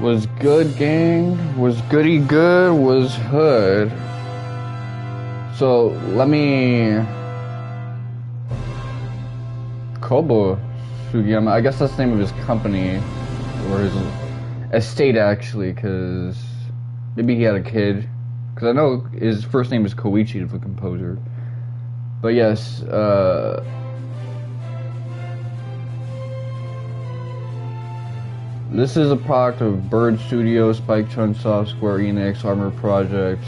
Was good, gang? Was goody good? Was hood? So, let me... Kobo Sugiyama, I guess that's the name of his company, or his estate actually, because maybe he had a kid, because I know his first name is Koichi, the composer. But yes, this is a product of Bird Studio, Spike Chunsoft, Square Enix, Armor Project.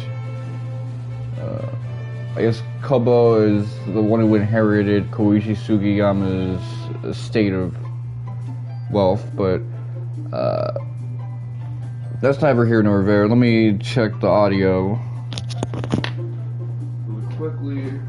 I guess Kobo is the one who inherited Koichi Sugiyama's estate of wealth, but that's neither here nor there. Let me check the audio really quickly.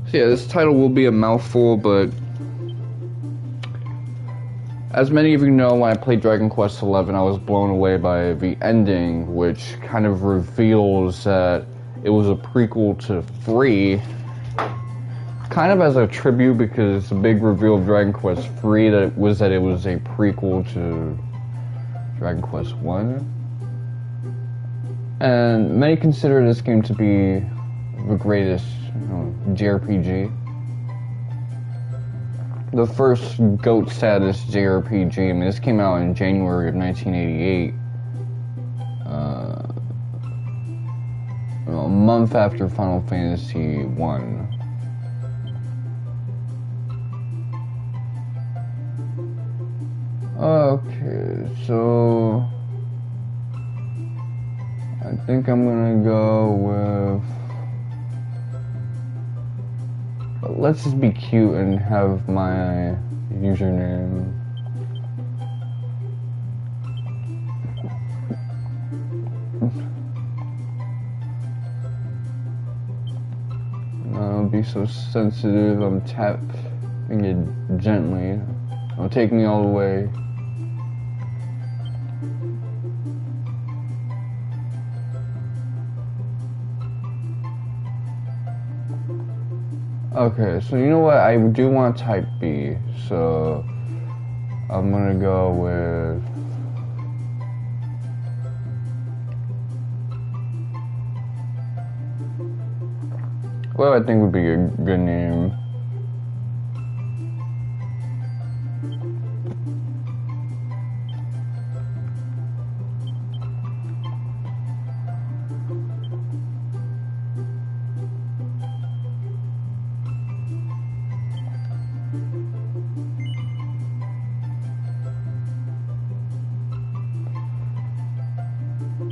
So yeah, this title will be a mouthful, but as many of you know, when I played Dragon Quest XI, I was blown away by the ending, which kind of reveals that it was a prequel to 3, kind of as a tribute, because the big reveal of Dragon Quest 3 that it was a prequel to Dragon Quest 1. And many consider this game to be the greatest JRPG. The first GOAT status JRPG. I mean, this came out in January of 1988. A month after Final Fantasy 1. Okay, so I think I'm gonna go with... Let's just be cute and have my username. Don't be so sensitive. I'm tapping it gently. Don't take me all the way. Okay, so you know what? I do want to type B, so I'm gonna go with... What I think would be a good name.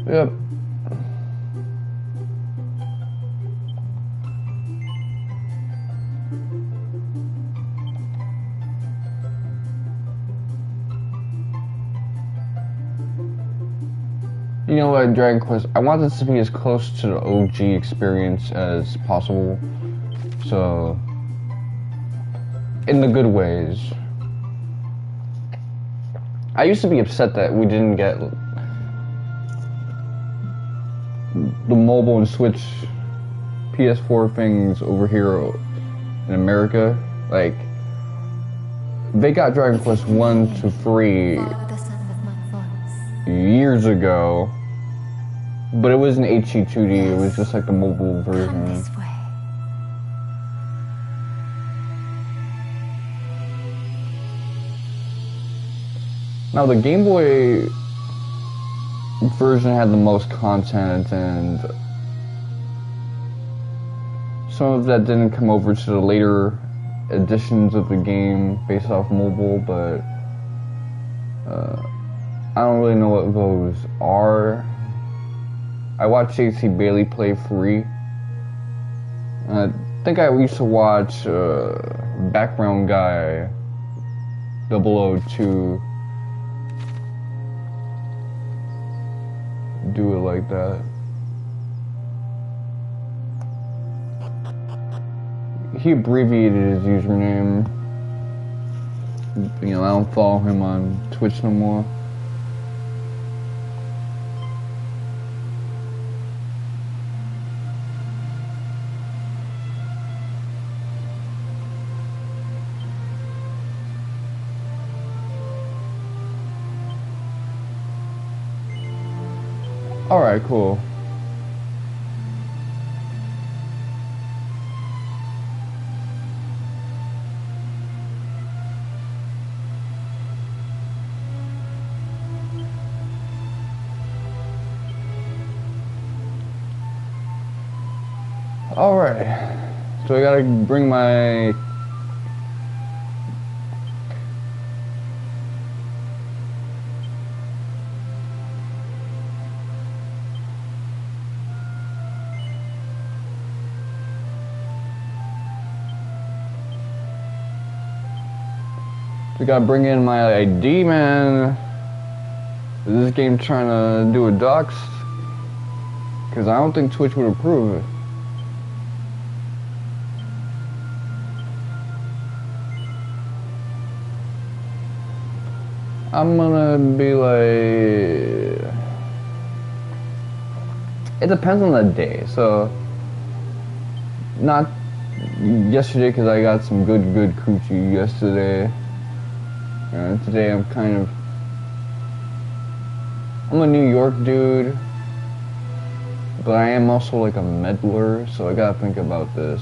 Yep. You know what, Dragon Quest, I want this to be as close to the OG experience as possible. So, in the good ways. I used to be upset that we didn't get the mobile and Switch PS4 things over here in America. Like, they got Dragon Quest 1 to 3 years ago, but it wasn't HD-2D, it was just like the mobile version. Now the Game Boy version had the most content, and some of that didn't come over to the later editions of the game based off mobile, but I don't really know what those are. I watched JC Bailey play free. I think I used to watch Background Guy 002 do it like that. He abbreviated his username. You know, I don't follow him on Twitch no more. Alright, cool. Alright, so I gotta bring my in my ID, man. Is this game trying to do a dox? Because I don't think Twitch would approve it. I'm gonna be like, it depends on the day. So, not yesterday because I got some good coochie yesterday. Today I'm a New York dude, but I am also like a meddler, so I gotta think about this.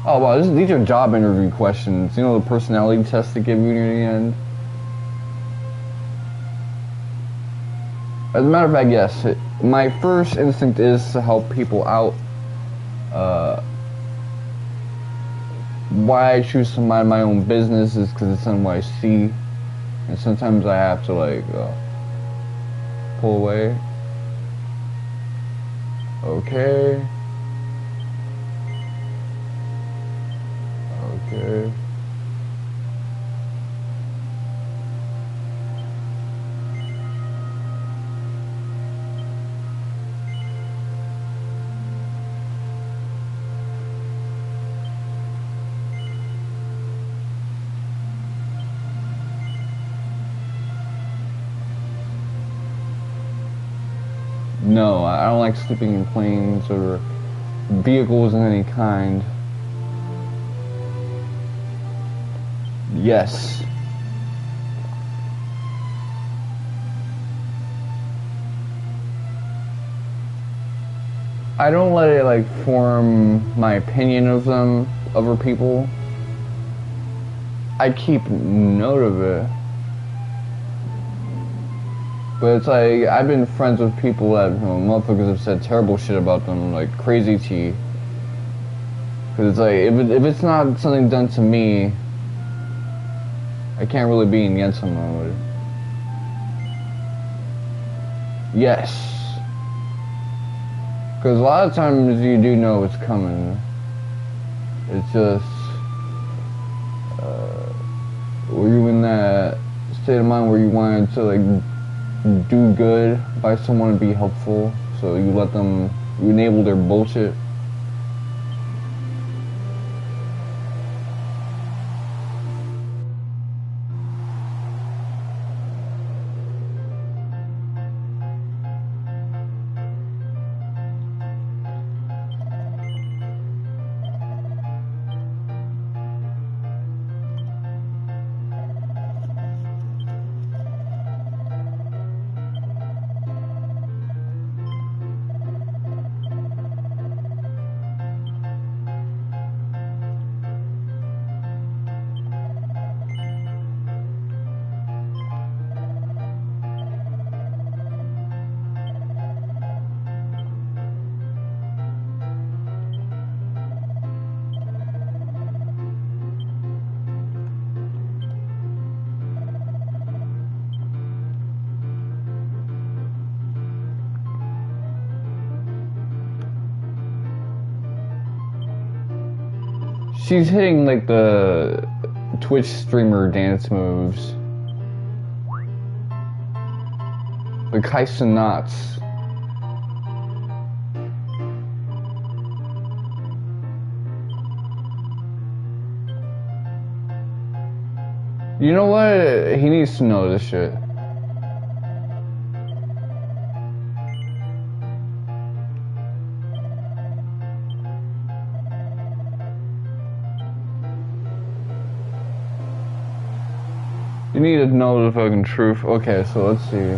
Oh wow, these are job interview questions. You know, the personality test they give you near the end. As a matter of fact, yes. My first instinct is to help people out. Why I choose to mind my own business is because it's NYC, and sometimes I have to like pull away. Okay. Okay. No, I don't like sleeping in planes or vehicles of any kind. Yes. I don't let it like form my opinion of them, other people. I keep note of it. But it's like, I've been friends with people that, you know, motherfuckers have said terrible shit about them, like crazy tea. Cause it's like, if it's not something done to me, I can't really be in Yensa mode. Yes. Cause a lot of times you do know it's coming. It's just, were you in that state of mind where you wanted to like do good by someone and be helpful, so you let them, you enable their bullshit? She's hitting like the Twitch streamer dance moves. The Kaisen knots. You know what? He needs to know this shit. You need to know the fucking truth. Okay, so let's see.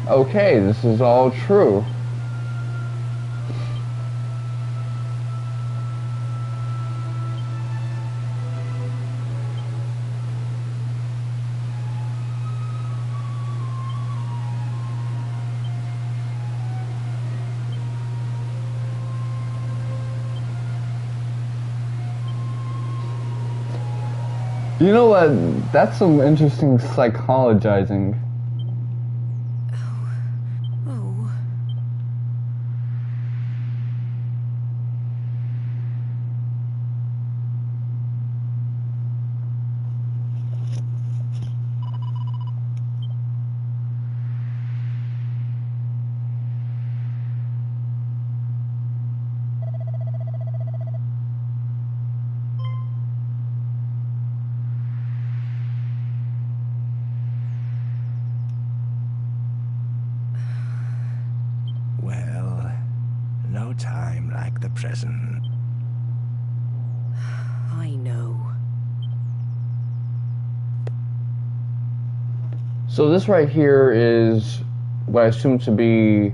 Okay, this is all true. You know what? That's some interesting psychologizing. Time like the present. I know. So this right here is what I assume to be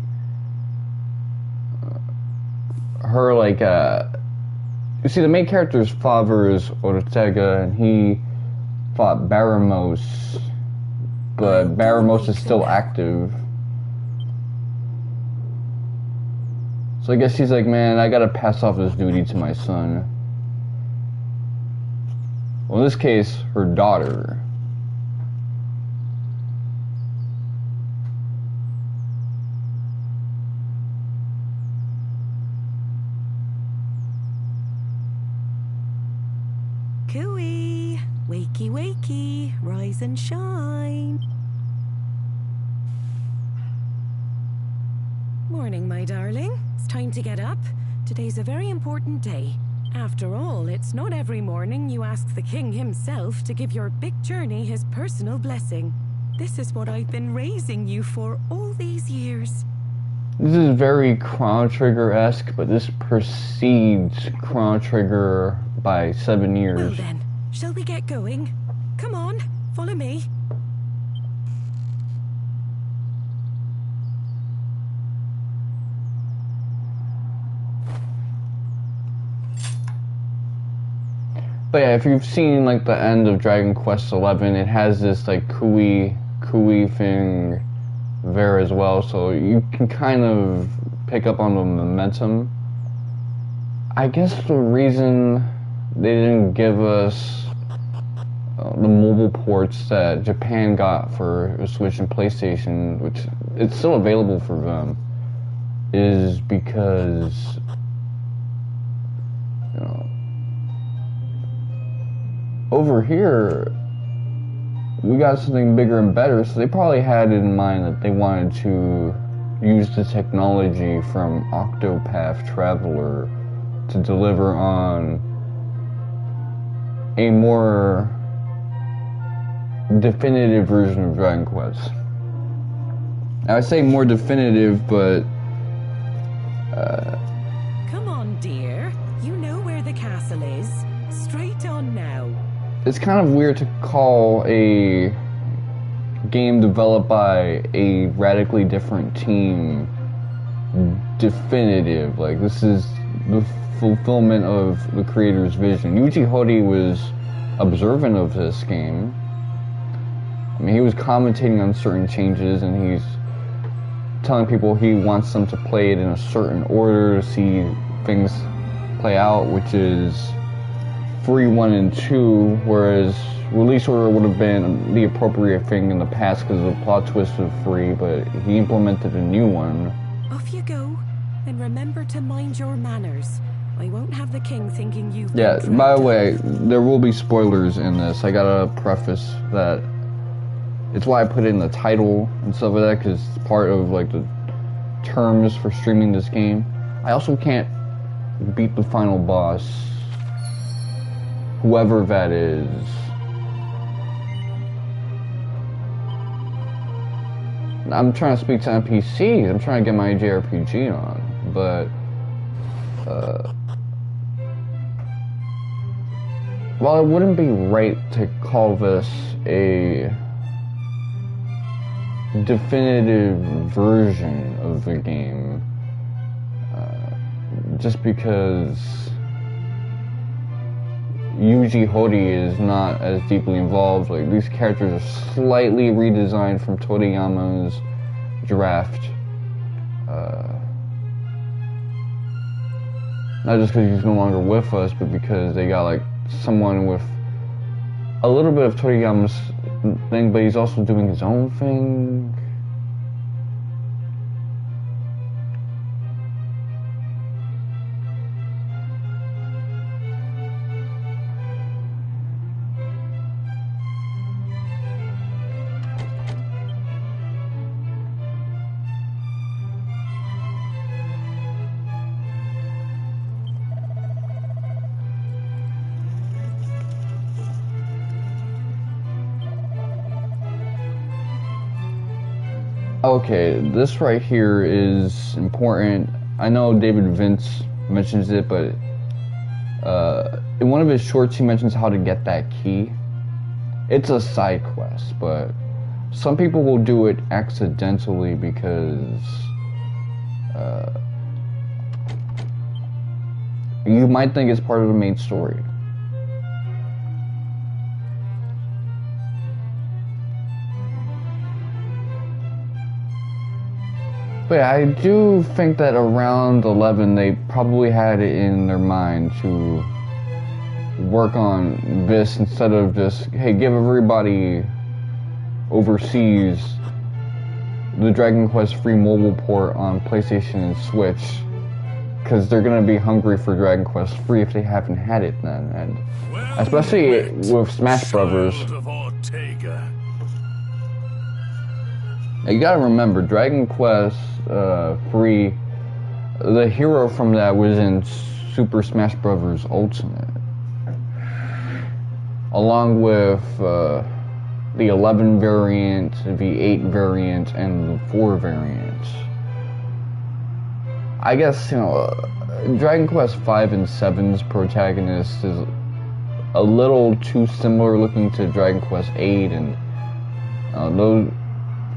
her, like, you see the main character's father is Ortega, and he fought Baramos, but Baramos is still active. So I guess she's like, man, I gotta pass off this duty to my son. Well, in this case, her daughter. Cooey, wakey wakey, rise and shine. Morning, my darling. It's time to get up. Today's a very important day. After all, it's not every morning you ask the king himself to give your big journey his personal blessing. This is what I've been raising you for all these years. This is very Chrono Trigger-esque, but this precedes Chrono Trigger by 7 years. Well then, shall we get going? Come on, follow me. But yeah, if you've seen like the end of Dragon Quest XI, it has this like Kui thing there as well, so you can kind of pick up on the momentum. I guess the reason they didn't give us the mobile ports that Japan got for Switch and PlayStation, which it's still available for them, is because, you know, over here, we got something bigger and better, so they probably had in mind that they wanted to use the technology from Octopath Traveler to deliver on a more definitive version of Dragon Quest. I would say more definitive, but Come on, dear. You know where the castle is. Straight on now. it's kind of weird to call a game developed by a radically different team definitive. Like, this is the fulfillment of the creator's vision. Yuji Horii was observant of this game. I mean, he was commentating on certain changes, and he's telling people he wants them to play it in a certain order to see things play out, which is Free 1 and 2, whereas release order would have been the appropriate thing in the past because of the plot twist of Free, but he implemented a new one. Off you go, and remember to mind your manners. I won't have the king thinking you've Yeah, been by the trapped way, there will be spoilers in this. I gotta preface that. It's why I put it in the title and stuff like that, because it's part of like the terms for streaming this game. I also can't beat the final boss, whoever that is. I'm trying to speak to NPCs. I'm trying to get my JRPG on, but while it wouldn't be right to call this a definitive version of the game, just because Yuji Horii is not as deeply involved. Like, these characters are slightly redesigned from Toriyama's draft. Not just because he's no longer with us, but because they got like someone with a little bit of Toriyama's thing, but he's also doing his own thing. Okay, this right here is important. I know David Vince mentions it, but in one of his shorts he mentions how to get that key. It's a side quest, but some people will do it accidentally because you might think it's part of the main story. But yeah, I do think that around 11 they probably had it in their mind to work on this instead of just, hey, give everybody overseas the Dragon Quest free mobile port on PlayStation and Switch, because they're going to be hungry for Dragon Quest free if they haven't had it then, and especially with Smash Brothers. You gotta remember, Dragon Quest free, the hero from that was in Super Smash Bros. Ultimate, along with the 11 variant, the 8 variant, and the 4 variant. I guess, you know, Dragon Quest 5 and 7's protagonist is a little too similar looking to Dragon Quest 8, and those.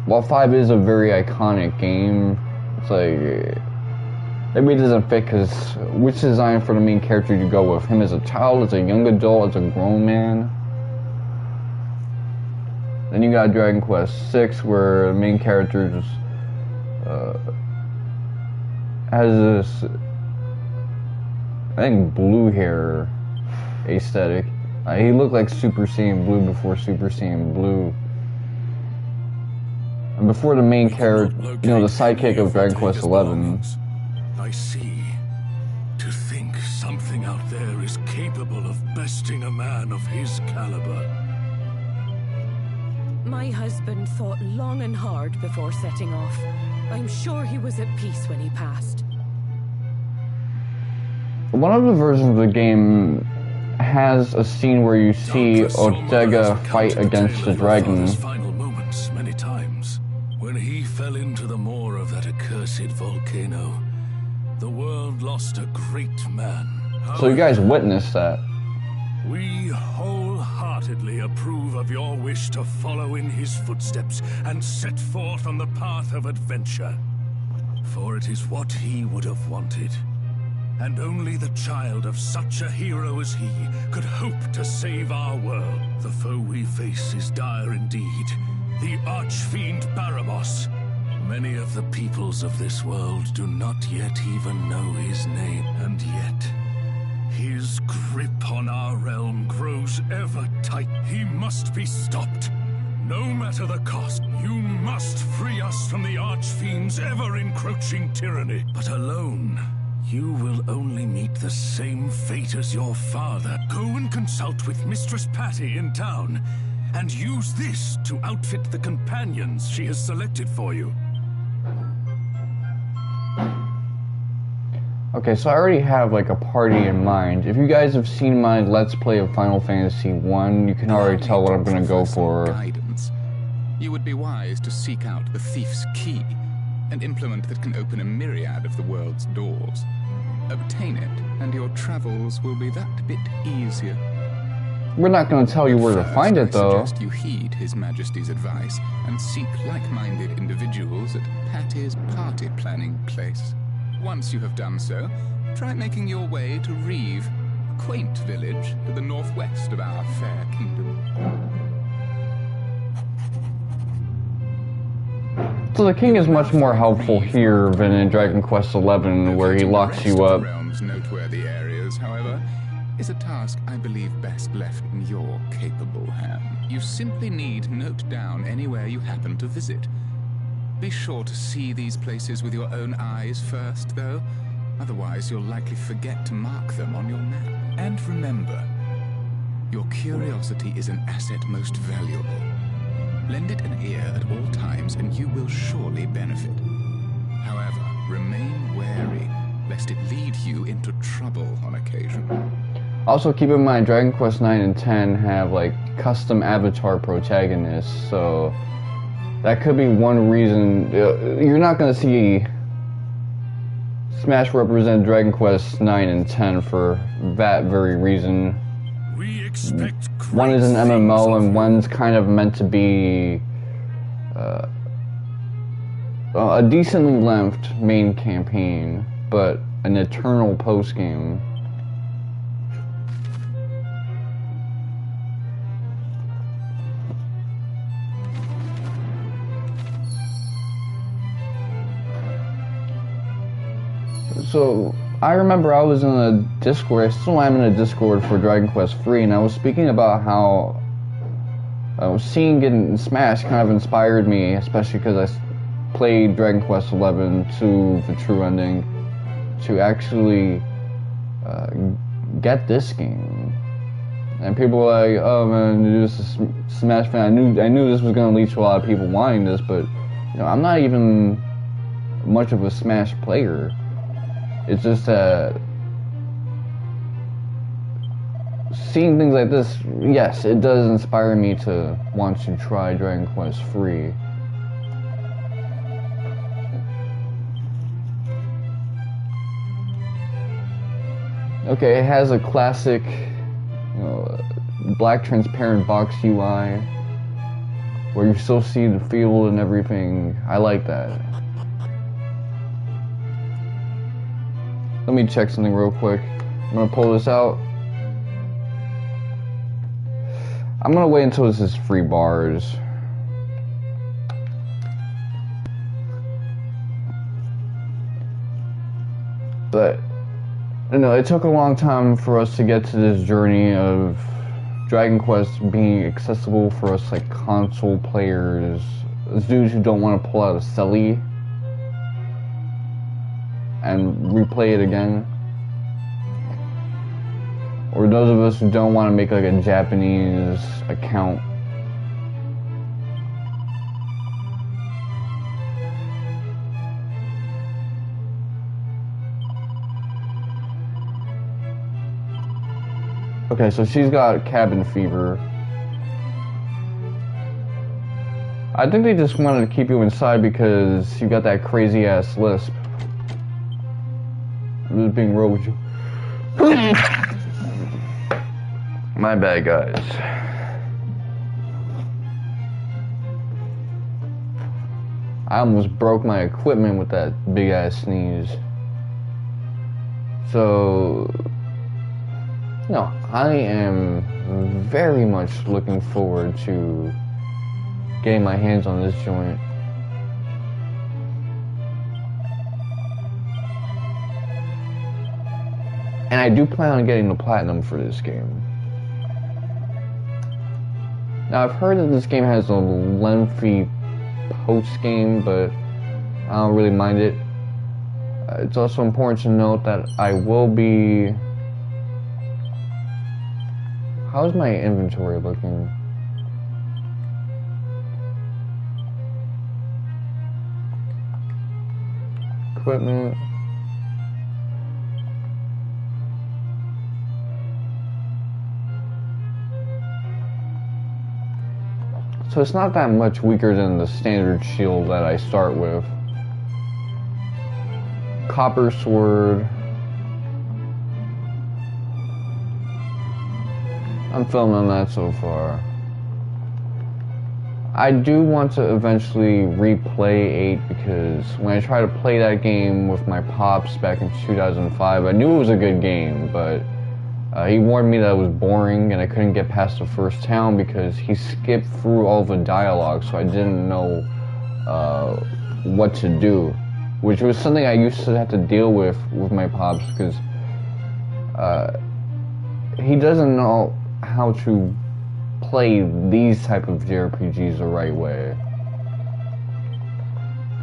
While 5 is a very iconic game, it's like, maybe it doesn't fit because which design for the main character you go with? Him as a child, as a young adult, as a grown man? Then you got Dragon Quest 6 where the main character just has this, I think, blue hair aesthetic. He looked like Super Saiyan Blue before Super Saiyan Blue. And before the main character, you know, the sidekick of Dragon Quest 11. I see. To think something out there is capable of besting a man of his caliber. My husband thought long and hard before setting off. I'm sure he was at peace when he passed. One of the versions of the game has a scene where you see Ortega fight against the dragon. When he fell into the maw of that accursed volcano, the world lost a great man. So you guys witnessed that. We wholeheartedly approve of your wish to follow in his footsteps and set forth on the path of adventure. For it is what he would have wanted. And only the child of such a hero as he could hope to save our world. The foe we face is dire indeed. The archfiend Baramos. Many of the peoples of this world do not yet even know his name, and yet His grip on our realm grows ever tight. He must be stopped. No matter the cost, you must free us from the Archfiend's ever-encroaching tyranny. But alone, you will only meet the same fate as your father. Go and consult with Mistress Patty in town, and use this to outfit the companions she has selected for you. Okay, so I already have like a party in mind. If you guys have seen my Let's Play of Final Fantasy 1, you can already tell what I'm gonna go for. Guidance. You would be wise to seek out the thief's key, an implement that can open a myriad of the world's doors. Obtain it, and your travels will be that bit easier. We're not gonna tell you where to find it, though. I suggest you heed His Majesty's advice and seek like-minded individuals at Patty's party planning place. Once you have done so, try making your way to Reeve, a quaint village to the northwest of our fair kingdom. So the king is much more helpful here than in Dragon Quest XI, where he locks you up. The realm's noteworthy areas, however, is a task I believe best left in your capable hand. You simply need note down anywhere you happen to visit. Be sure to see these places with your own eyes first, though. Otherwise, you'll likely forget to mark them on your map. And remember, your curiosity is an asset most valuable. Lend it an ear at all times, and you will surely benefit. However, remain wary, lest it lead you into trouble on occasion. Also, keep in mind, Dragon Quest 9 and 10 have, like, custom avatar protagonists, so that could be one reason. You're not going to see Smash represent Dragon Quest 9 and 10 for that very reason. We expect one is an MMO and one's kind of meant to be a decently length main campaign, but an eternal post-game. So, I remember I was in a Discord, I still am in a Discord for Dragon Quest III, and I was speaking about how seeing it in Smash kind of inspired me, especially because I played Dragon Quest XI to the true ending, to actually get this game. And people were like, oh man, you're just a Smash fan. I knew this was going to lead to a lot of people wanting this, but you know, I'm not even much of a Smash player. It's just that seeing things like this, yes, it does inspire me to want to try Dragon Quest III. Okay, it has a classic, you know, black transparent box UI where you still see the field and everything. I like that. Let me check something real quick. I'm gonna pull this out. I'm gonna wait until this is free bars. But, you know, it took a long time for us to get to this journey of Dragon Quest being accessible for us, like, console players. Those dudes who don't want to pull out a celly and replay it again, or those of us who don't want to make like a Japanese account. Okay, so she's got cabin fever. I think they just wanted to keep you inside because you got that crazy ass lisp. I'm just being real with you. My bad, guys. I almost broke my equipment with that big ass sneeze. So, no, I am very much looking forward to getting my hands on this joint. And I do plan on getting the platinum for this game. Now, I've heard that this game has a lengthy post-game, but I don't really mind it. It's also important to note that I will be... How's my inventory looking? Equipment. So it's not that much weaker than the standard shield that I start with. Copper sword. I'm feeling on that so far. I do want to eventually replay 8 because when I tried to play that game with my pops back in 2005, I knew it was a good game, but he warned me that it was boring and I couldn't get past the first town because he skipped through all the dialogue, so I didn't know what to do, which was something I used to have to deal with my pops because he doesn't know how to play these type of JRPGs the right way,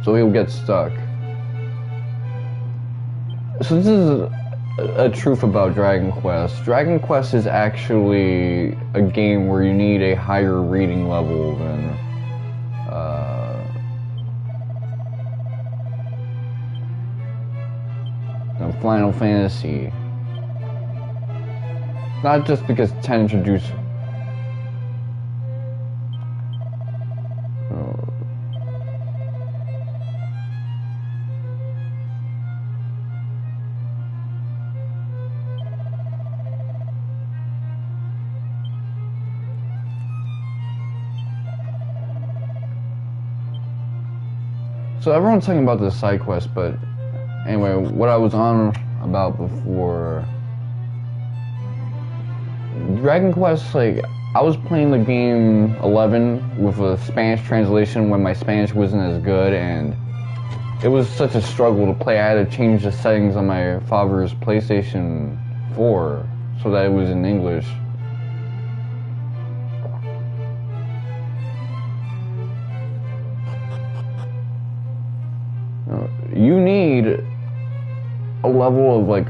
so he'll get stuck. So this is a truth about Dragon Quest. Dragon Quest is actually a game where you need a higher reading level than Final Fantasy. Not just because 10 introduced So everyone's talking about this side quest, but anyway, what I was on about before, Dragon Quest, like, I was playing the game 11 with a Spanish translation when my Spanish wasn't as good, and it was such a struggle to play. I had to change the settings on my father's PlayStation 4 so that it was in English. You need a level of, like,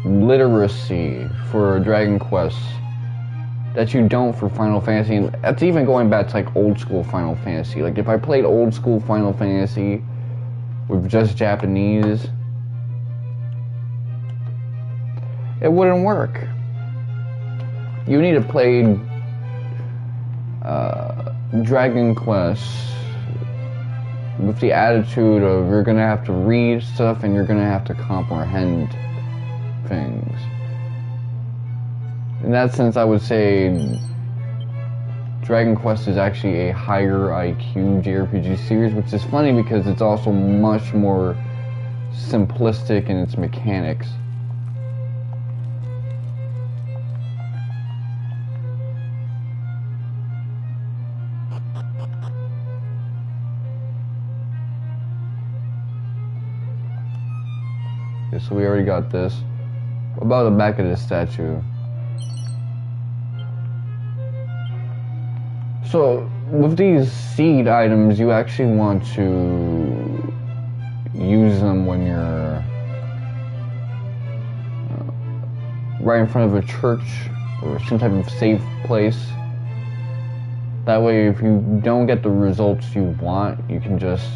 literacy for Dragon Quest that you don't for Final Fantasy. And that's even going back to, like, old school Final Fantasy. Like, if I played old school Final Fantasy with just Japanese, it wouldn't work. You need to play Dragon Quest with the attitude of you're gonna have to read stuff and you're gonna have to comprehend things. In that sense, I would say Dragon Quest is actually a higher IQ JRPG series, which is funny because it's also much more simplistic in its mechanics. Okay, so we already got this. What about the back of this statue? So, with these seed items, you actually want to use them when you're right in front of a church or some type of safe place. That way, if you don't get the results you want, you can just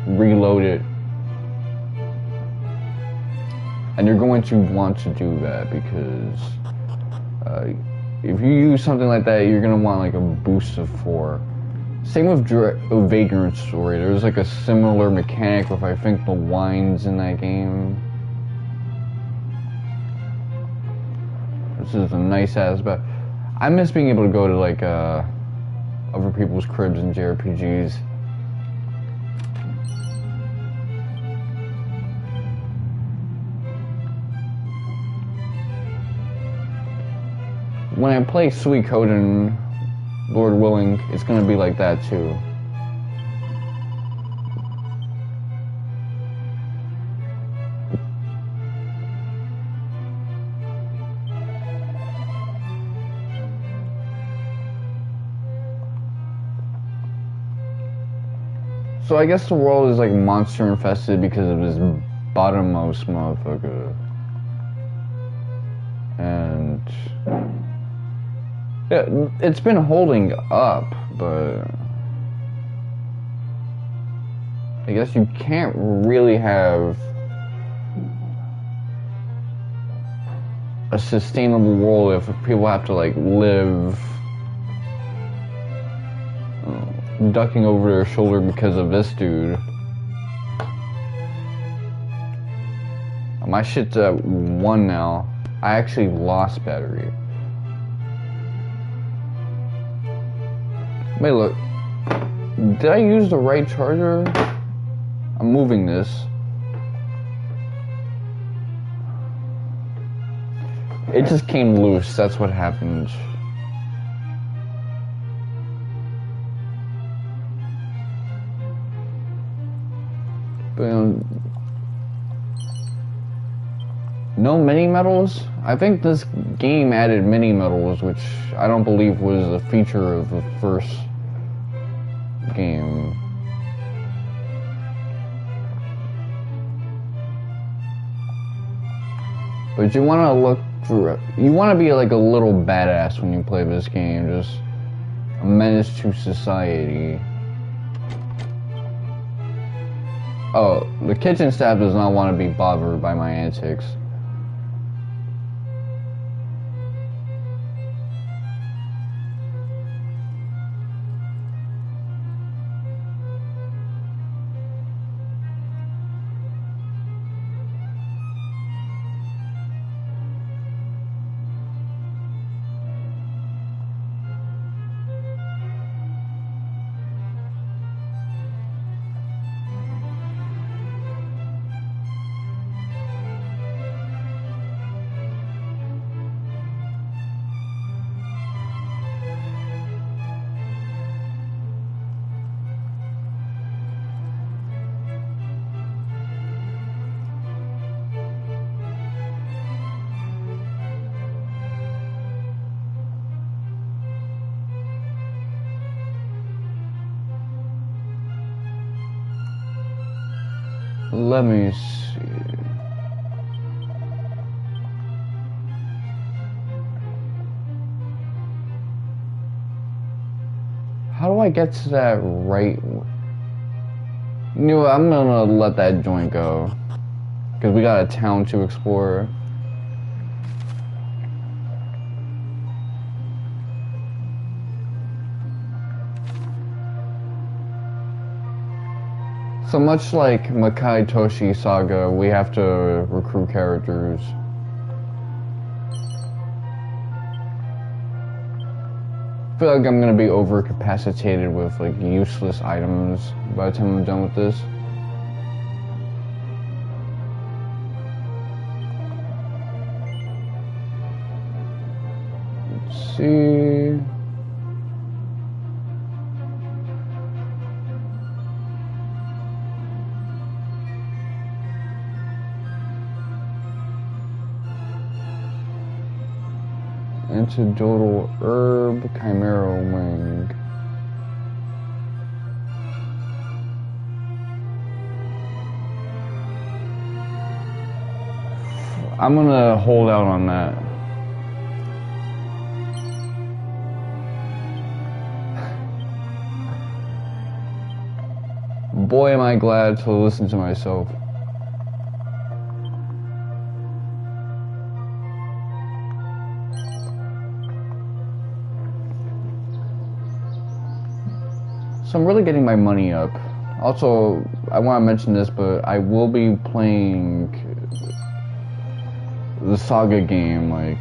reload it. And you're going to want to do that because if you use something like that, you're going to want like a boost of 4. Same with Vagrant Story. There's like a similar mechanic with, I think, the wines in that game. This is a nice aspect. I miss being able to go to like other people's cribs in JRPGs. When I play Suikoden, Lord willing, it's gonna be like that too. So I guess the world is like monster infested because of this Baramos motherfucker. And yeah, it's been holding up, but I guess you can't really have a sustainable world if people have to like live ducking over their shoulder because of this dude. My shit's at 1 now. I actually lost battery. Wait, look. Did I use the right charger? I'm moving this. It just came loose. That's what happened. But, no mini medals? I think this game added mini medals, which I don't believe was a feature of the first game. But you want to look for, you want to be like a little badass when you play this game, just a menace to society. Oh, the kitchen staff does not want to be bothered by my antics. Let me see. How do I get to that right? You know what, I'm gonna let that joint go. Because we got a town to explore. So much like Makai Toshi Saga, we have to recruit characters. I feel like I'm gonna be overcapacitated with like useless items by the time I'm done with this. Let's see. Antidotal herb, chimera wing. I'm gonna hold out on that. Boy, am I glad to listen to myself. So I'm really getting my money up. Also, I want to mention this, but I will be playing the Saga game, like,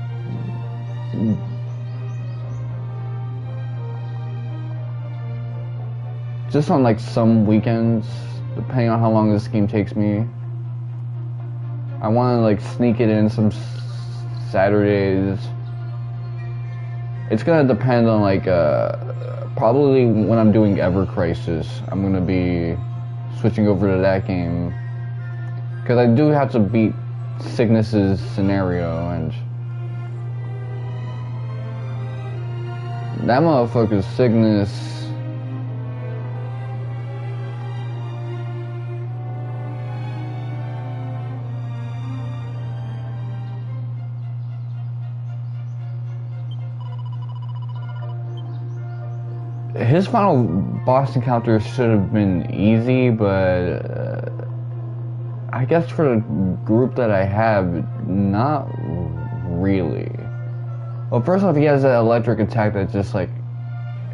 just on like some weekends, depending on how long this game takes me. I want to like sneak it in some Saturdays. It's gonna depend on like probably when I'm doing Ever Crisis, I'm gonna be switching over to that game because I do have to beat Cygnus's scenario, and that motherfucker's Cygnus. his final boss encounter should have been easy, but I guess for the group that I have, not really. Well, first off, he has an electric attack that just like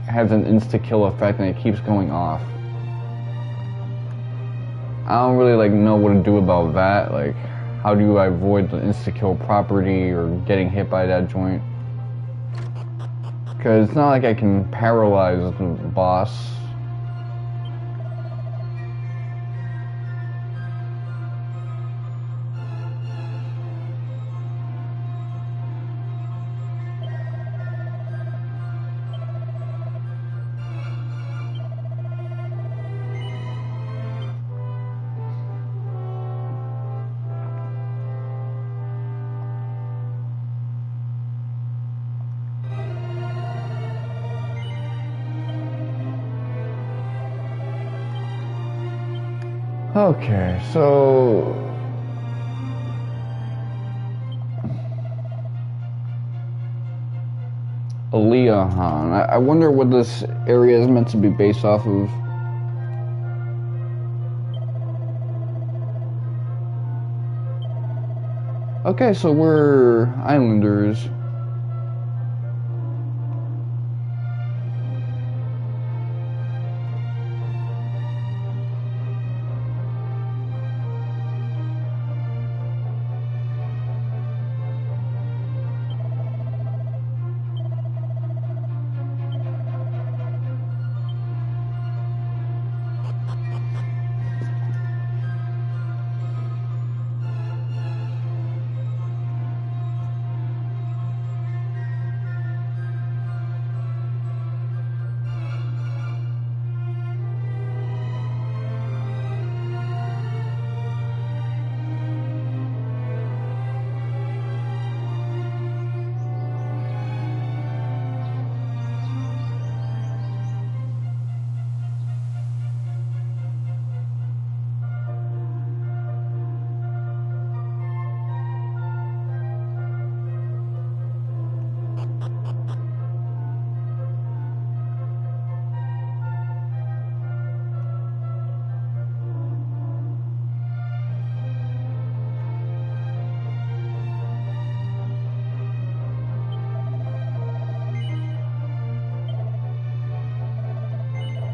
has an insta-kill effect and it keeps going off. I don't really like know what to do about that. Like, how do I avoid the insta-kill property or getting hit by that joint? Because it's not like I can paralyze the boss. Okay, so Aliahan. I wonder what this area is meant to be based off of. Okay, so we're islanders.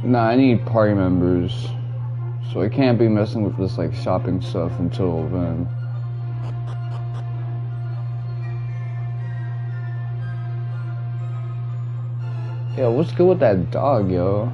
Nah, I need party members, so I can't be messing with this like shopping stuff until then. Yo, what's good with that dog, yo?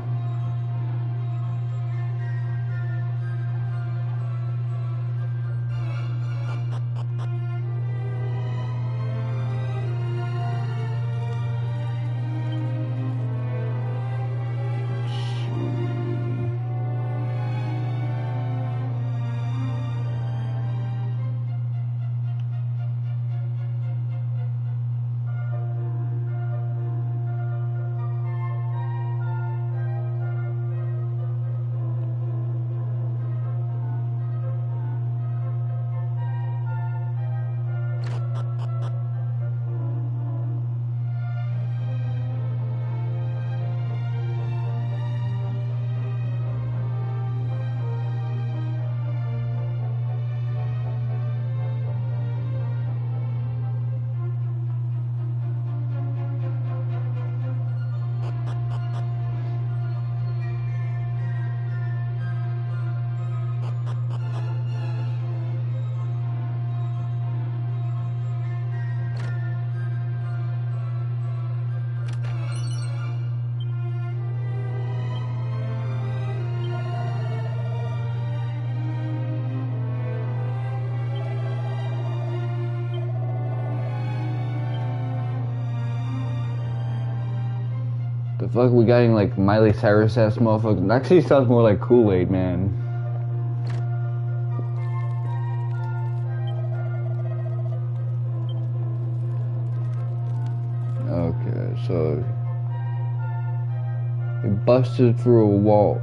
The fuck, we got like Miley Cyrus ass motherfucker. That actually sounds more like Kool-Aid, man. Okay, so he busted through a wall.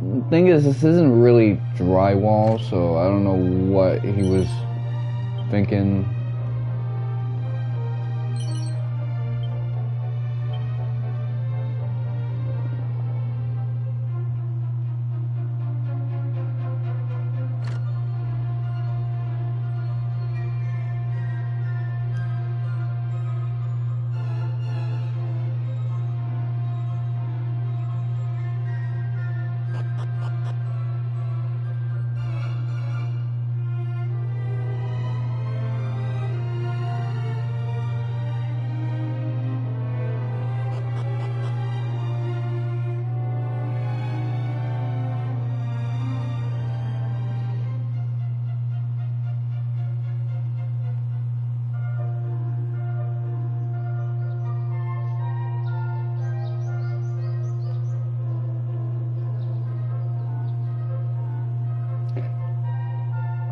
The thing is, this isn't really drywall, so I don't know what he was thinking.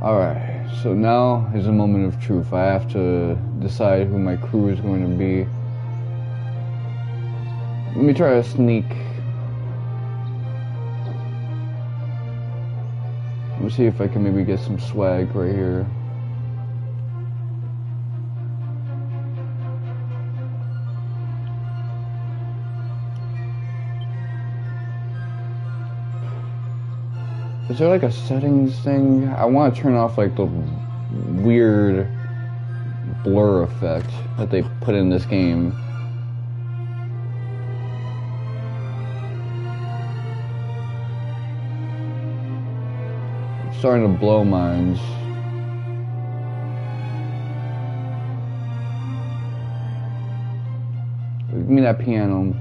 Alright, so now is a moment of truth. I have to decide who my crew is going to be. Let me try to sneak. Let me see if I can maybe get some swag right here. Is there like a settings thing? I want to turn off like the weird blur effect that they put in this game. I'm starting to blow minds. Give me that piano.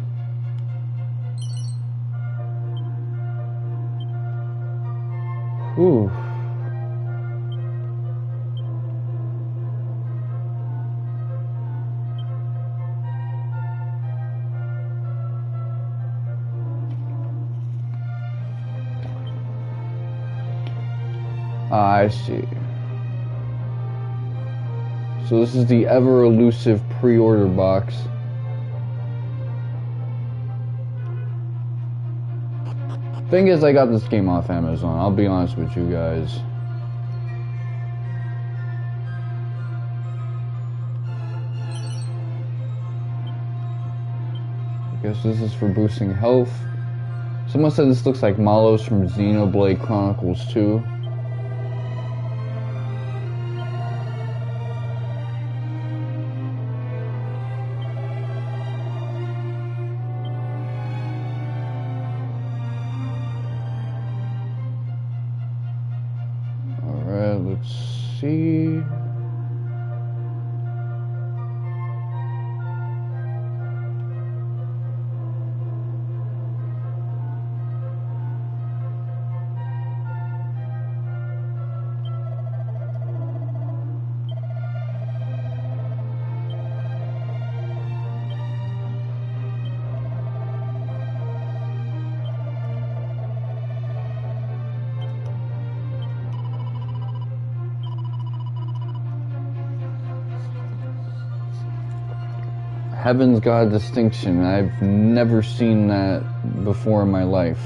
Ooh. I see. So this is the ever elusive pre-order box. Thing is, I got this game off Amazon. I'll be honest with you guys. I guess this is for boosting health. Someone said this looks like Malos from Xenoblade Chronicles 2. Let's see. Heaven's got a distinction. I've never seen that before in my life.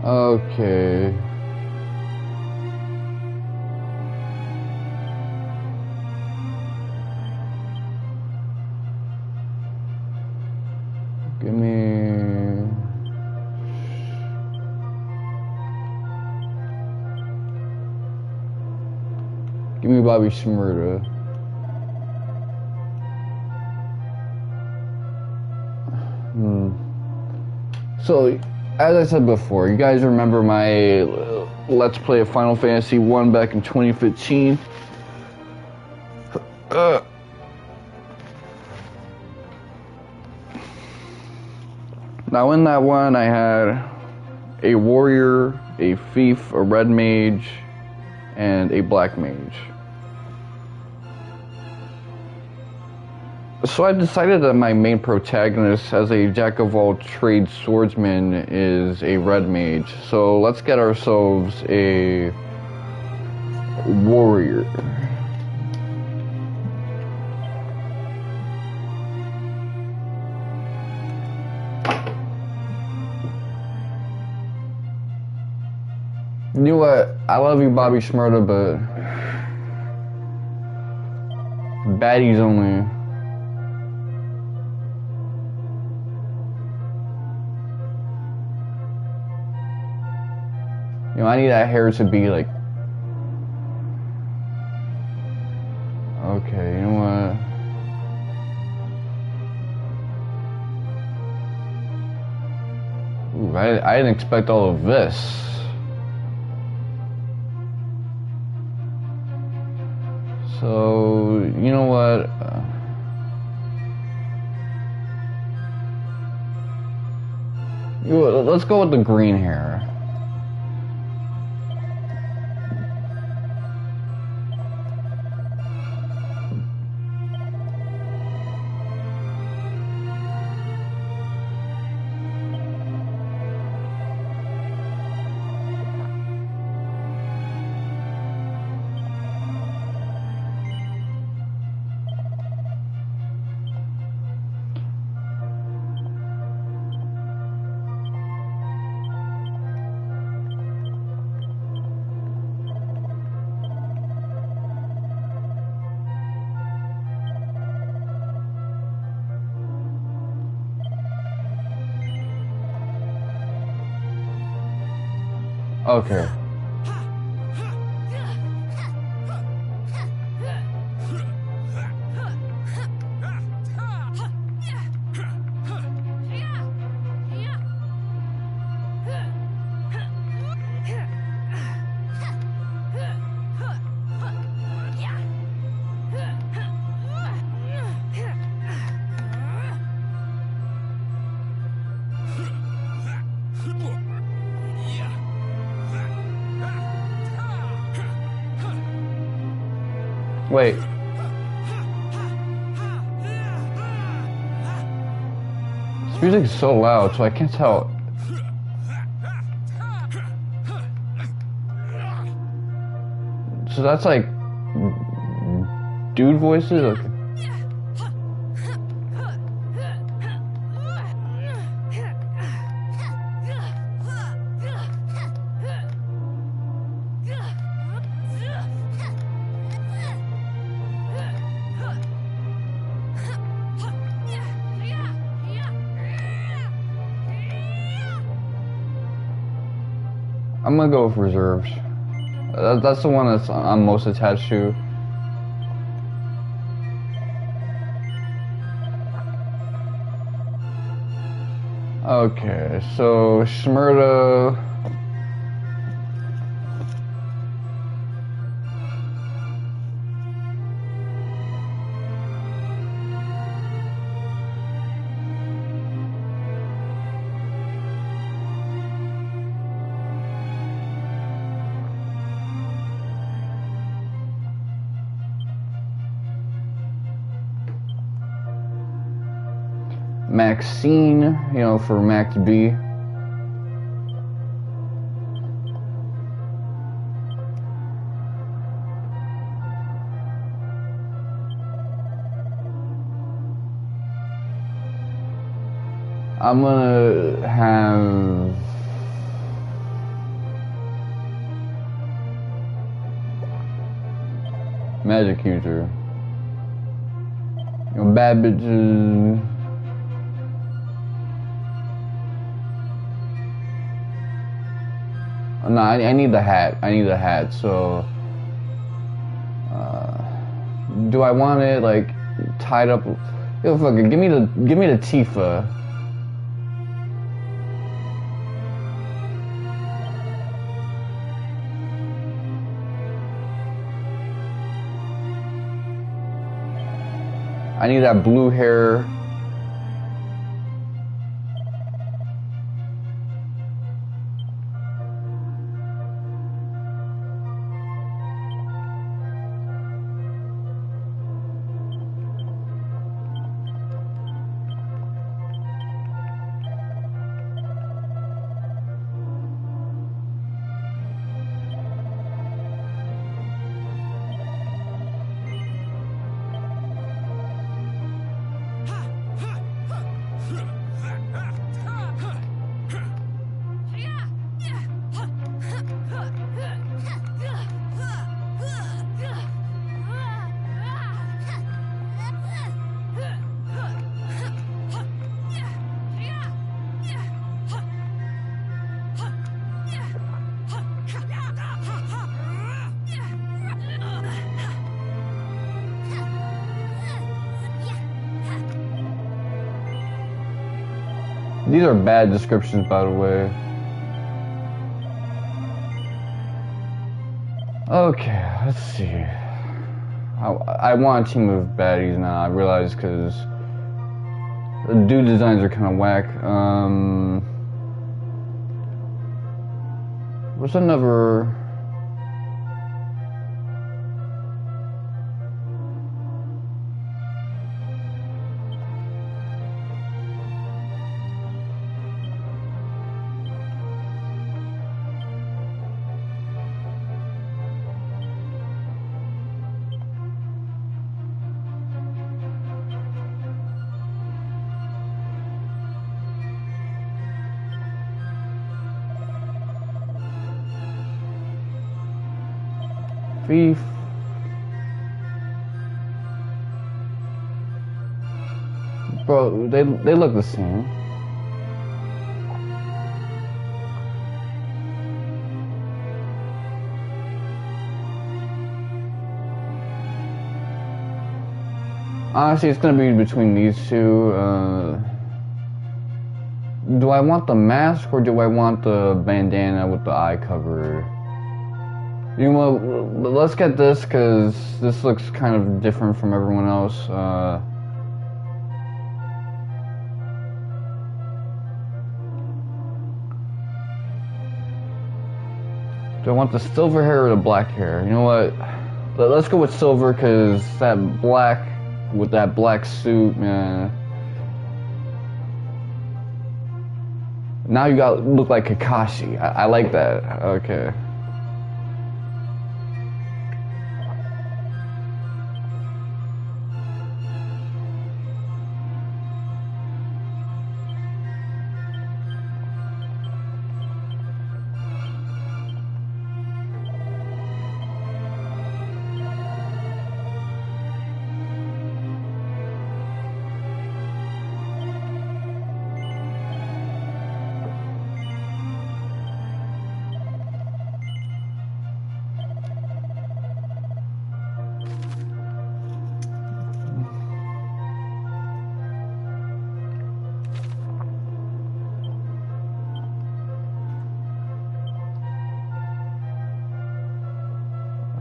Okay. Give me Bobby Shmurda. So, as I said before, you guys remember my Let's Play of Final Fantasy 1 back in 2015? Now in that one I had a warrior, a thief, a red mage, and a black mage. So I decided that my main protagonist as a jack-of-all-trades swordsman is a red mage. So let's get ourselves a warrior. You know what? I love you, Bobby Shmurda, but baddies only. You know, I need that hair to be like... Okay, you know what? Ooh, I didn't expect all of this. So, you know what? Let's go with the green hair. Okay. Wait. This music's so loud, so I can't tell. So that's like dude voices? Okay. I'm gonna go with reserves. That's the one that's I'm most attached to. Okay, so Shmurda. Maxine, you know, for Max B. I'm gonna have Magic User. You know, bad bitches. No, I need the hat. I need the hat. So, do I want it like tied up? Yo, fuck it. Give me the Tifa. I need that blue hair. These are bad descriptions, by the way. Okay, let's see. I want a team of baddies now. I realize because the dude designs are kind of whack. What's another? Thief. Bro, they look the same. Honestly, it's gonna be between these two. Do I want the mask or do I want the bandana with the eye cover? You know what? Let's get this because this looks kind of different from everyone else. Do I want the silver hair or the black hair? You know what? Let's go with silver because that black with that black suit, man. Now you got look like Kakashi. I like that. Okay.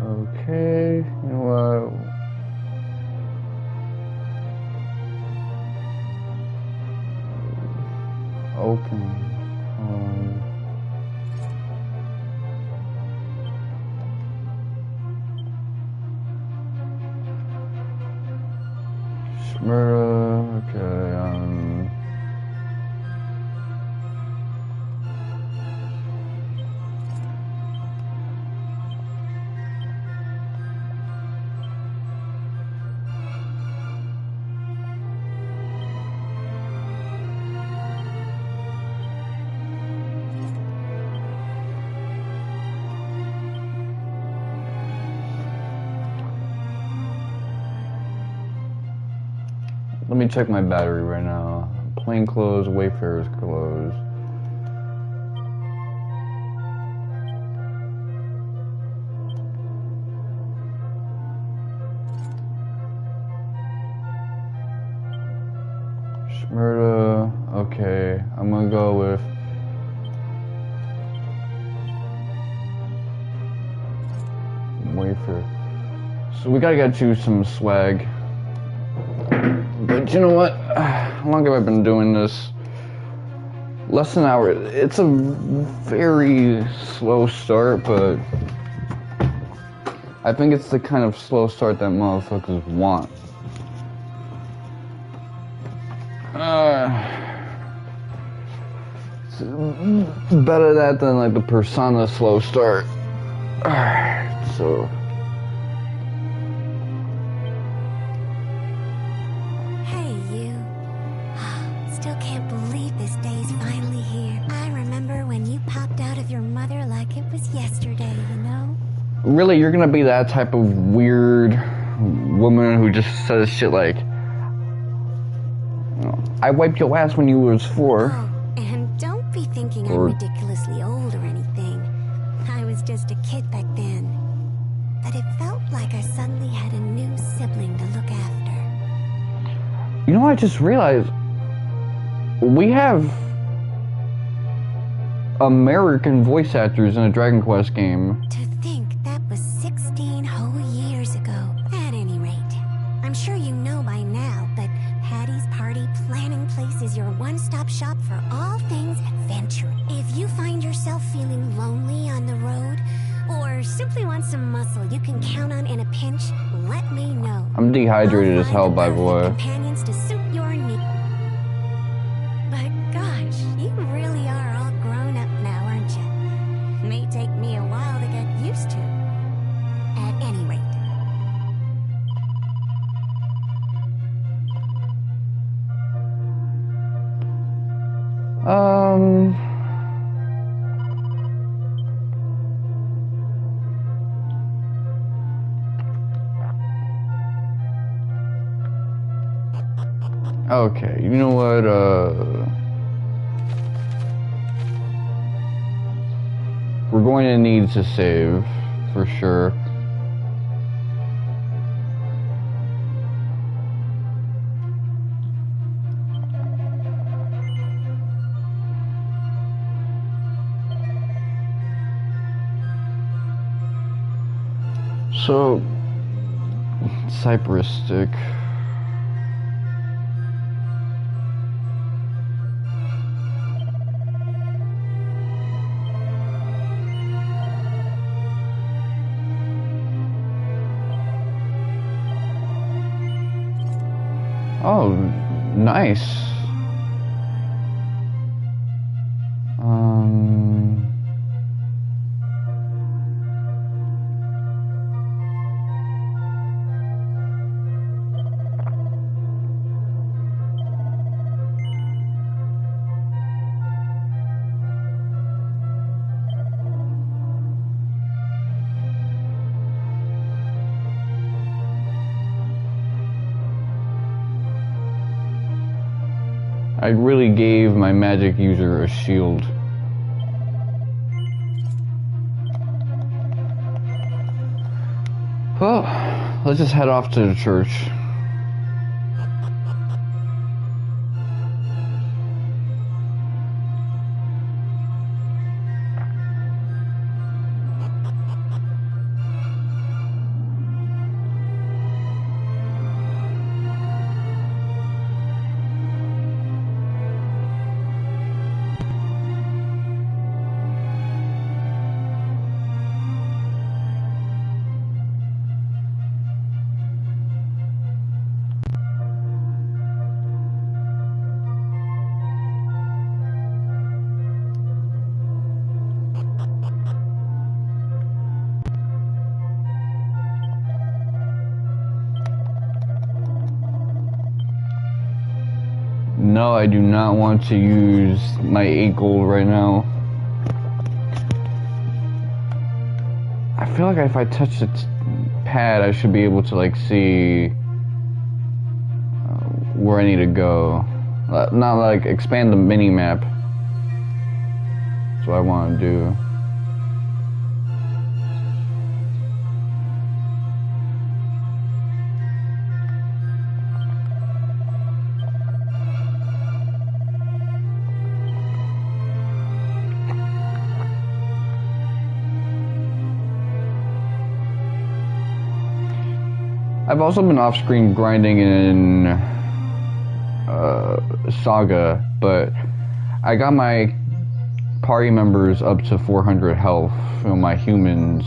Okay, you know what? Open. Smyrna, okay, let me check my battery right now. Plain clothes, Wayfarer's clothes. Smyrna, okay. I'm gonna go with Wayfarer. So we gotta get you some swag. But you know what? How long have I been doing this? Less than an hour. It's a very slow start, but I think it's the kind of slow start that motherfuckers want. It's better that than like the Persona slow start. Alright, so. Really, you're gonna be that type of weird woman who just says shit like, I wiped your ass when you was 4. Oh, and don't be thinking I'm ridiculously old or anything. I was just a kid back then. But it felt like I suddenly had a new sibling to look after. You know, I just realized we have American voice actors in a Dragon Quest game. To think that was 16 whole years ago. At any rate, I'm sure you know by now that Patty's Party Planning Place is your one-stop shop for all things adventure. If you find yourself feeling lonely on the road, or simply want some muscle you can count on in a pinch, let me know. I'm dehydrated as hell, by the way. Companions to suit your needs. But gosh, you really are all grown up now, aren't you? May take me a while to get used to. At any rate. Okay, you know what, we're going to need to save, for sure. So, Cypress stick. Oh, nice. I really gave my magic user a shield. Well, let's just head off to the church. No, I do not want to use my 8 gold right now. I feel like if I touch the pad, I should be able to like see where I need to go. Not like expand the mini map. That's what I want to do. I've also been off-screen grinding in Saga, but I got my party members up to 400 health, you know, my humans.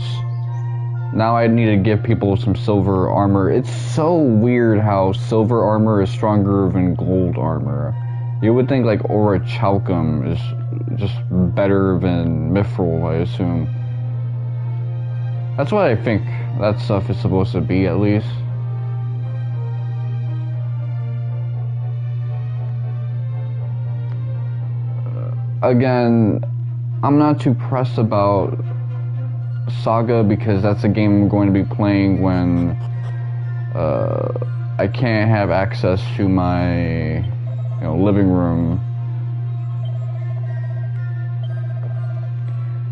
Now I need to give people some silver armor. It's so weird how silver armor is stronger than gold armor. You would think like Orichalcum is just better than Mithril, I assume. That's what I think that stuff is supposed to be, at least. Again, I'm not too pressed about Saga because that's a game I'm going to be playing when I can't have access to my living room.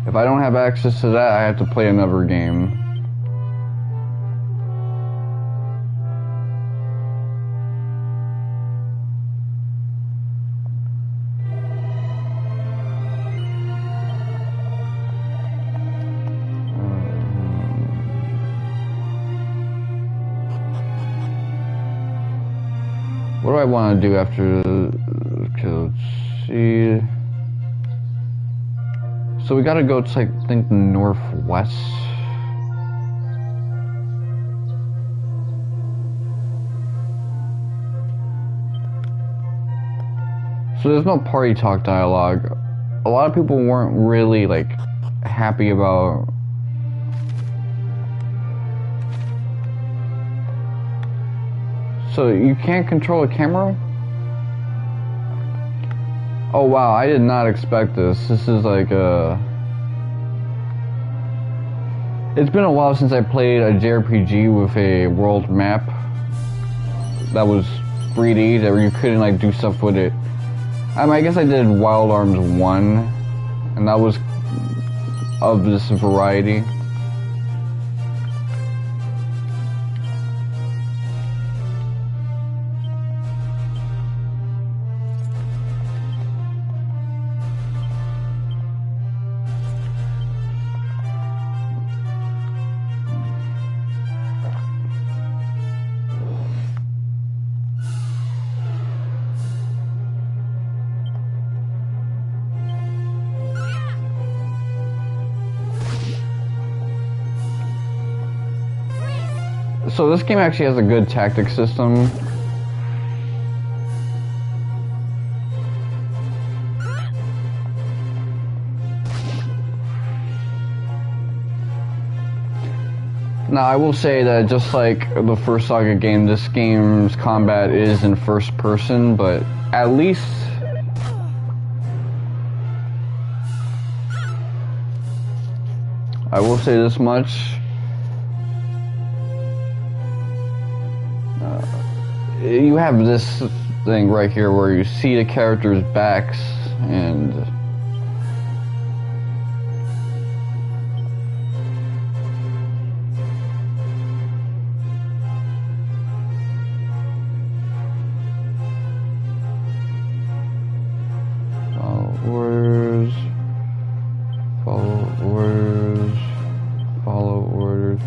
If I don't have access to that, I have to play another game. What do I want to do after? Okay, let's see. So we gotta go to, I think, the northwest. So there's no party talk dialogue. A lot of people weren't really, like, happy about... So you can't control a camera? Oh wow, I did not expect this. This is like it's been a while since I played a JRPG with a world map that was 3D, that you couldn't like do stuff with it. I guess I did Wild Arms 1, and that was of this variety. So this game actually has a good tactic system. Now, I will say that just like the first Saga game, this game's combat is in first person, but at least I will say this much. You have this thing right here where you see the characters' backs and follow orders.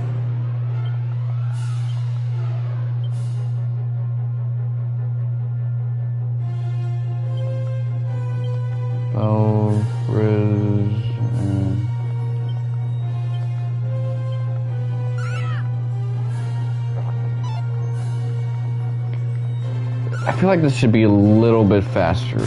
I feel like this should be a little bit faster.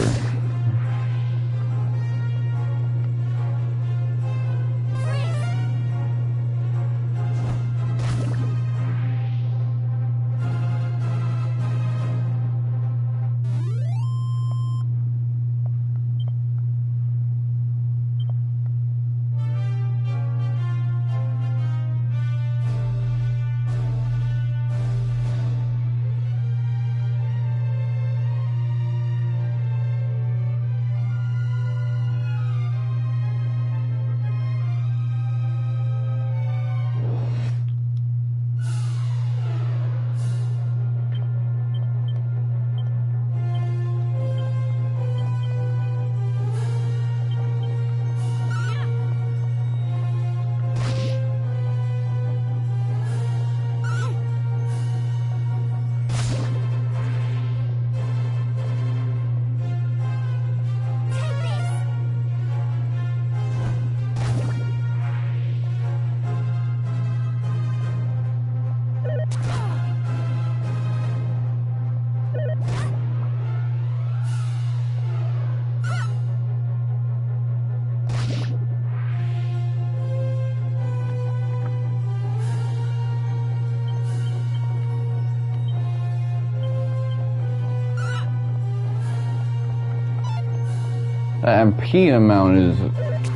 That MP amount is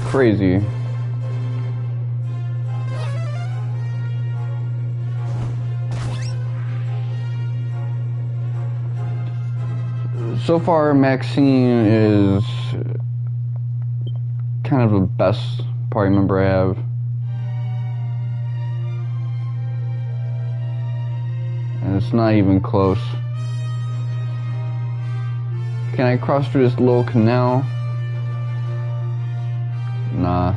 crazy. So far, Maxine is kind of the best party member I have. And it's not even close. Can I cross through this little canal? Nah.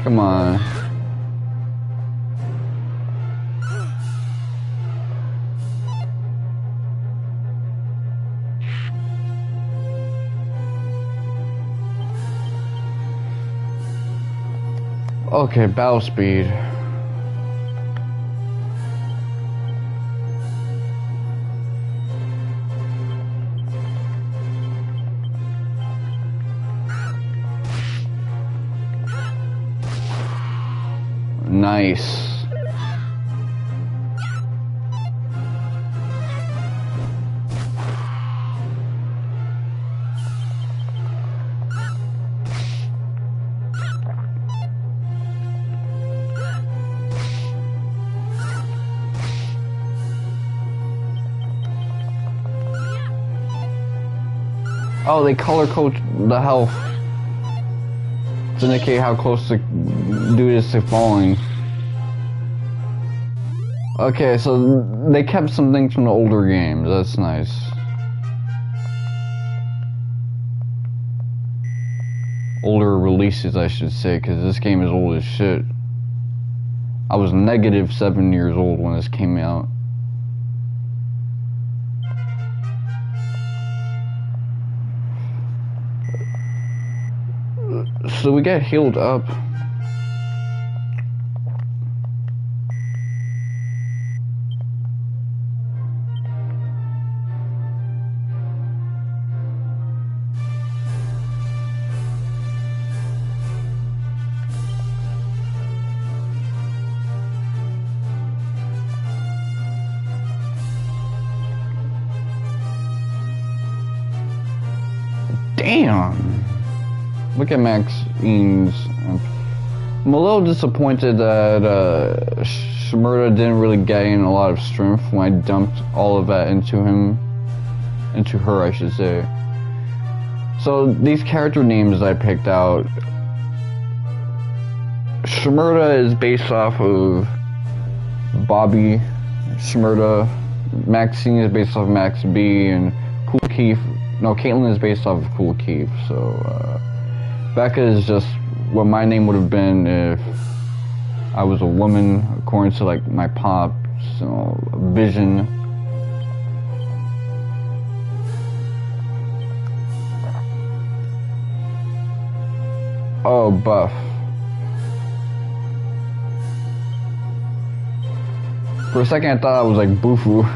Come on. Okay, battle speed. Nice. Oh, they color code the health. to indicate how close the dude is to falling. Okay, so they kept some things from the older games. That's nice. Older releases, I should say, because this game is old as shit. I was negative 7 years old when this came out. So we get healed up. Damn! Look at Maxine's. I'm a little disappointed that Shmurda didn't really gain a lot of strength when I dumped all of that into her, I should say. So these character names I picked out, Shmurda is based off of Bobby Shmurda, Maxine is based off Max B, and Cool Keith. No, Caitlin is based off of Cool Keith, so Becca is just what my name would have been if I was a woman, according to like my pops, Vision. Oh, Buff. For a second I thought I was like Bufu.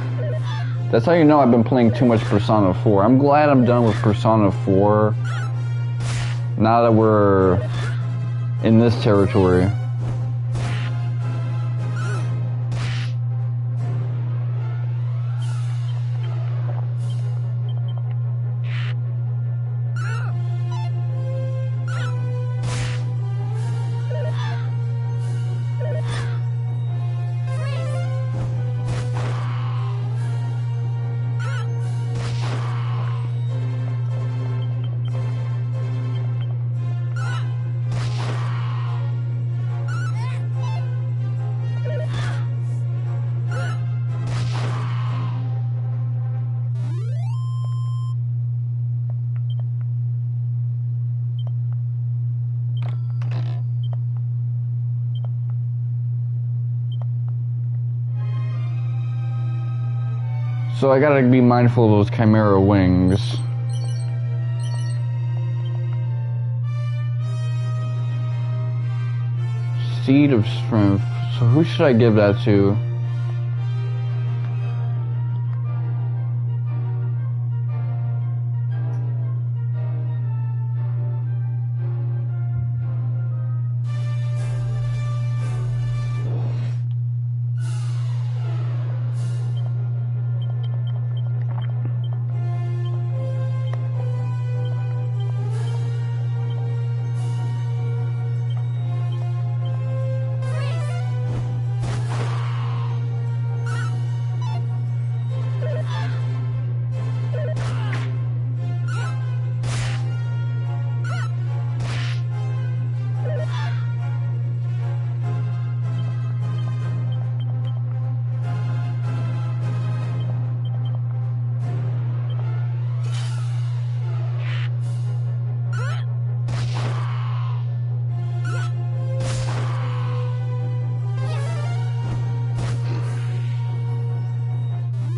That's how you know I've been playing too much Persona 4. I'm glad I'm done with Persona 4. Now that we're in this territory. So I gotta be mindful of those Chimera wings. Seed of Strength. So who should I give that to?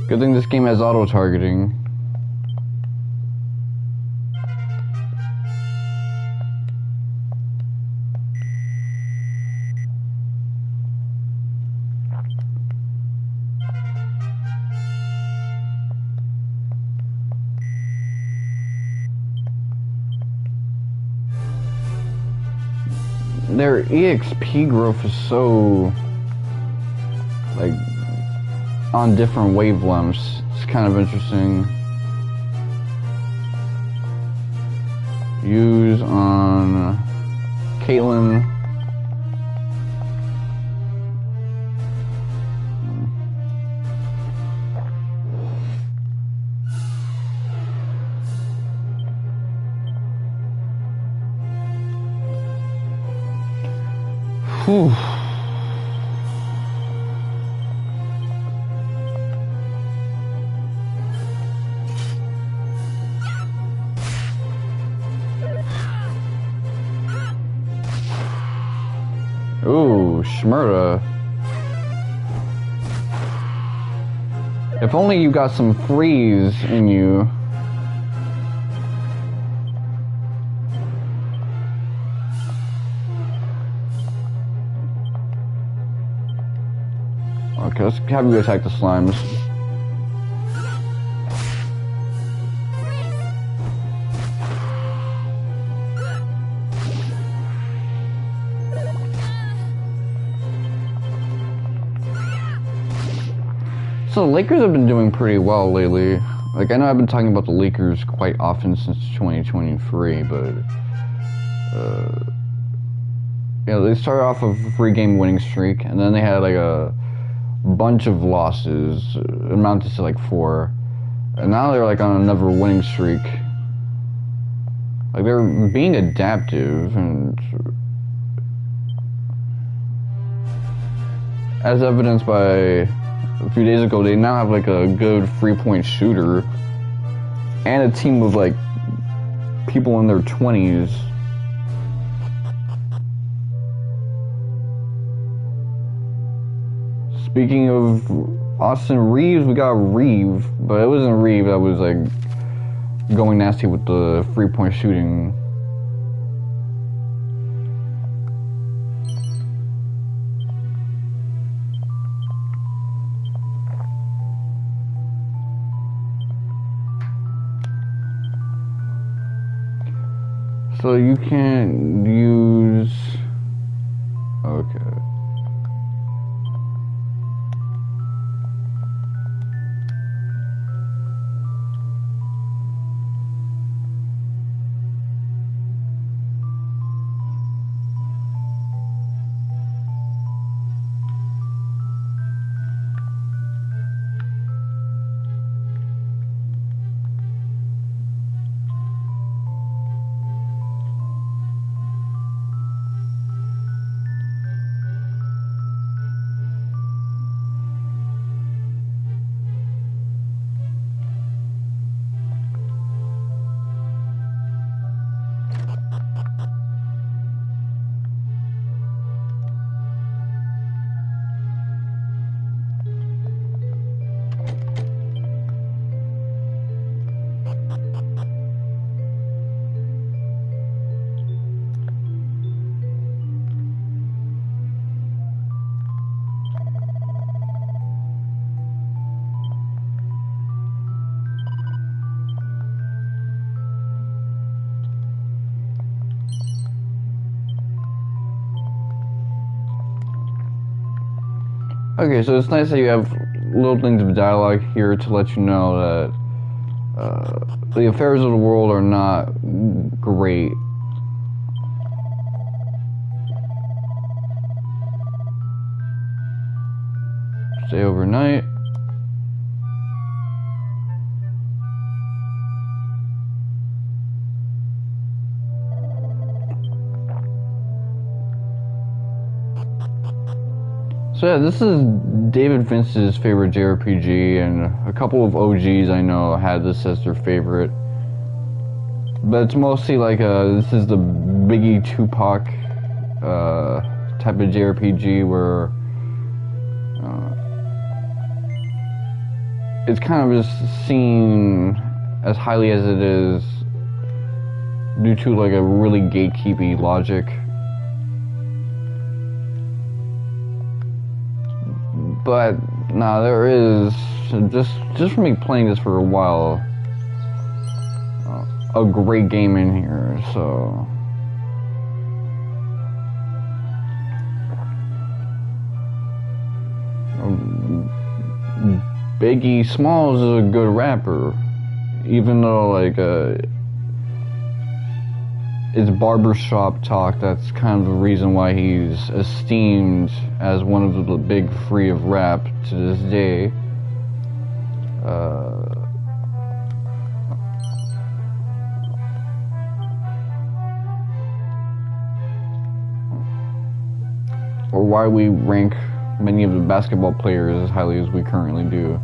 Good thing this game has auto-targeting. Their EXP growth is so, like, on different wavelengths. It's kind of interesting. Use on Caitlin. Whew. Ooh, Shmurda. If only you got some freeze in you. Okay, let's have you attack the slimes. So the Lakers have been doing pretty well lately. Like, I know I've been talking about the Lakers quite often since 2023, but you know, they started off a 3-game winning streak, and then they had like a bunch of losses, amounted to like 4, and now they're like on another winning streak. Like, they're being adaptive, and as evidenced by a few days ago, they now have like a good 3-point shooter and a team of like people in their 20s. Speaking of Austin Reeves, we got Reeve, but it wasn't Reeve that was like going nasty with the 3-point shooting. So you can't use... Okay. Okay, so it's nice that you have little things of dialogue here to let you know that the affairs of the world are not great. Stay overnight. So yeah, this is David Vince's favorite JRPG, and a couple of OGs I know had this as their favorite. But it's mostly like this is the Biggie Tupac type of JRPG where it's kind of just seen as highly as it is due to like a really gatekeepy logic. But no, there is just from me playing this for a while, a great game in here. So Biggie Smalls is a good rapper, even though like it's barbershop talk. That's kind of the reason why he's esteemed as one of the big three of rap to this day. or why we rank many of the basketball players as highly as we currently do.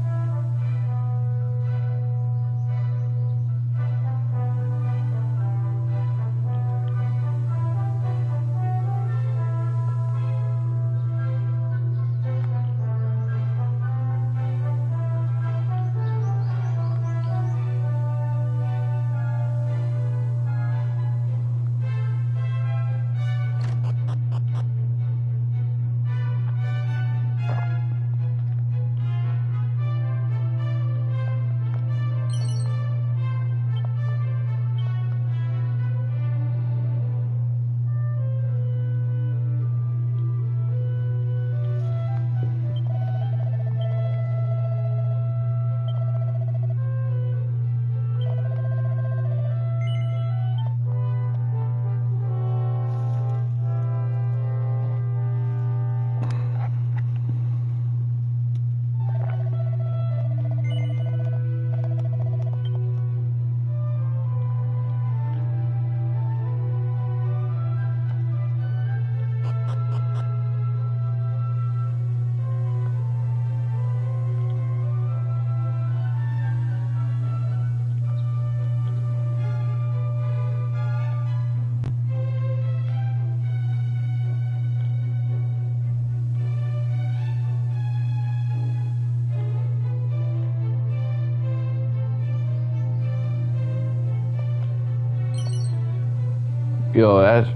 Yo, that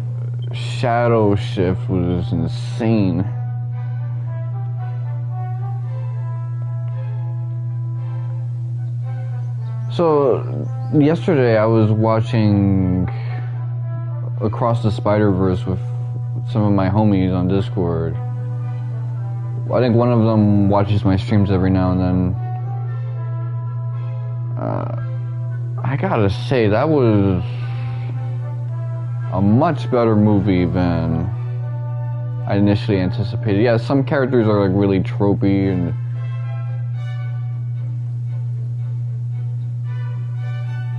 shadow shift was insane. So, yesterday I was watching Across the Spider-Verse with some of my homies on Discord. I think one of them watches my streams every now and then. I gotta say, that was a much better movie than I initially anticipated. Yeah, some characters are like really tropey and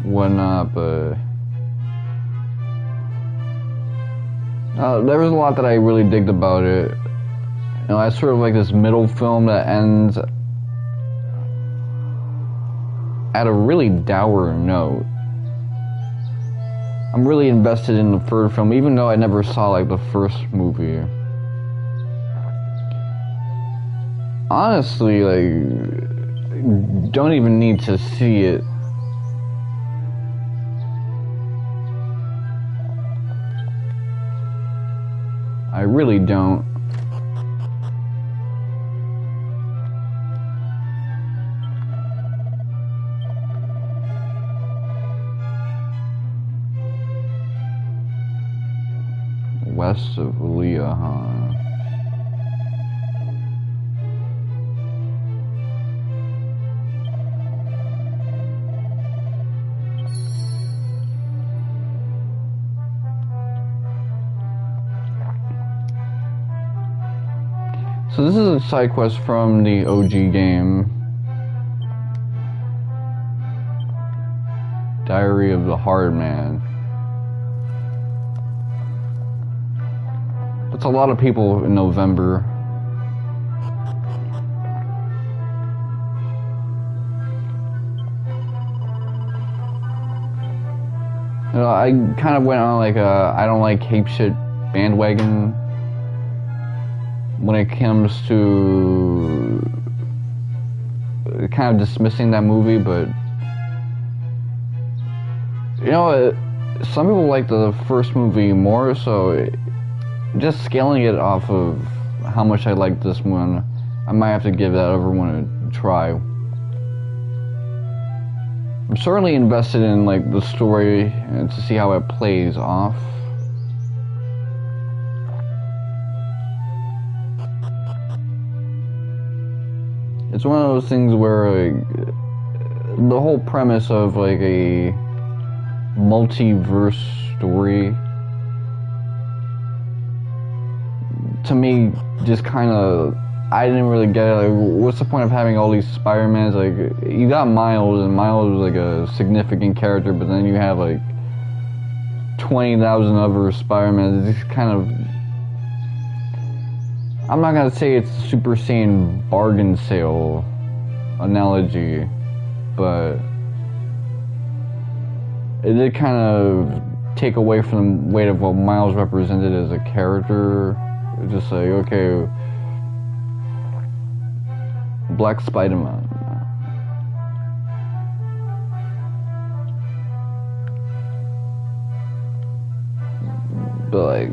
whatnot, but there was a lot that I really digged about it. You know, I sort of like this middle film that ends at a really dour note. I'm really invested in the third film, even though I never saw like the first movie. Honestly, like, don't even need to see it. I really don't. West of Aliahan. So this is a side quest from the OG game. Diary of the Hard Man. That's a lot of people in November. You know, I kind of went on like a I don't like cape shit bandwagon when it comes to kind of dismissing that movie, but you know, some people like the first movie more, so just scaling it off of how much I like this one, I might have to give that other one a try. I'm certainly invested in like the story and to see how it plays off. It's one of those things where like, the whole premise of like a multiverse story to me just kind of, I didn't really get it. Like, what's the point of having all these Spider-Mans? Like, you got Miles, and Miles was like a significant character, but then you have like 20,000 other Spider-Mans. It's just kind of, I'm not gonna say it's a Super Saiyan bargain sale analogy, but it did kind of take away from the weight of what Miles represented as a character. Just like, okay, Black Spider-Man. But like,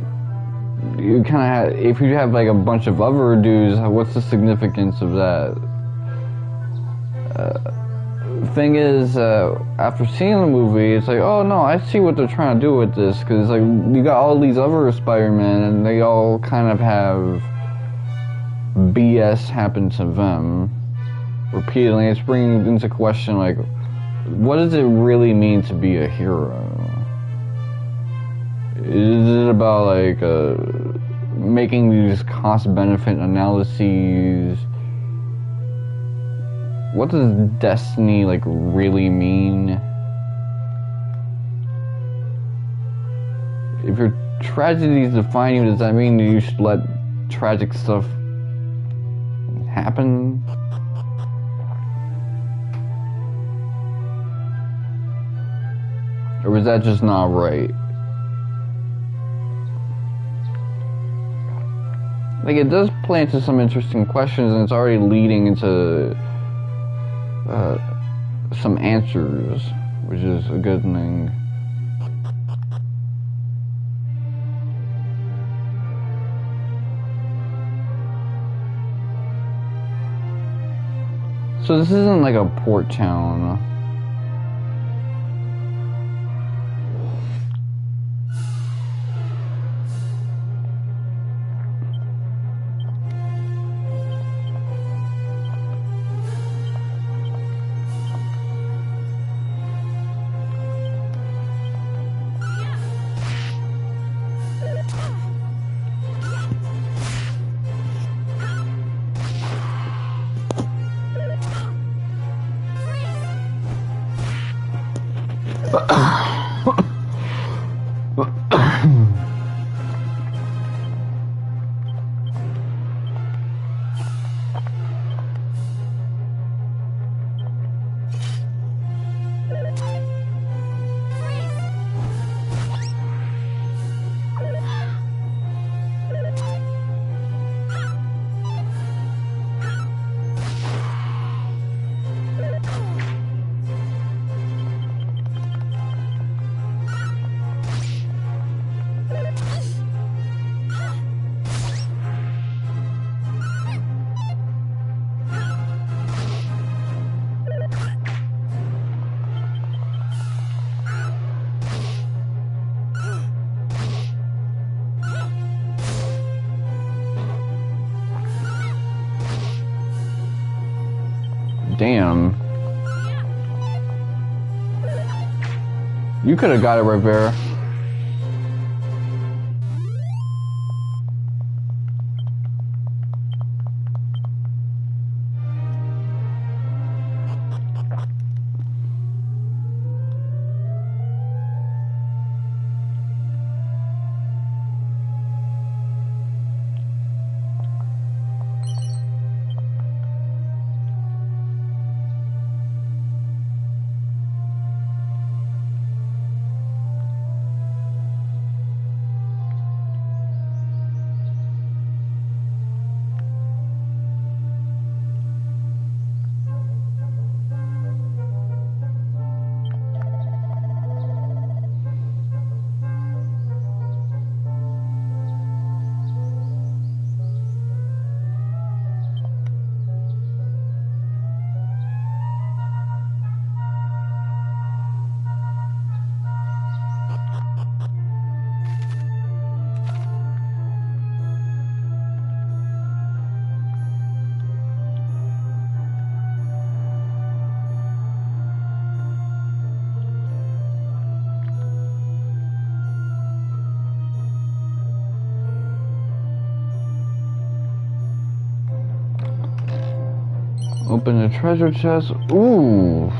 you kind of if you have like a bunch of other dudes, what's the significance of that? Thing is, after seeing the movie, it's like, oh no, I see what they're trying to do with this, because like you got all these other Spider-Men, and they all kind of have BS happen to them repeatedly. It's bringing into question like, what does it really mean to be a hero? Is it about like making these cost-benefit analyses? What does destiny like really mean? If your tragedies define you, does that mean you should let tragic stuff happen? Or was that just not right? Like, it does play into some interesting questions, and it's already leading into some answers, which is a good thing. So this isn't like a port town. Damn. You could have got it right there. Open the treasure chest. Ooh.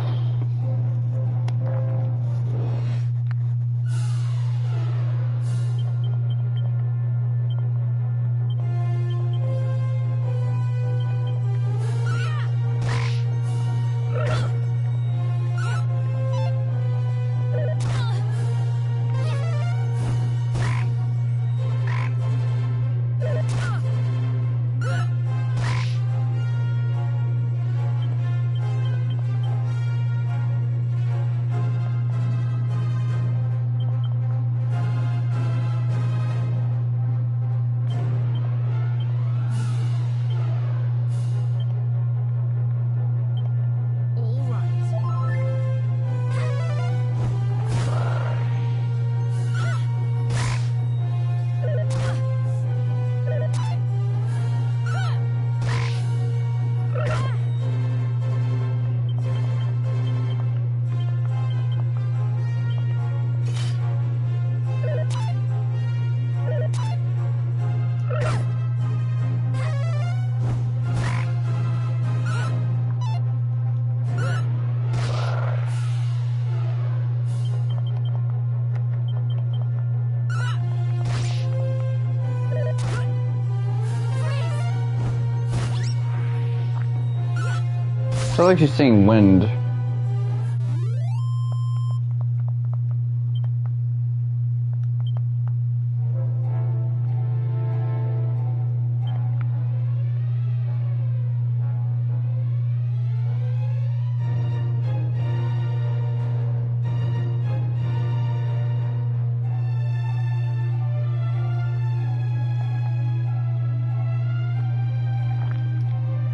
feel like she's saying wind.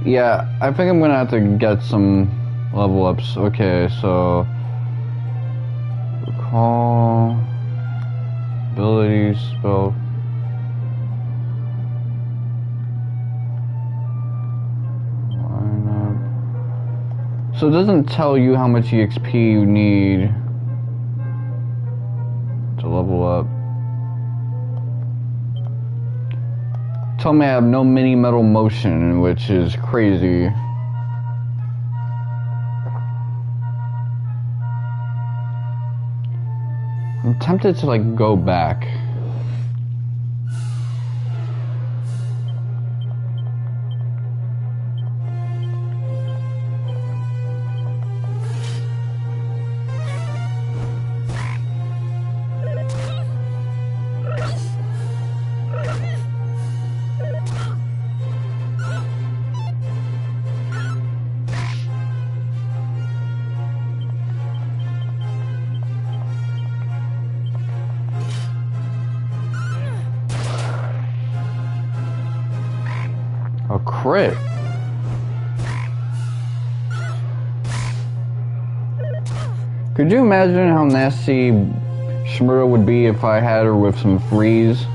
Yeah, I think I'm gonna have to get some level ups. Okay, so recall, abilities, spell. Lineup. So it doesn't tell you how much EXP you need to level up. Tell me I have no mini metal motion, which is crazy. I'm tempted to like go back. A crit. Could you imagine how nasty Shmurda would be if I had her with some freeze?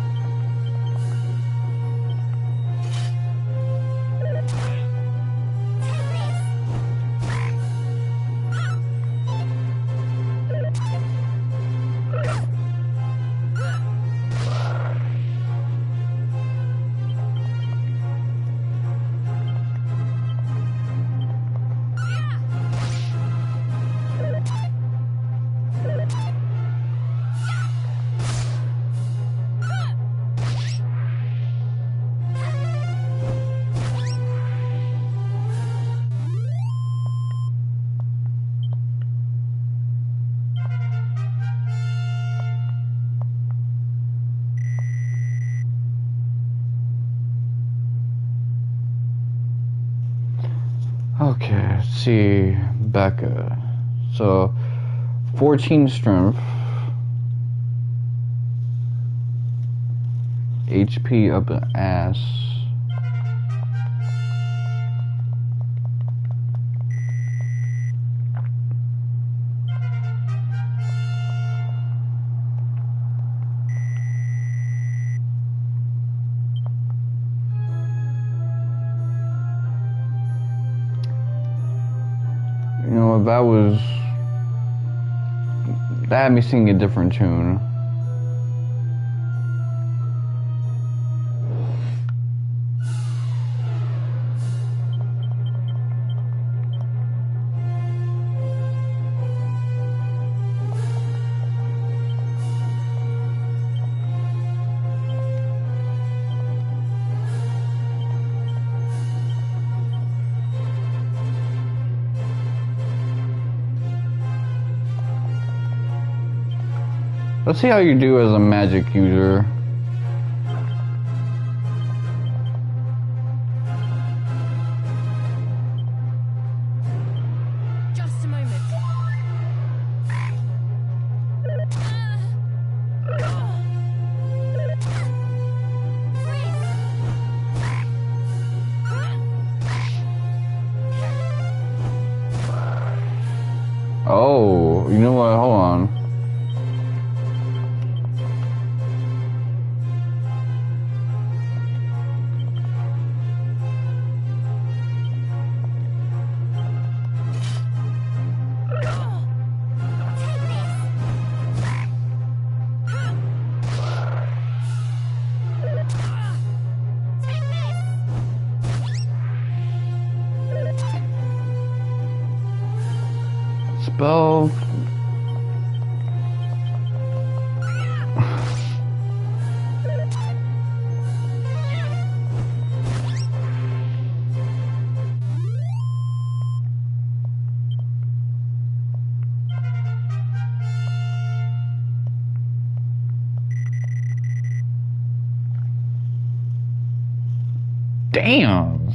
Okay, let's see, Becca. So, 14 strength. HP up an ass. You know, that had me singing a different tune. Let's see how you do as a magic user. Just a moment. Oh, you know what? Hold on. Spell. Damn.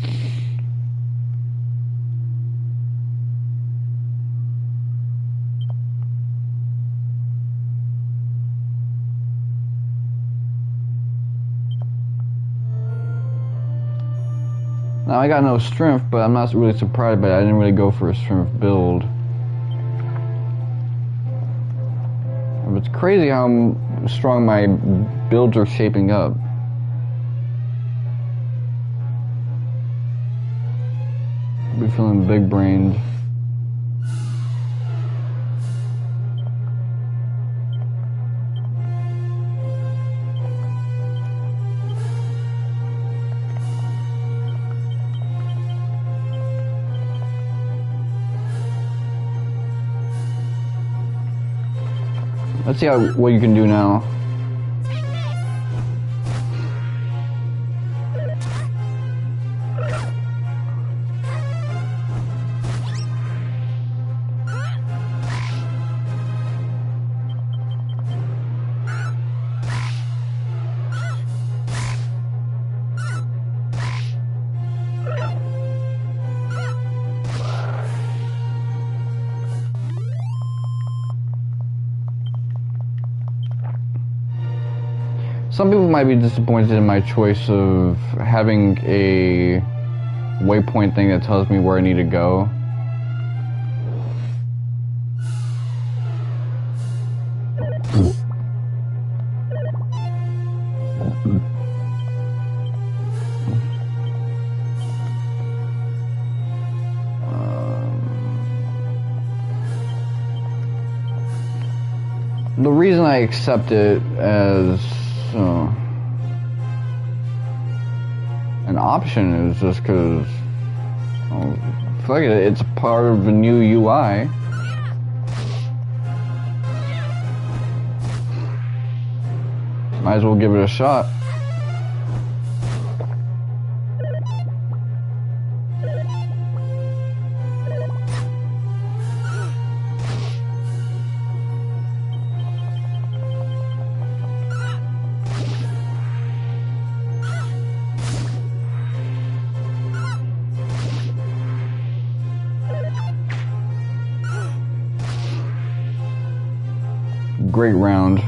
Now I got no strength, but I'm not really surprised by it. I didn't really go for a strength build. It's crazy how strong my builds are shaping up. I'll be feeling big brained. Let's see what you can do now. Some people might be disappointed in my choice of having a waypoint thing that tells me where I need to go. The reason I accept it as an option is just because I feel like it's part of the new UI. Might as well give it a shot. Great round.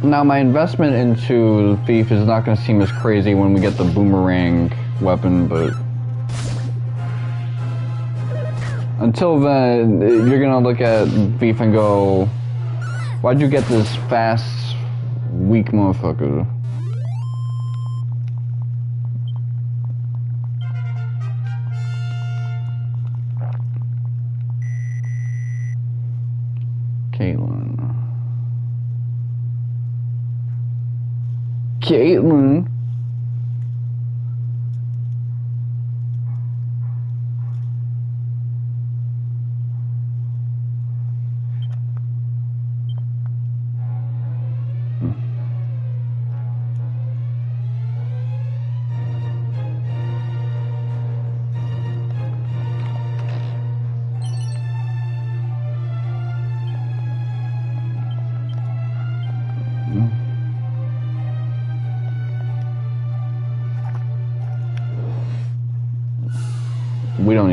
Now my investment into the thief is not going to seem as crazy when we get the boomerang weapon, but until then, you're going to look at thief and go, why'd you get this fast, weak motherfucker? Caitlin.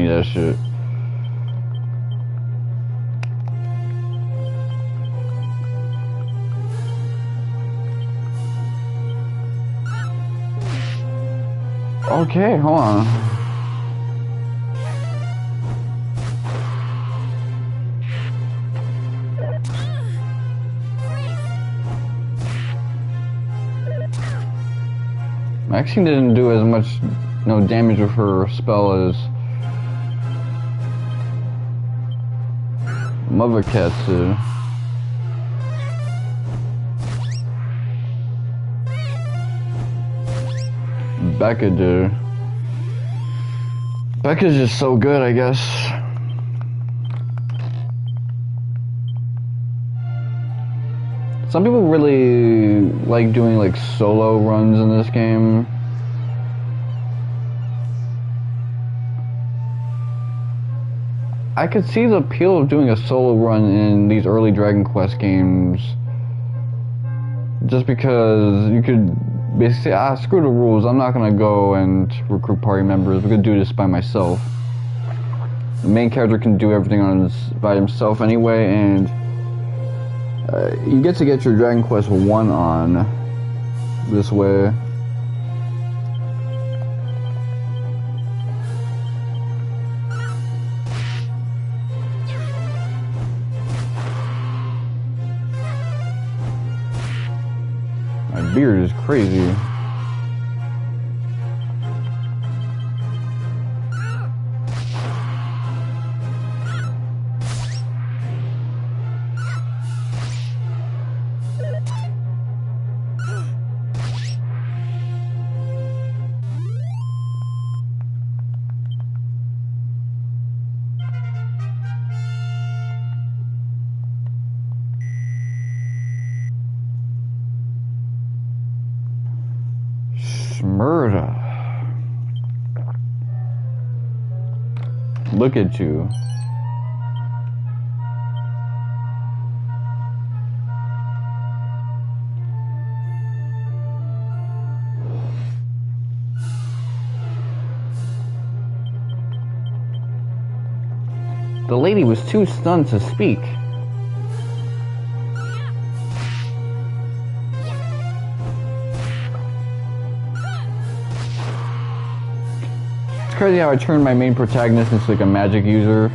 need that shit. Okay, hold on. Maxine didn't do as much damage with her spell as Mother Cats did. Becca did. Becca's just so good, I guess. Some people really like doing like solo runs in this game. I could see the appeal of doing a solo run in these early Dragon Quest games. Just because you could basically say, screw the rules, I'm not gonna go and recruit party members, we're gonna do this by myself. The main character can do everything by himself anyway, and you get to get your Dragon Quest 1 on this way. My beard is crazy. Murder. Look at you. The lady was too stunned to speak. It's crazy how I turned my main protagonist into like a magic user.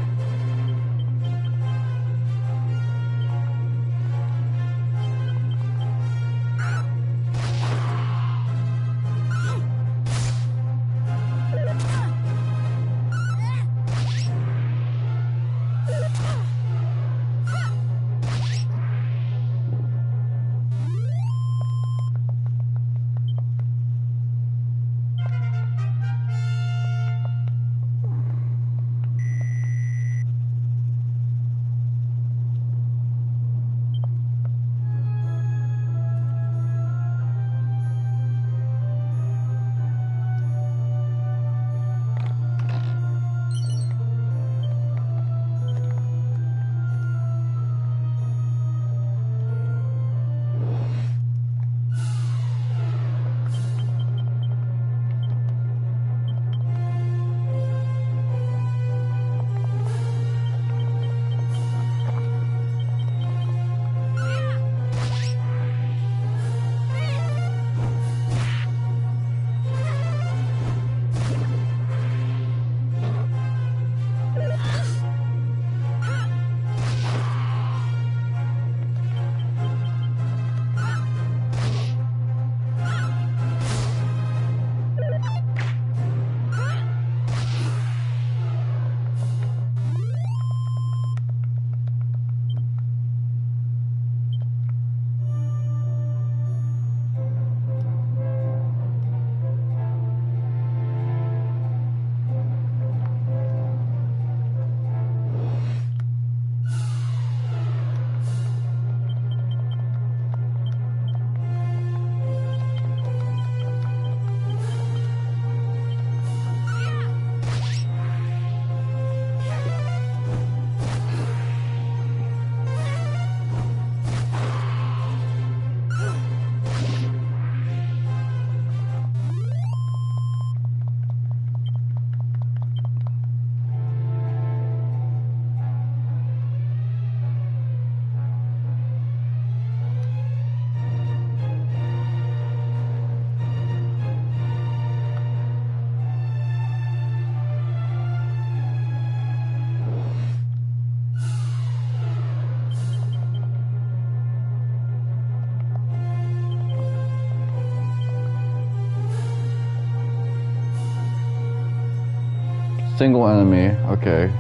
Single enemy, okay.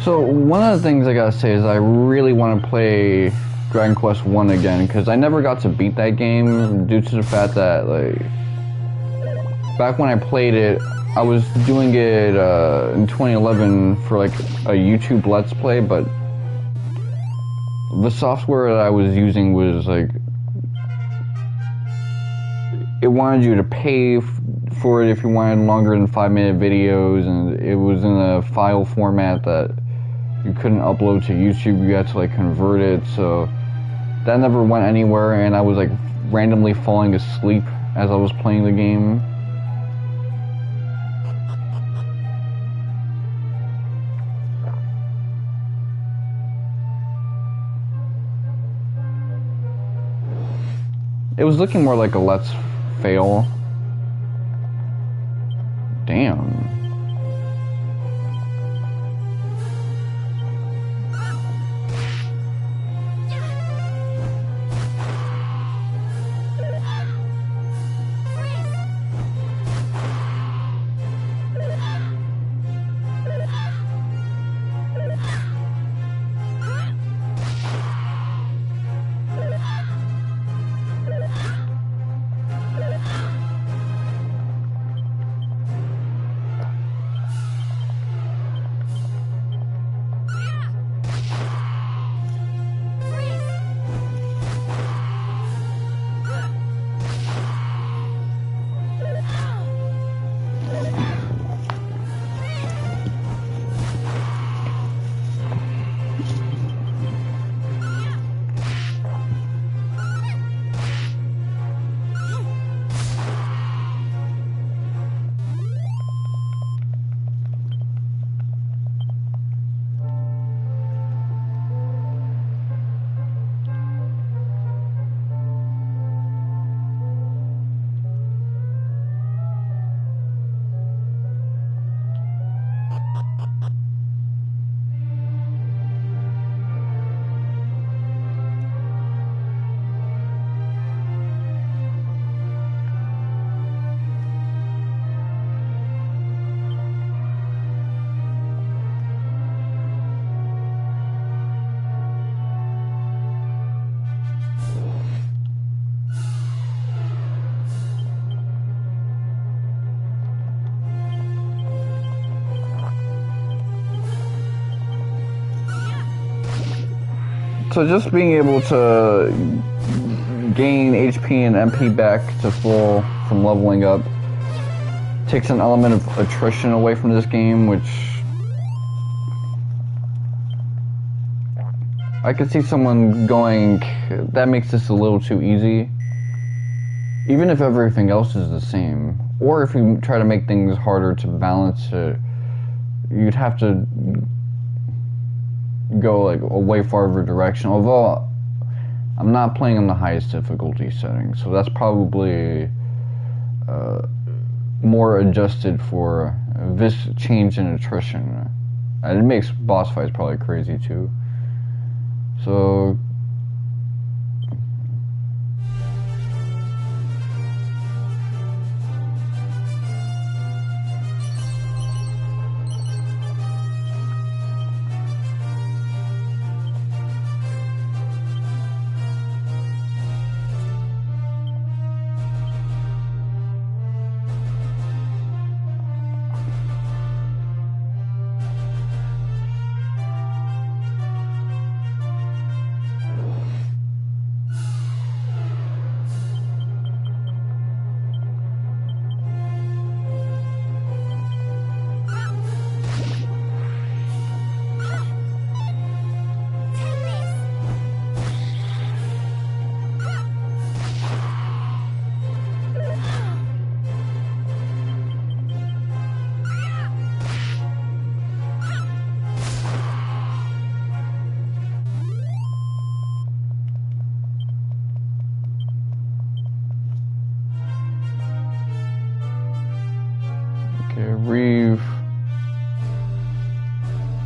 So one of the things I gotta say is I really want to play Dragon Quest 1 again, because I never got to beat that game due to the fact that, like, back when I played it, I was doing it in 2011 for like a YouTube Let's Play, but the software that I was using was like, it wanted you to pay for it if you wanted longer than 5-minute videos, and it was in a file format that you couldn't upload to YouTube. You had to like convert it, so that never went anywhere, and I was like randomly falling asleep as I was playing the game. It was looking more like a let's fail. Damn. So just being able to gain HP and MP back to full from leveling up takes an element of attrition away from this game, which I could see someone going, that makes this a little too easy. Even if everything else is the same. Or if you try to make things harder to balance it, you'd have to go like a way farther direction. Although I'm not playing on the highest difficulty setting, so that's probably more adjusted for this change in attrition. And it makes boss fights probably crazy too. So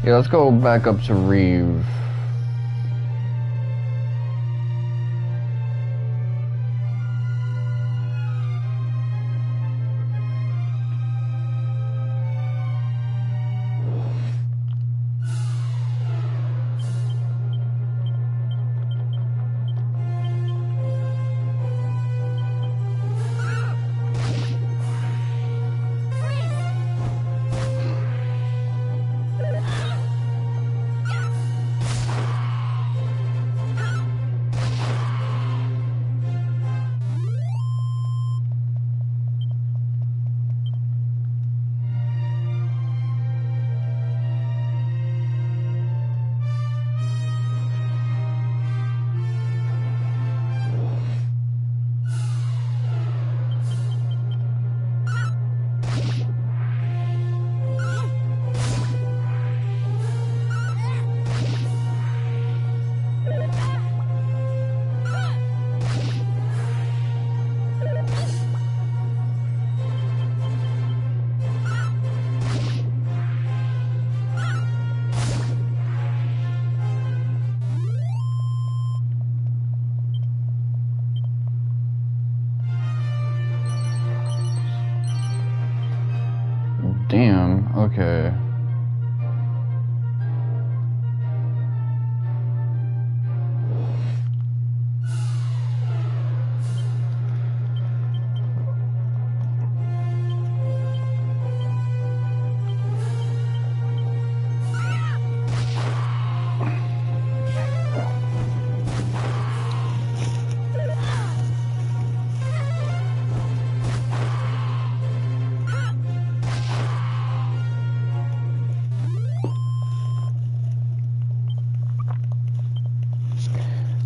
Yeah, let's go back up to Reeve. Damn, okay.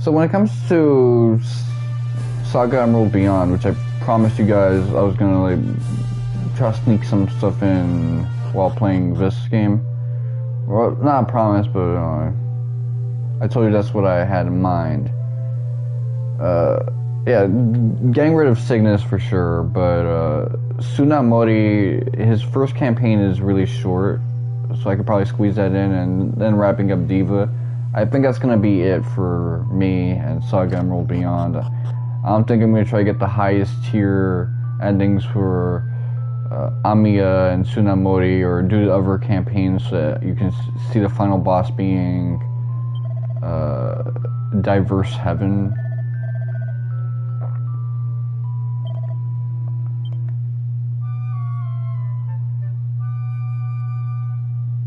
So when it comes to Saga Emerald Beyond, which I promised you guys I was gonna like try to sneak some stuff in while playing this game. Well, not a promise, but I told you that's what I had in mind. Yeah, getting rid of Cygnus for sure, but Tsunamori, his first campaign is really short, so I could probably squeeze that in, and then wrapping up Diva. I think that's gonna be it for me and Saga Emerald Beyond. I'm thinking I'm gonna try to get the highest tier endings for Amiya and Tsunamori, or do the other campaigns so that you can see the final boss being Diverse Heaven.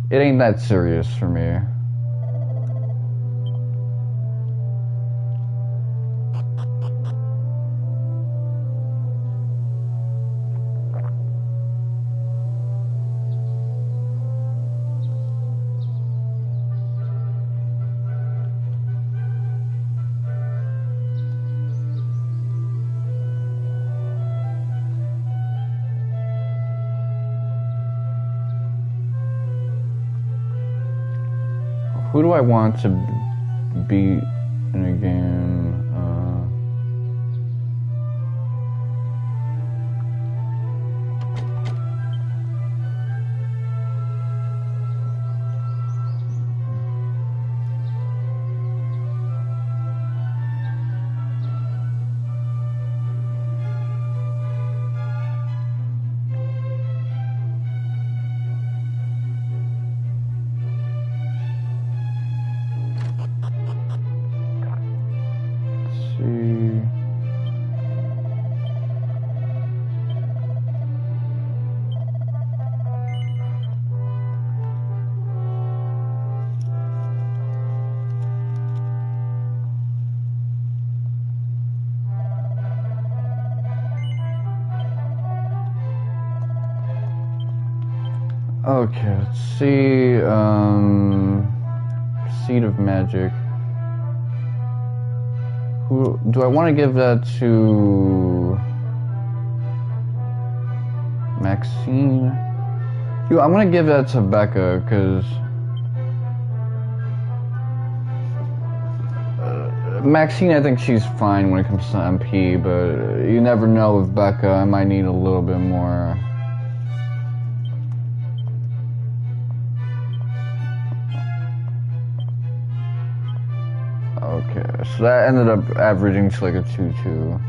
It ain't that serious for me. Who do I want to beat in a game? Okay, let's see, Seed of Magic. Who do I want to give that to? Maxine? I'm gonna give that to Becca, because Maxine, I think she's fine when it comes to MP, but you never know with Becca, I might need a little bit more. Okay, so that ended up averaging to like a 2-2.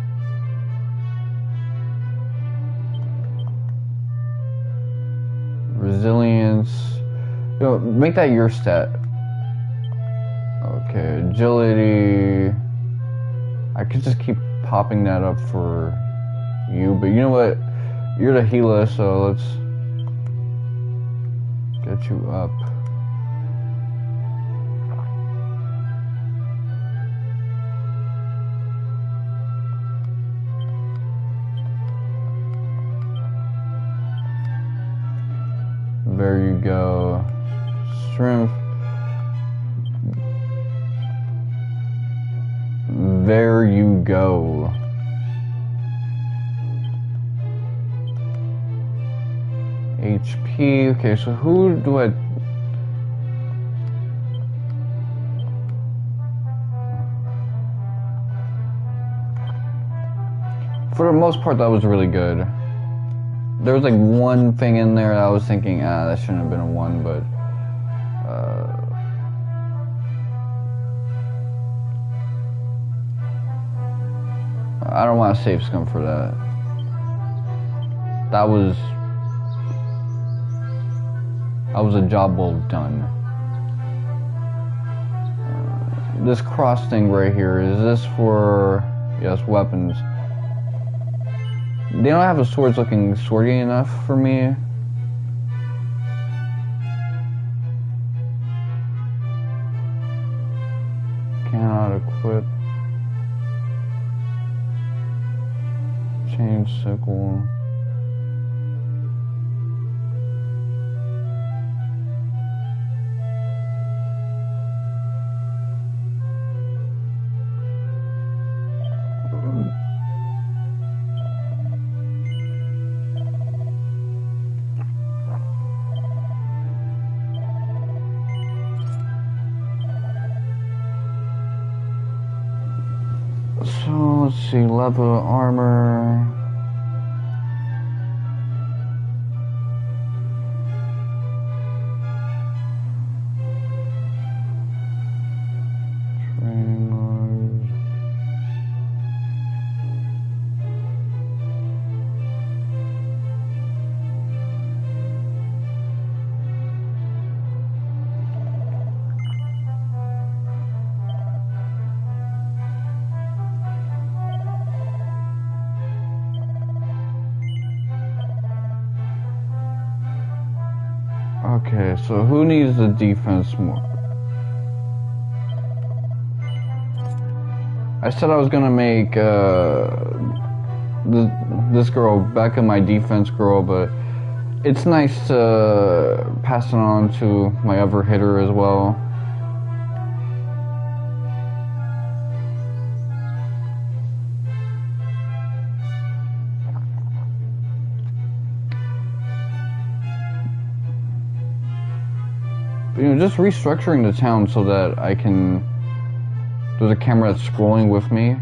Resilience. Yo, make that your stat. Okay, agility. I could just keep popping that up for you, but you know what? You're the healer, so let's get you up. There you go. Strength. There you go. HP. Okay, so who do I... For the most part, that was really good. There was like one thing in there that I was thinking, that shouldn't have been a 1, but I don't want to save scum for that. That was a job well done. This cross thing right here, is this for, yes, weapons. They don't have the swords looking swordy enough for me. Cannot equip. Chain sickle. So let's see, leather armor. Trainers. Okay, so who needs the defense more? I said I was gonna make this girl Becca my defense girl, but it's nice to pass it on to my other hitter as well. You know, just restructuring the town so that I can... There's a camera that's scrolling with me.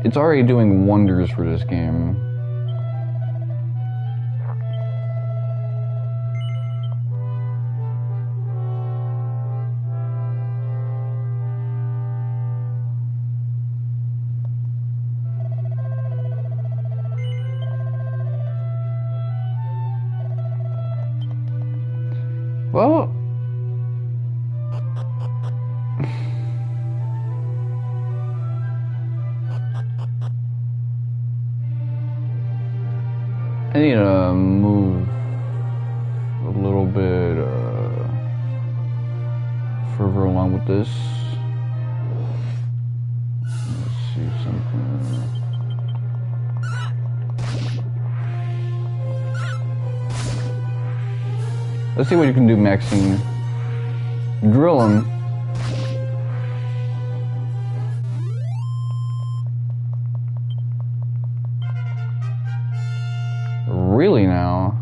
It's already doing wonders for this game. Well, I need to move a little bit further along with this. Let's see something. Let's see what you can do, Maxine. Drill him. Really now?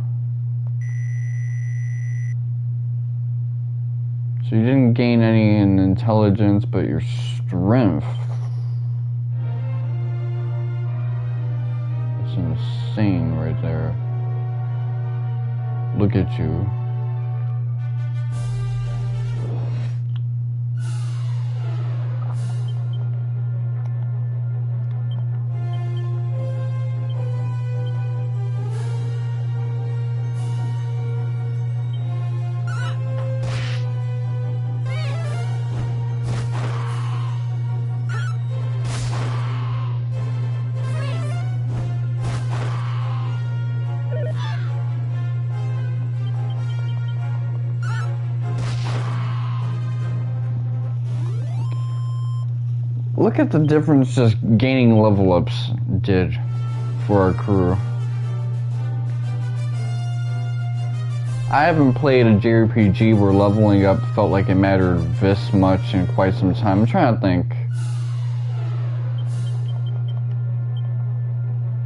So you didn't gain any in intelligence, but your strength. It's insane right there. Look at you. look at the difference just gaining level ups did for our crew. I haven't played a JRPG where leveling up felt like it mattered this much in quite some time. I'm trying to think.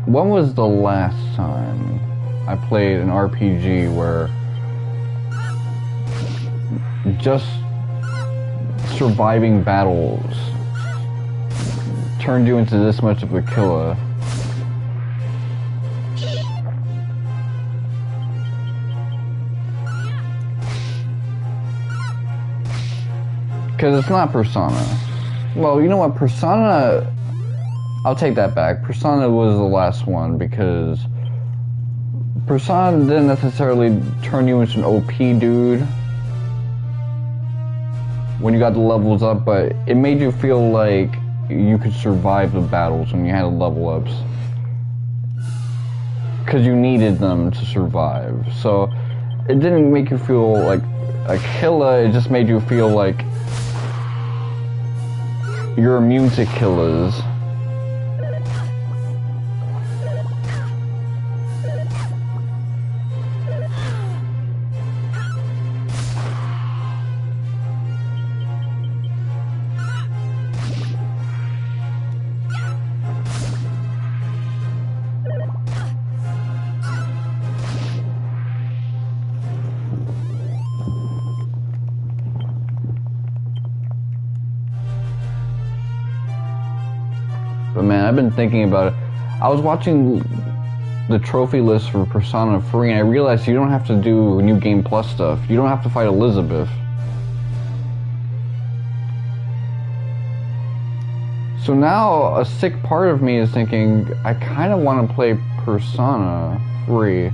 When was the last time I played an RPG where just surviving battles turned you into this much of a killer? Because it's not Persona. Well, you know what? Persona... I'll take that back. Persona was the last one because Persona didn't necessarily turn you into an OP dude when you got the levels up, but it made you feel like you could survive the battles when you had the level ups. Because you needed them to survive. So it didn't make you feel like a killer, it just made you feel like you're immune to killers. But man, I've been thinking about it. I was watching the trophy list for Persona 3 and I realized you don't have to do New Game Plus stuff. You don't have to fight Elizabeth. So now a sick part of me is thinking I kind of want to play Persona 3.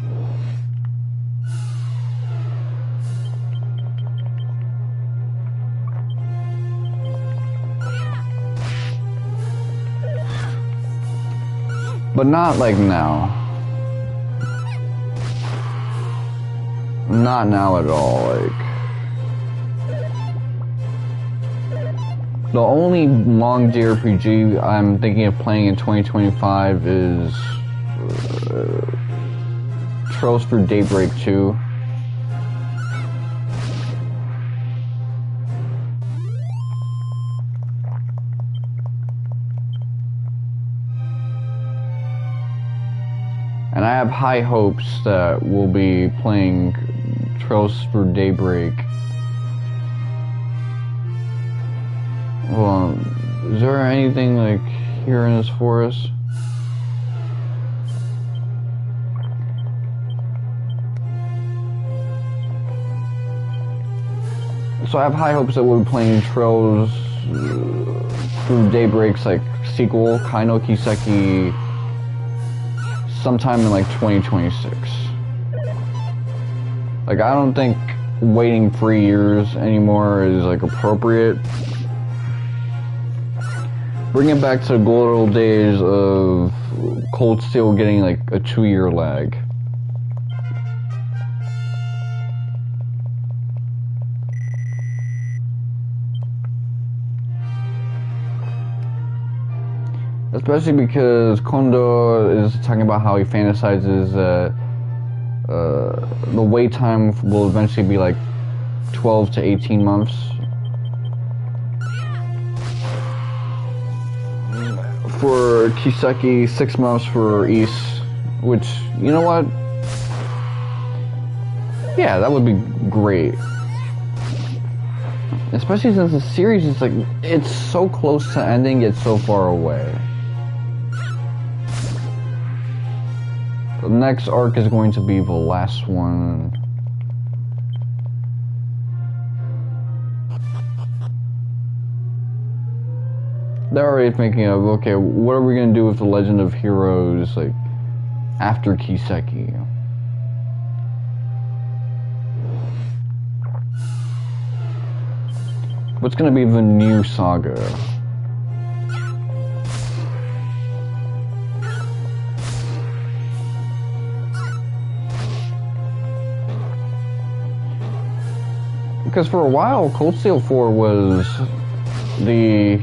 But not like now. Not now at all, like. The only long JRPG I'm thinking of playing in 2025 is Trails Through Daybreak 2. And I have high hopes that we'll be playing Trails Through Daybreak. Well, is there anything like here in this forest? So I have high hopes that we'll be playing Trails Through Daybreak's like sequel, Kai no Kiseki, sometime in like 2026. Like I don't think waiting 3 years anymore is like appropriate. Bring it back to the good old days of Cold Steel getting like a 2-year lag. Especially because Kondo is talking about how he fantasizes that the wait time will eventually be like 12 to 18 months. For Kiseki, 6 months for Ys, which, you know what? Yeah, that would be great. Especially since the series is like, it's so close to ending yet so far away. The next arc is going to be the last one. They're already thinking of, okay, what are we going to do with the Legend of Heroes, like, after Kiseki? What's going to be the new saga? Because for a while, Cold Steel 4 was the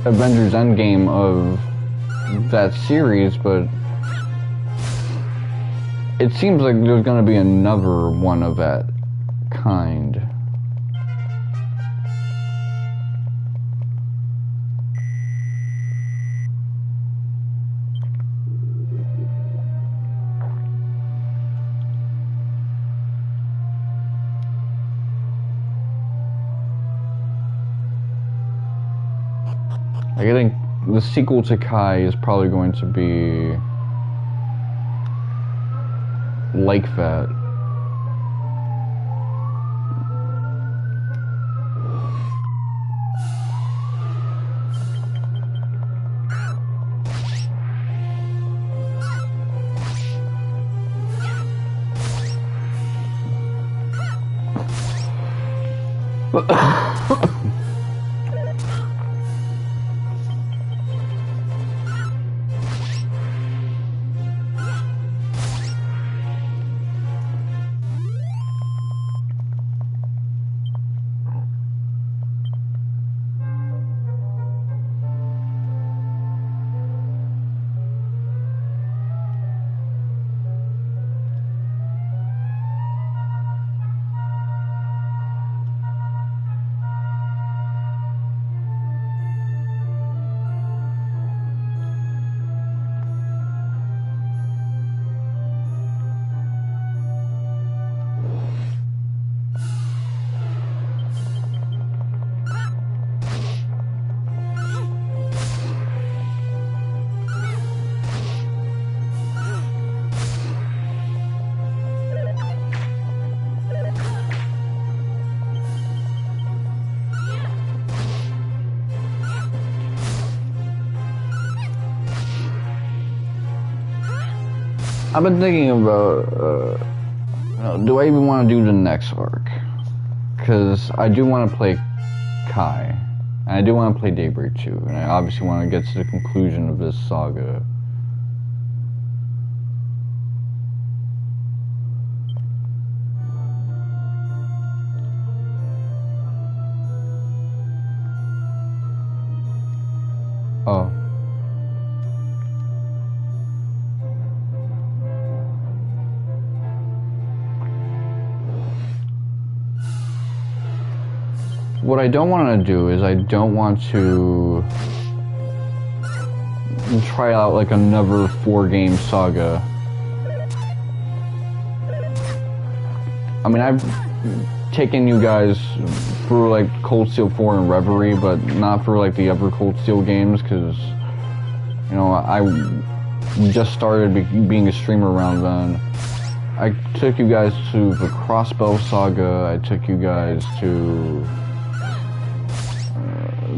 Avengers Endgame of that series, but it seems like there's gonna be another one of that kind. I think the sequel to Kai is probably going to be like that. I've been thinking about, do I even want to do the next arc? Because I do want to play Kai, and I do want to play Daybreak 2, and I obviously want to get to the conclusion of this saga. Oh. What I don't want to do is I don't want to try out like another 4-game saga. I mean, I've taken you guys through like Cold Steel 4 and Reverie, but not for like the other Cold Steel games, because, you know, I just started being a streamer around then. I took you guys to the Crossbow Saga, I took you guys to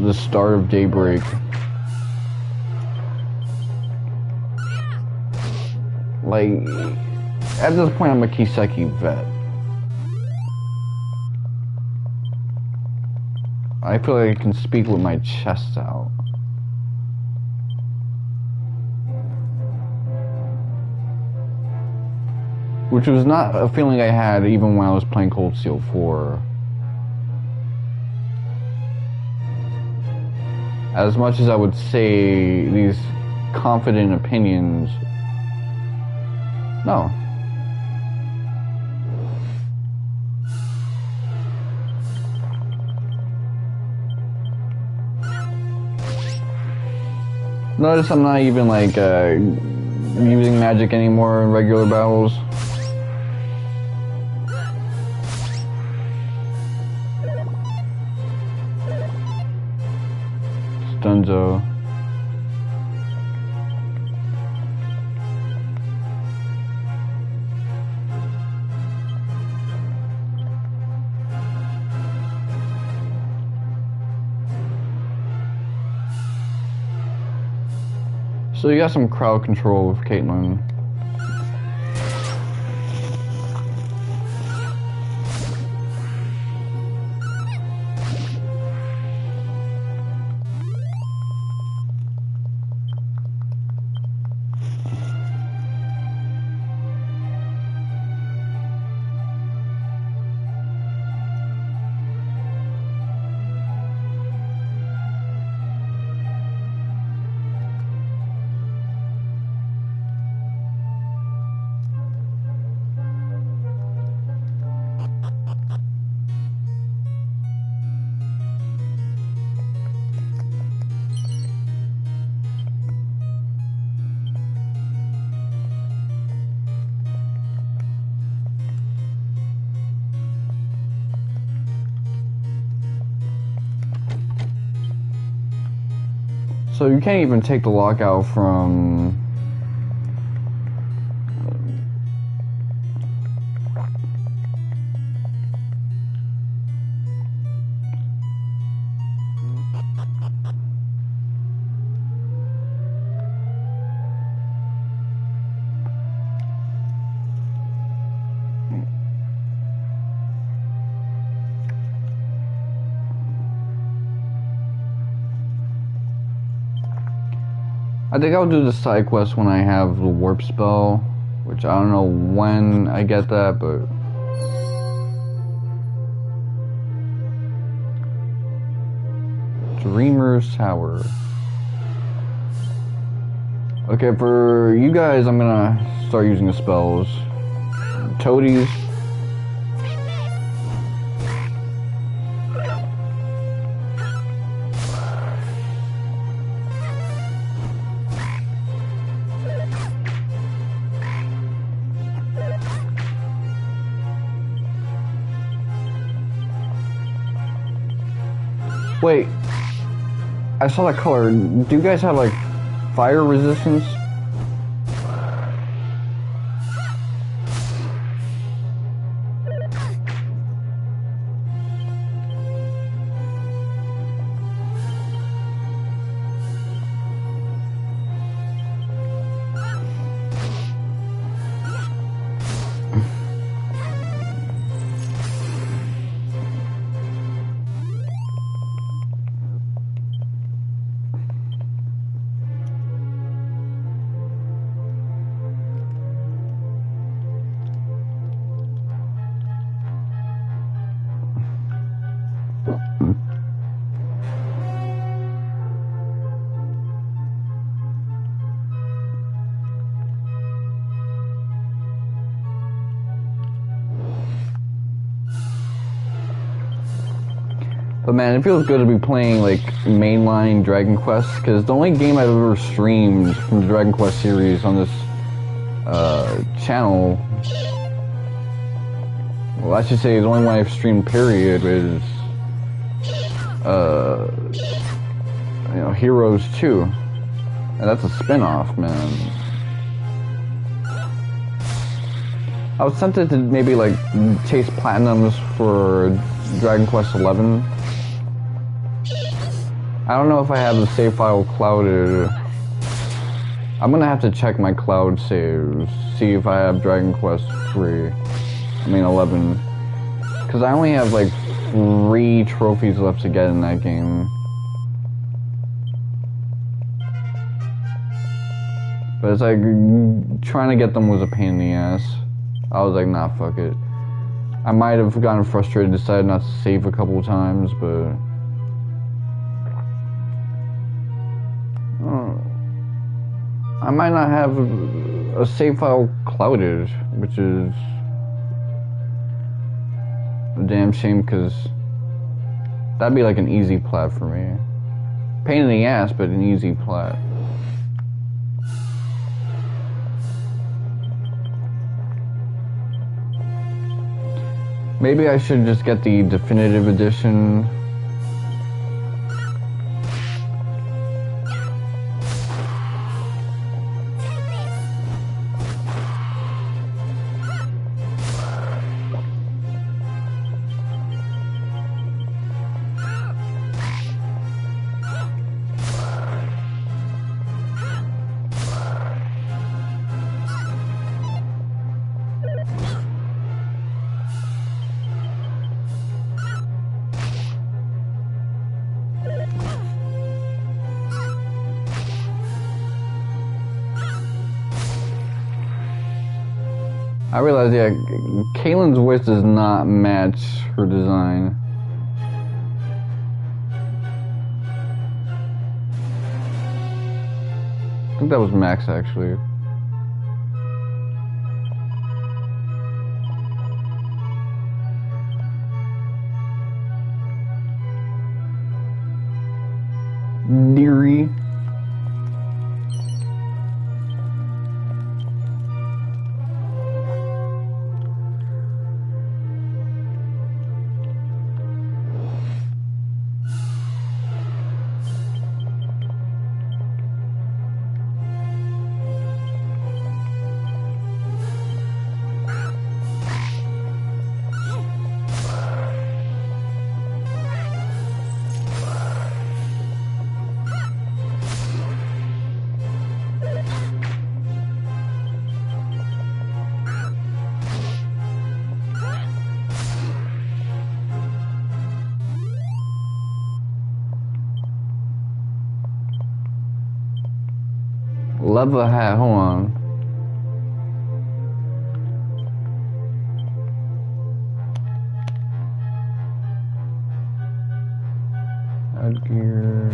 the start of Daybreak. Like, at this point I'm a Kiseki vet. I feel like I can speak with my chest out. Which was not a feeling I had even when I was playing Cold Steel 4. As much as I would say these confident opinions, no. Notice I'm not even like using magic anymore in regular battles. Dunzo. So you got some crowd control with Caitlyn. So you can't even take the lockout from... I think I'll do the side quest when I have the warp spell, which I don't know when I get that, but... Dreamer's Tower. Okay, for you guys, I'm gonna start using the spells. Toadies. Wait, I saw that color. Do you guys have like fire resistance? But man, it feels good to be playing like mainline Dragon Quest, because the only game I've ever streamed from the Dragon Quest series on this channel, well, I should say the only one I've streamed period is you know, Heroes 2, and that's a spin-off, man. I was tempted to maybe like chase platinums for Dragon Quest 11. I don't know if I have the save file clouded. I'm gonna have to check my cloud saves, see if I have Dragon Quest 11. Because I only have like 3 trophies left to get in that game. But it's like, trying to get them was a pain in the ass. I was like, nah, fuck it. I might have gotten frustrated, decided not to save a couple of times, but... I might not have a save file clouded, which is a damn shame, because that'd be like an easy plat for me. Pain in the ass, but an easy plat. Maybe I should just get the definitive edition. I realize, yeah, Kaylin's voice does not match her design. I think that was Max, actually. Deary. Leather hat, hold on. Headgear.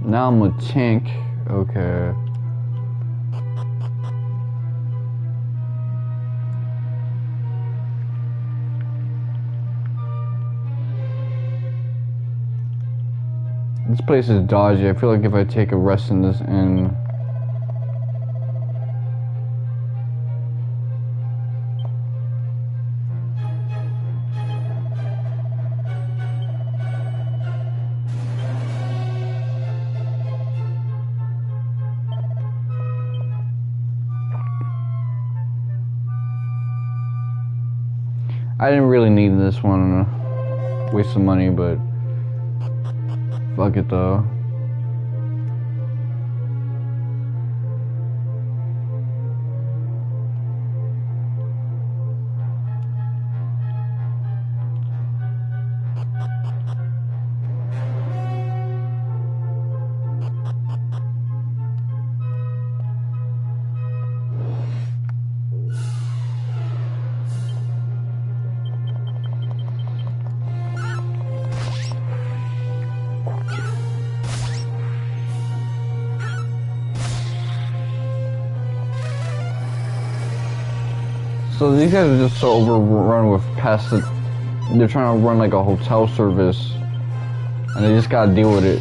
Now I'm a tank. Okay. This place is dodgy. I feel like if I take a rest in this inn. I didn't really need this one. Waste some money, but fuck it though. So these guys are just so overrun with pests that they're trying to run like a hotel service, and they just gotta deal with it.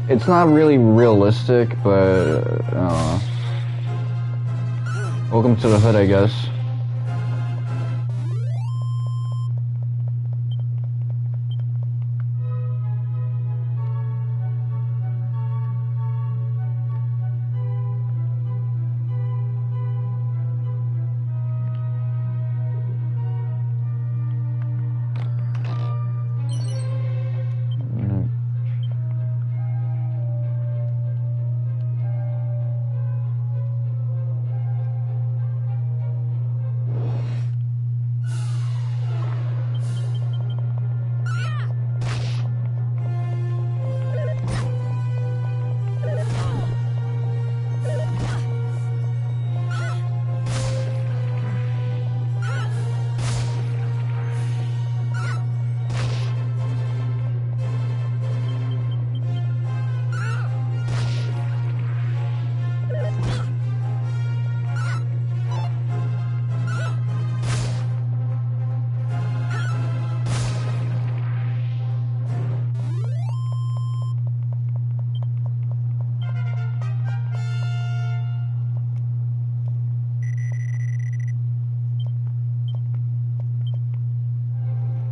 It's not really realistic, but welcome to the hood, I guess.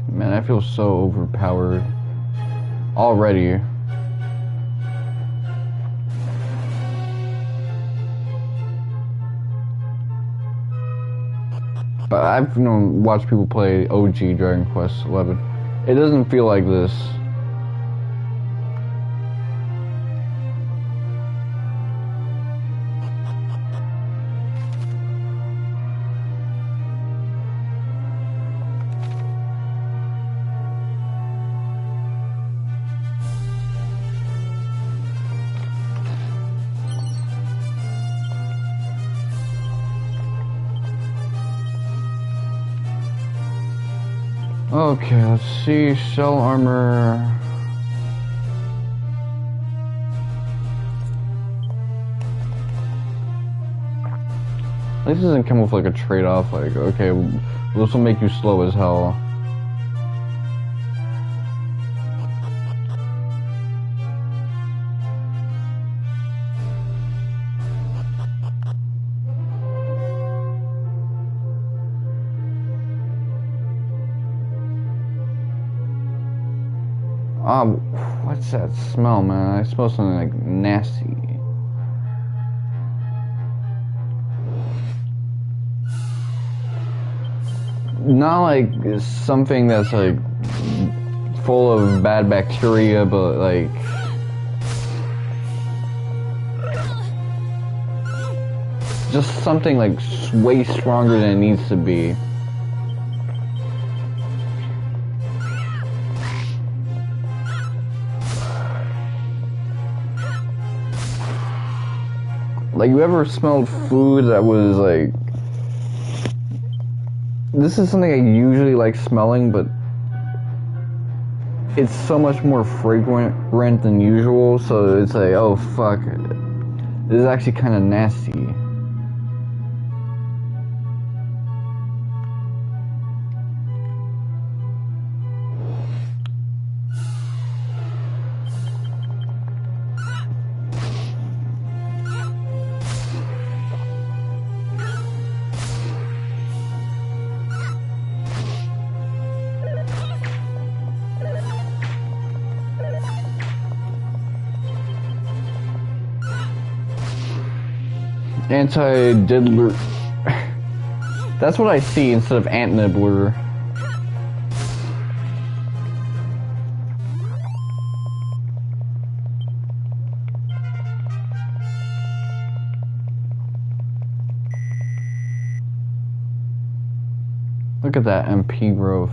Man, I feel so overpowered already. But I've watched people play OG Dragon Quest 11. It doesn't feel like this. Okay, let's see. Shell armor. At least it doesn't come with like a trade-off. Like, okay, this will make you slow as hell. What's that smell, man? I smell something like nasty. Not like something that's like full of bad bacteria, but like just something like way stronger than it needs to be. Like, you ever smelled food that was like... This is something I usually like smelling, but it's so much more fragrant than usual, so it's like, oh fuck, this is actually kind of nasty. Anti-diddler. That's what I see instead of ant-nibbler. Look at that MP growth.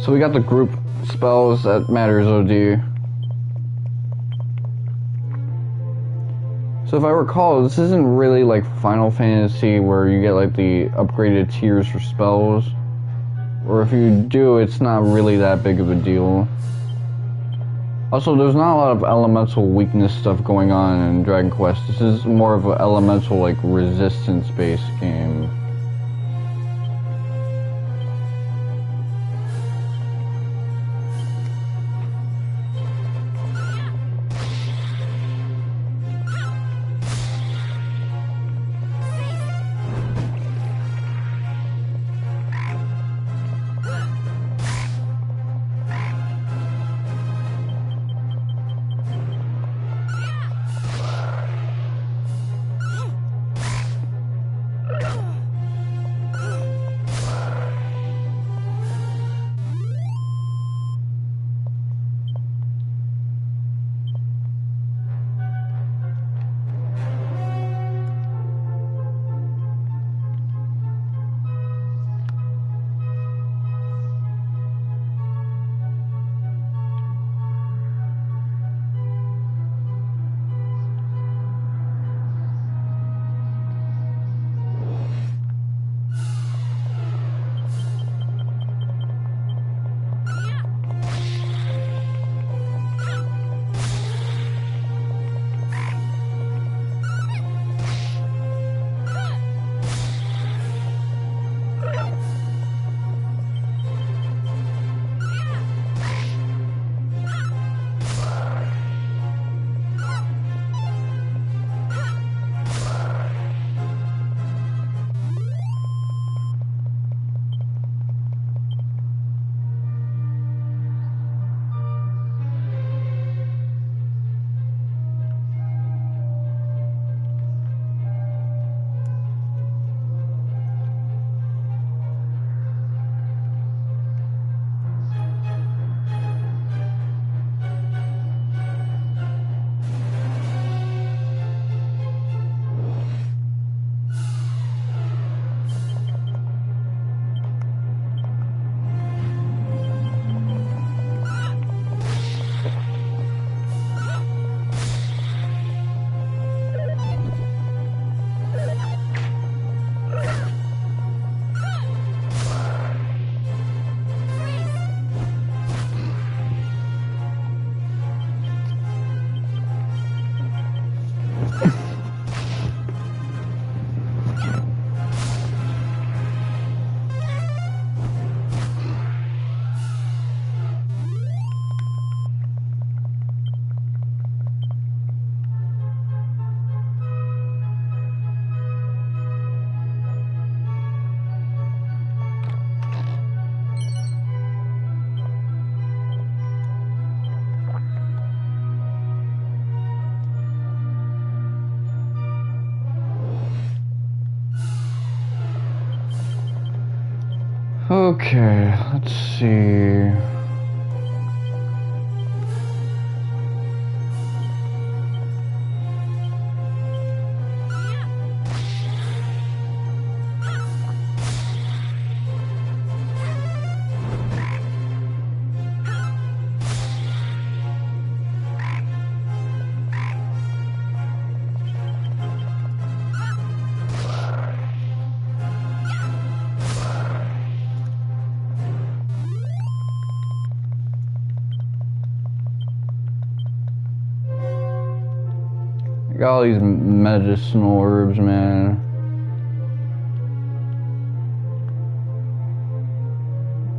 So we got the group spells, that matters OD. So if I recall, this isn't really like Final Fantasy where you get like the upgraded tiers for spells. Or if you do, it's not really that big of a deal. Also, there's not a lot of elemental weakness stuff going on in Dragon Quest. This is more of an elemental like resistance-based game. Okay, let's see. I got all these medicinal herbs, man.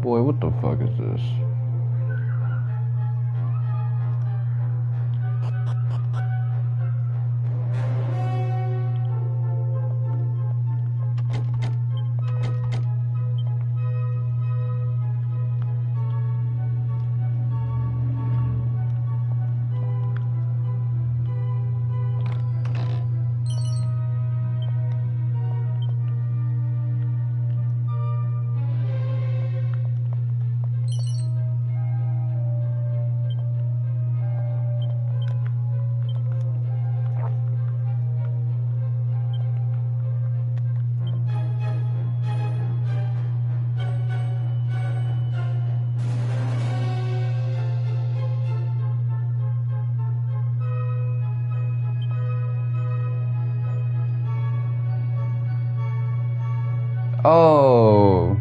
Boy, what the fuck is this? Oh.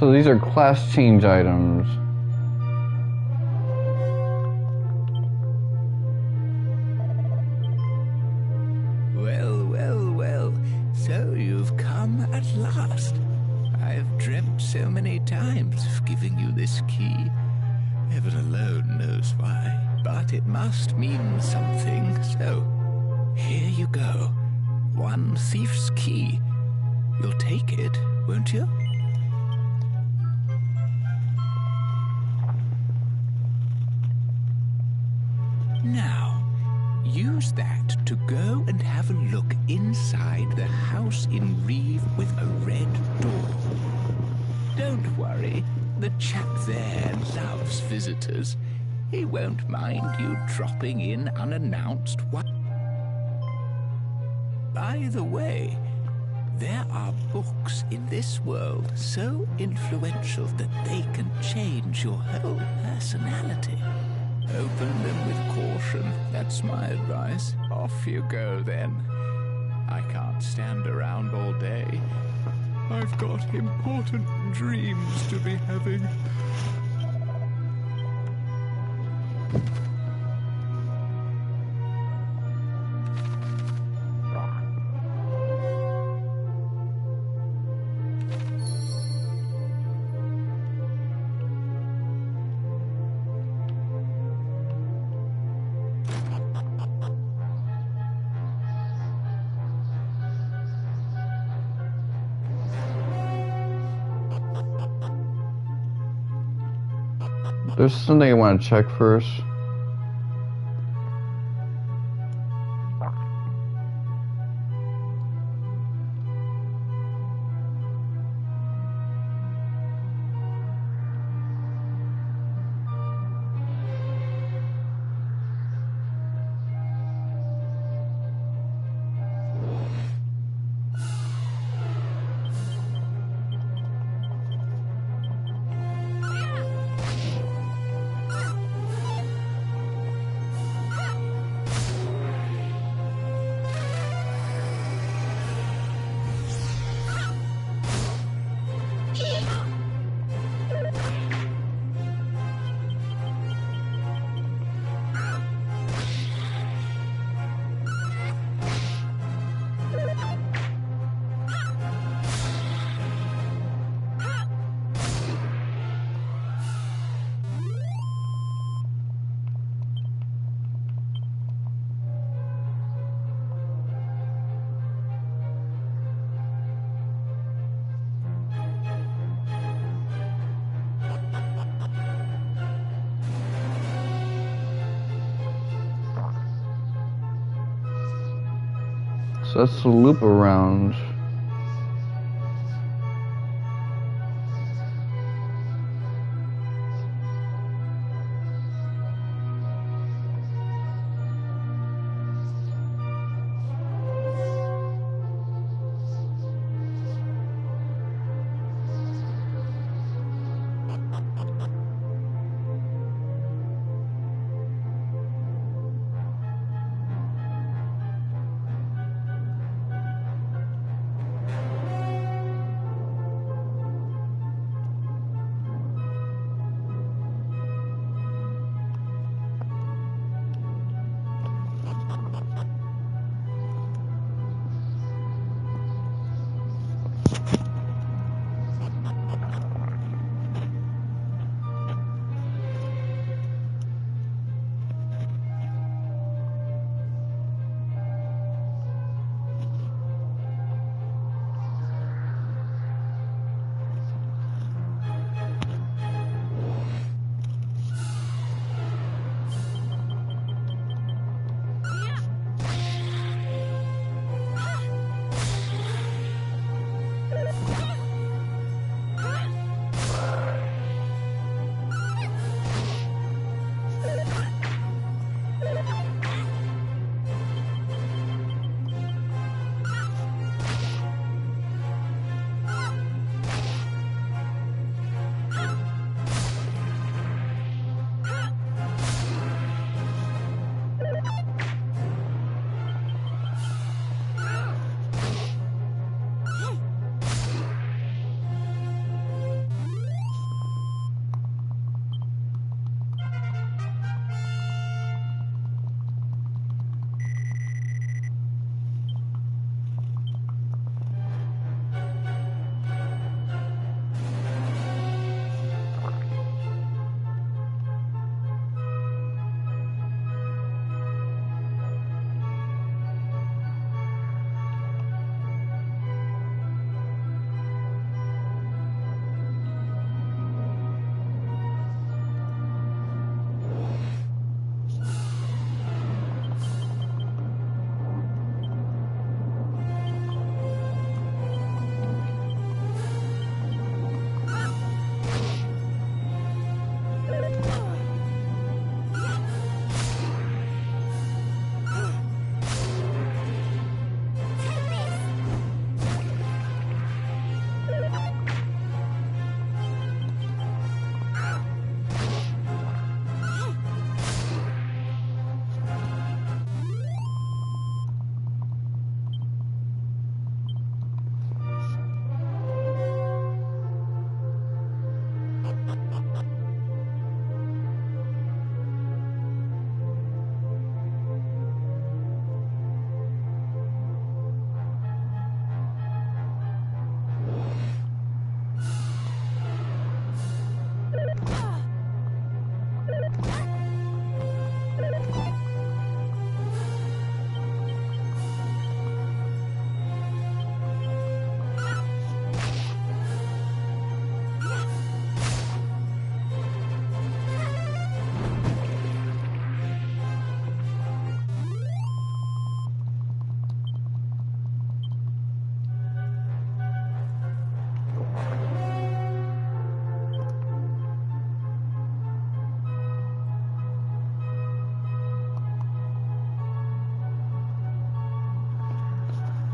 So these are class change items. Well, well, well. So you've come at last. I've dreamt so many times of giving you this key. Heaven alone knows why. But it must mean something, so here you go. One thief's key. You'll take it, won't you? Now, use that to go and have a look inside the house in Reeve with a red door. Don't worry, the chap there loves visitors. He won't mind you dropping in unannounced. By the way, there are books in this world so influential that they can change your whole personality. Open them with caution, that's my advice. Off you go then. I can't stand around all day. I've got important dreams to be having. There's something I want to check first. So that's the loop around.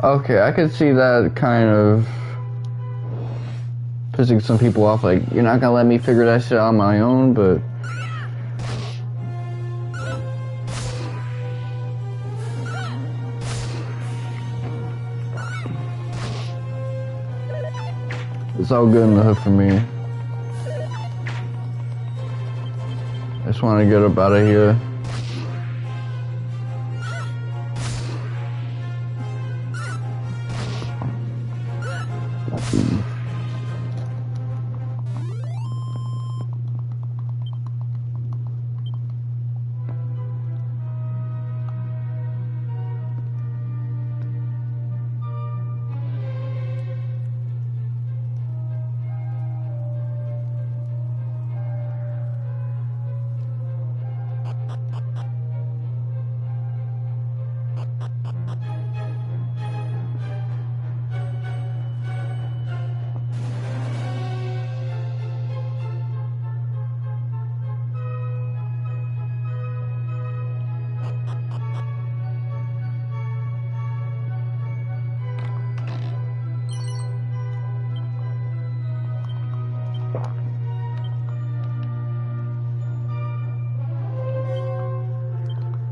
Okay, I could see that kind of pissing some people off, like, you're not gonna let me figure that shit out on my own, but it's all good in the hood for me. I just want to get up out of here.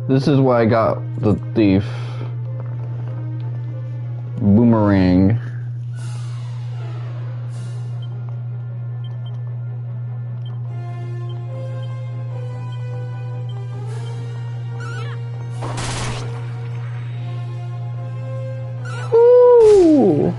This is why I got the thief boomerang. Woo!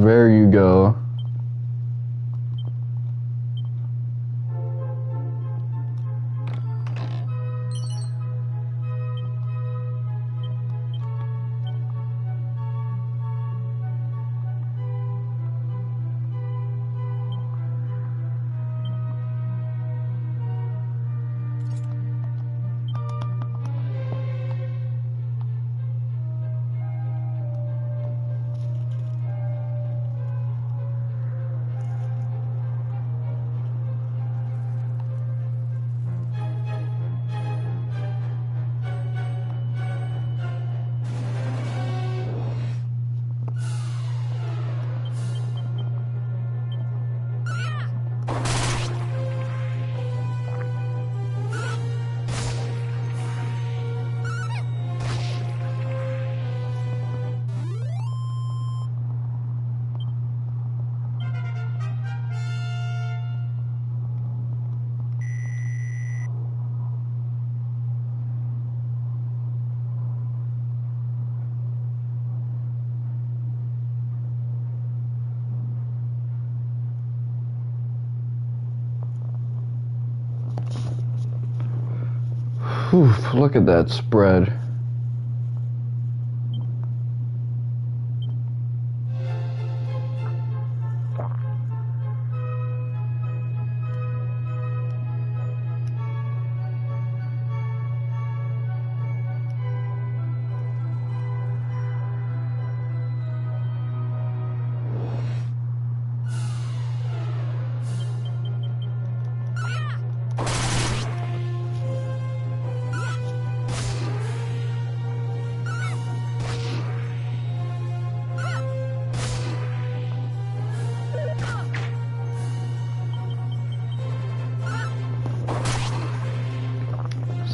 There you go. Whew, look at that spread.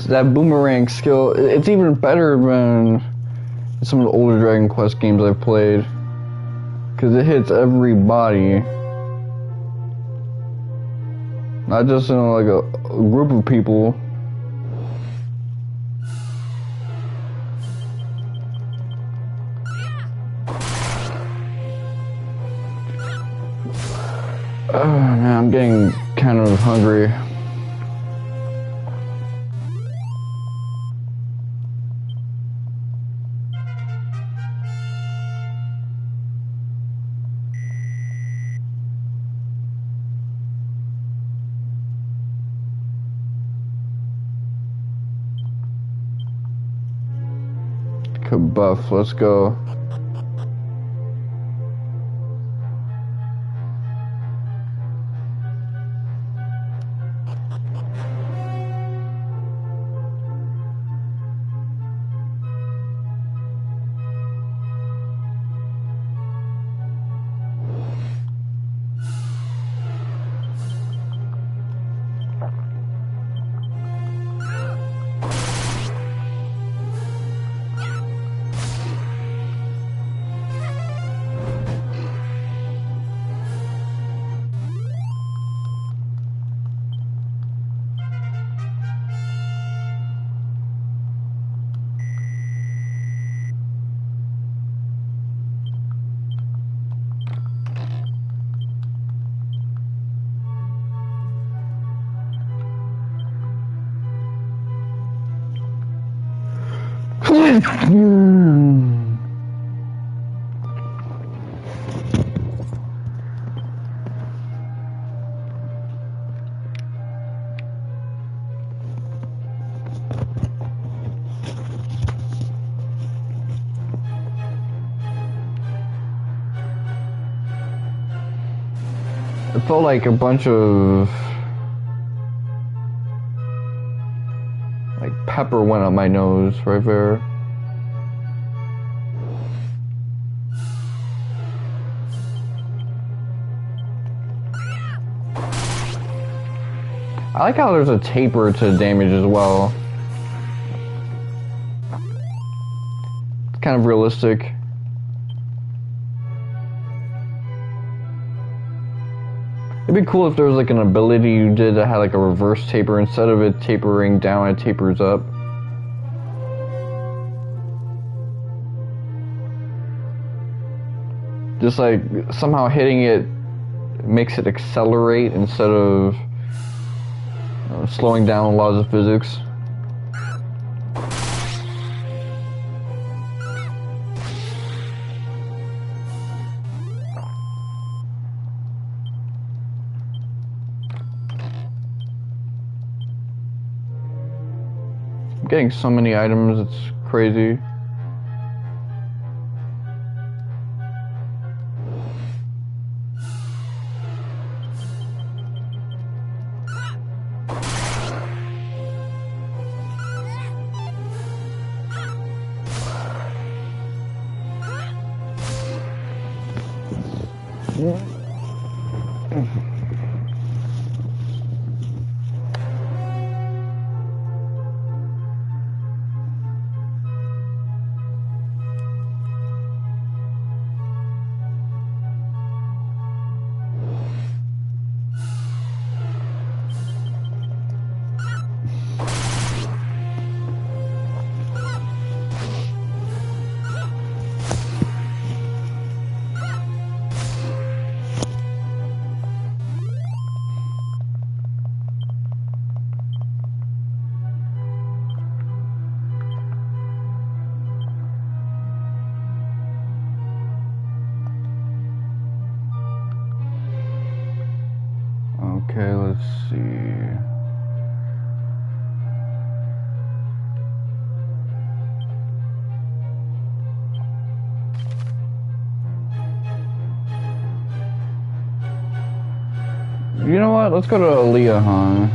That boomerang skill, it's even better than some of the older Dragon Quest games I've played, because it hits everybody, not just in like a group of people. Oh man, I'm getting kind of hungry. Buff, let's go. It felt like a bunch of like pepper went up my nose right there. I like how there's a taper to damage as well. It's kind of realistic. It'd be cool if there was like an ability you did that had like a reverse taper. Instead of it tapering down, it tapers up. Just like somehow hitting it makes it accelerate instead of slowing down a lot of the physics. I'm getting so many items, it's crazy. Okay, let's see. You know what? Let's go to Aliahan.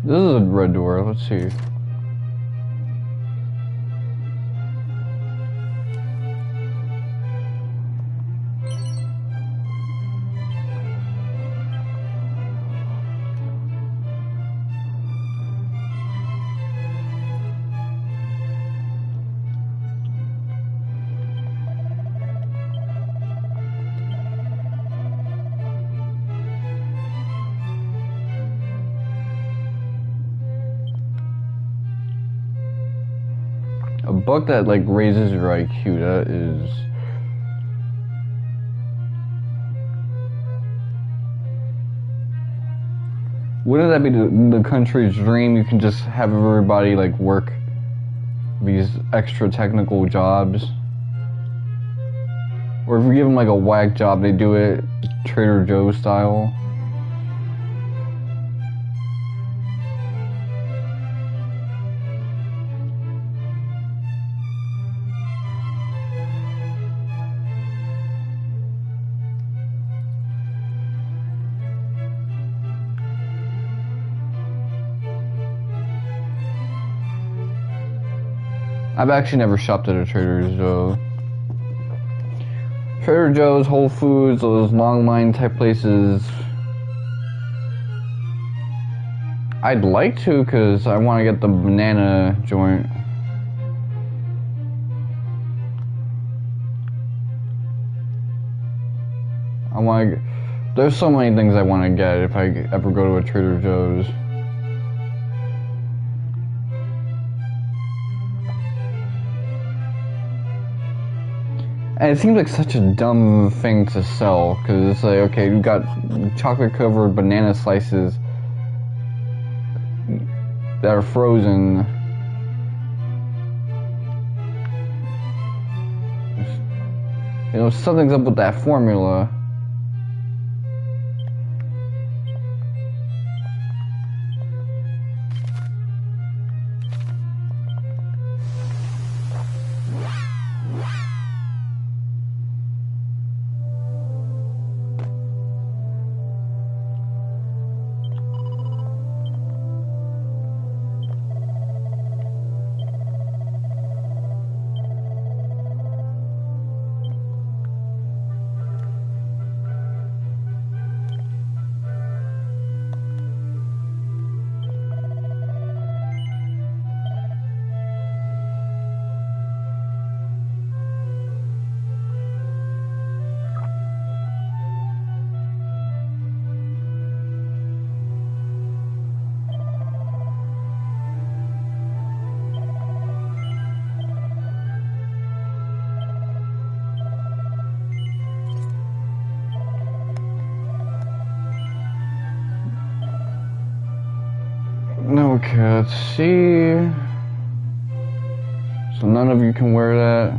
This is a red door, let's see. A book that like raises your IQ, that is... Wouldn't that be the country's dream? You can just have everybody like work these extra technical jobs. Or if you give them like a whack job, they do it Trader Joe style. I've actually never shopped at a Trader Joe's. Trader Joe's, Whole Foods, those long line type places. I'd like to, because I want to get the banana joint. There's so many things I want to get if I ever go to a Trader Joe's. And it seems like such a dumb thing to sell, because it's like, okay, you got chocolate covered banana slices that are frozen. You know, something's up with that formula. Okay, let's see. So none of you can wear that.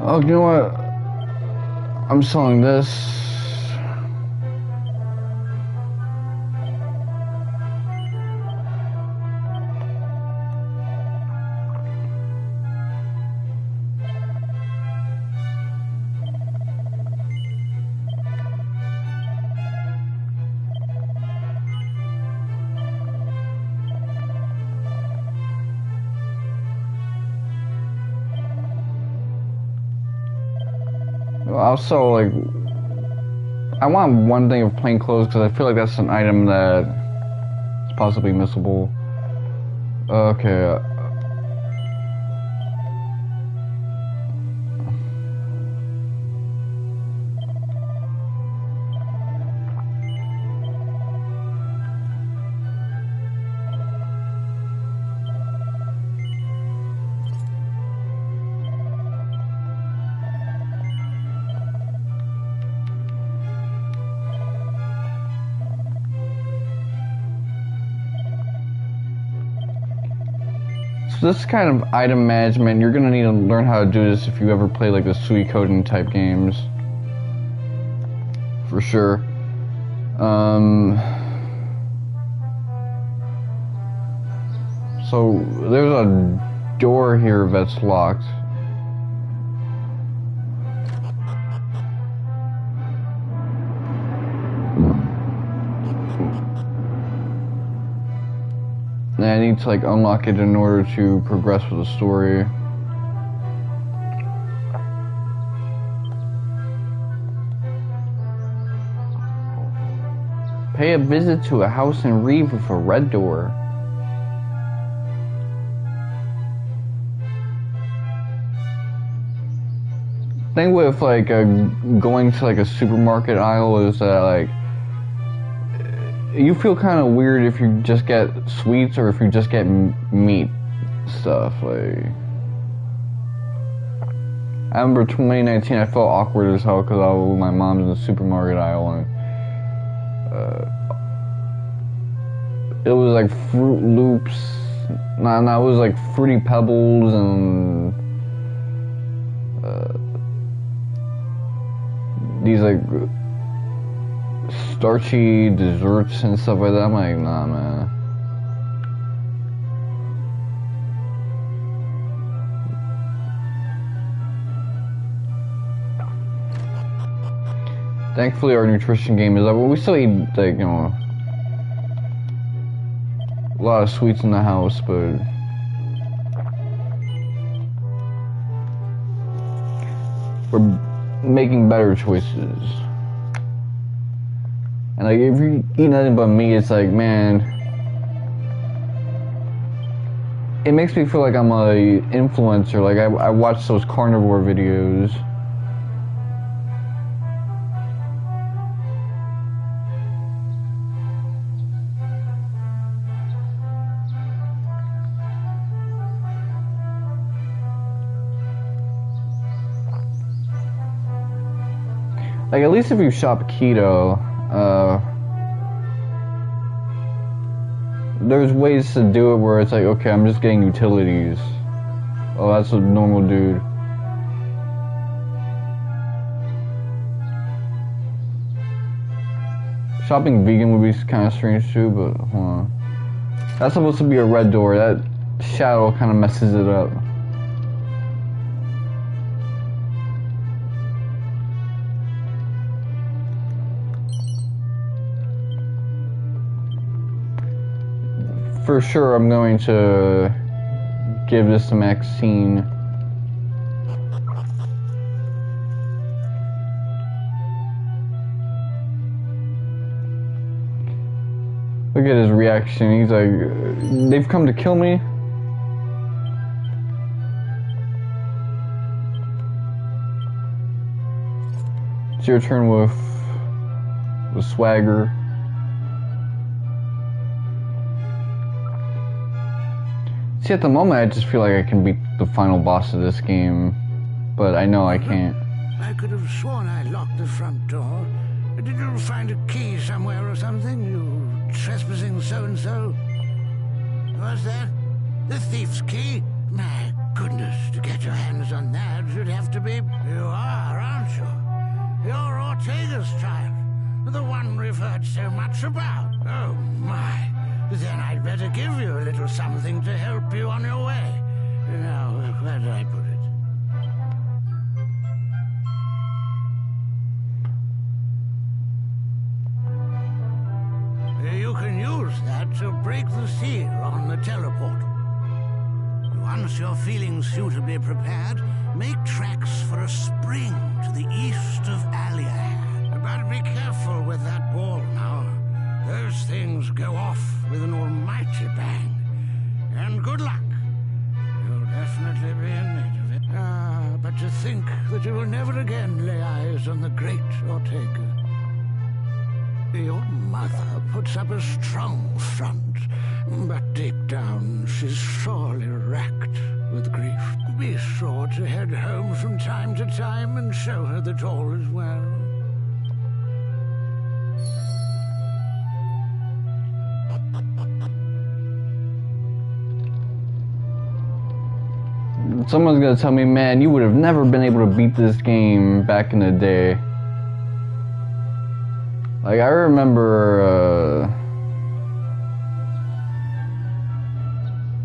Oh, you know what? I'm selling this. Also, like, I want one thing of plain clothes because I feel like that's an item that is possibly missable. Okay. This kind of item management, you're gonna need to learn how to do this if you ever play like the suikoden type games. For sure. So there's a door here that's locked. And I need to like unlock it in order to progress with the story. Pay a visit to a house in Reeve with a red door. Thing with like going to like a supermarket aisle is that like you feel kind of weird if you just get sweets or if you just get meat stuff. Like, I remember 2019, I felt awkward as hell because I was with my mom's in the supermarket aisle, and It was like Fruit Loops. Nah, it was like Fruity Pebbles and these like starchy desserts and stuff like that. I'm like, nah, man. Thankfully, our nutrition game is up. Well, we still eat, like, you know, a lot of sweets in the house, but we're making better choices. And, like, if you eat nothing but meat, it's like, man, it makes me feel like I'm a influencer. Like, I watch those carnivore videos. Like, at least if you shop keto, there's ways to do it where it's like, okay, I'm just getting utilities. Oh, that's a normal dude. Shopping vegan would be kind of strange too, but hold on. That's supposed to be a red door. That shadow kind of messes it up. For sure, I'm going to give this to Maxine. Look at his reaction. He's like, they've come to kill me? It's your turn with swagger. See, at the moment, I just feel like I can beat the final boss of this game, but I know I can't. I could have sworn I locked the front door. Did you find a key somewhere or something? You trespassing so-and-so? What's that? The thief's key? My goodness, to get your hands on that, you'd have to be... You are, aren't you? You're Ortega's child, the one we've heard so much about. Oh, my. Then I'd better give you a little something to help you on your way. Now, where did I put it? You can use that to break the seal on the teleportal. Once you're feeling suitably prepared, make tracks for a spring to the east of Aliahan. But be careful with that ball now. Those things go off with an almighty bang. And good luck. You'll definitely be in need of it. But to think that you will never again lay eyes on the great Ortega. Your mother puts up a strong front, but deep down she's sorely racked with grief. Be sure to head home from time to time and show her that all is well. Someone's gonna tell me, man, you would have never been able to beat this game back in the day. Like, I remember,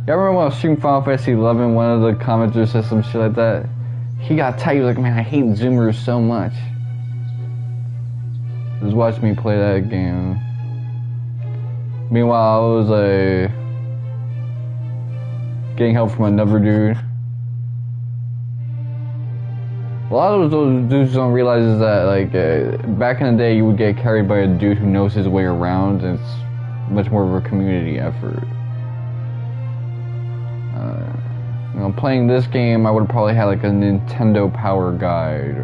I remember when I was streaming Final Fantasy 11, one of the commenters said some shit like that. He got tight, he was like, man, I hate Zoomers so much. Just watch me play that game. Meanwhile, I was, getting help from another dude. A lot of those dudes don't realize is that, like, back in the day, you would get carried by a dude who knows his way around, and it's much more of a community effort. You know, playing this game, I would have probably had, like, a Nintendo Power guide,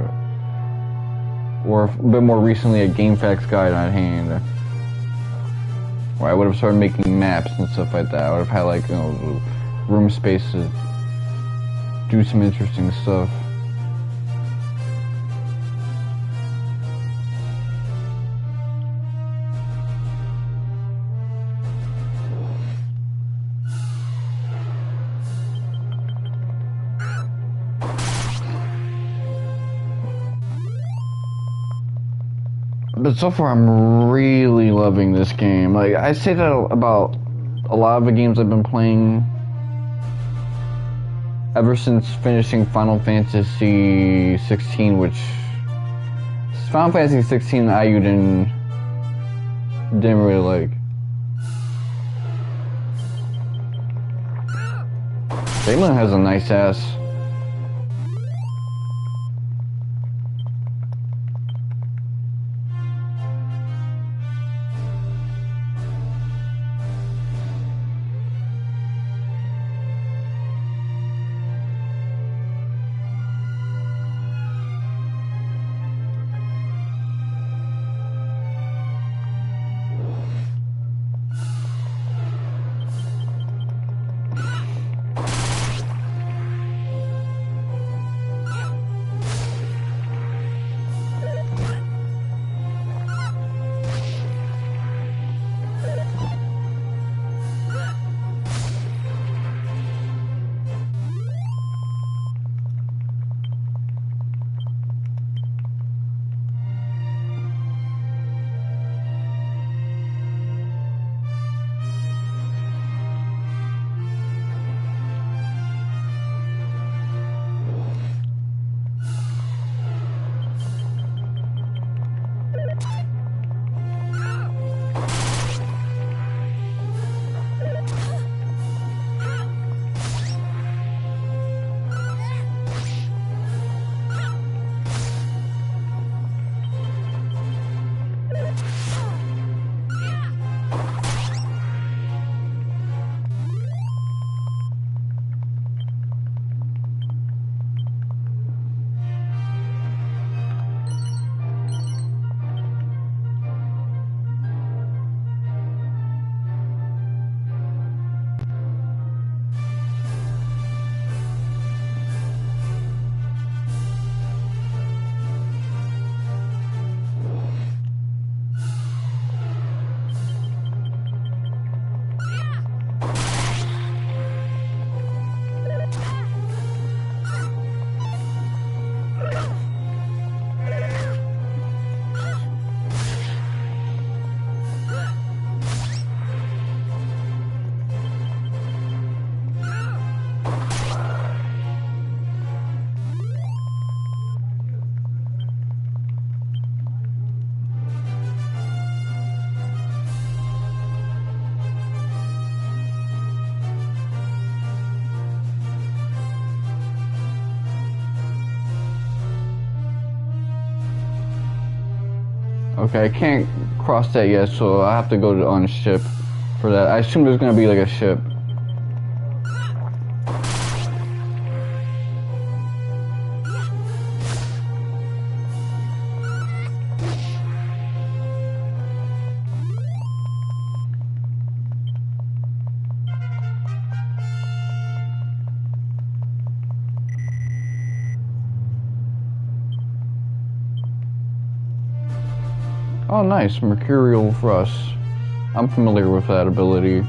or a bit more recently, a GameFAQs guide on hand. Or I would have started making maps and stuff like that. I would have had, like, you know, room space to do some interesting stuff. But so far, I'm really loving this game. Like, I say that about a lot of the games I've been playing ever since finishing Final Fantasy 16, which Final Fantasy 16 IU didn't really like. Mainland has a nice ass. Okay, I can't cross that yet, so I have to go to on ship for that. I assume there's gonna be like a ship. Oh, nice. Mercurial Thrust. I'm familiar with that ability.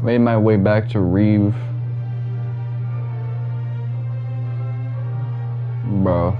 Made my way back to Reeve. Bro.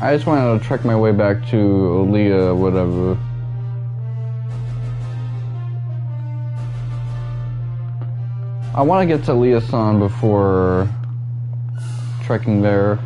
I just wanted to trek my way back to Aaliyah, whatever. I want to get to Aaliyah-san before trekking there.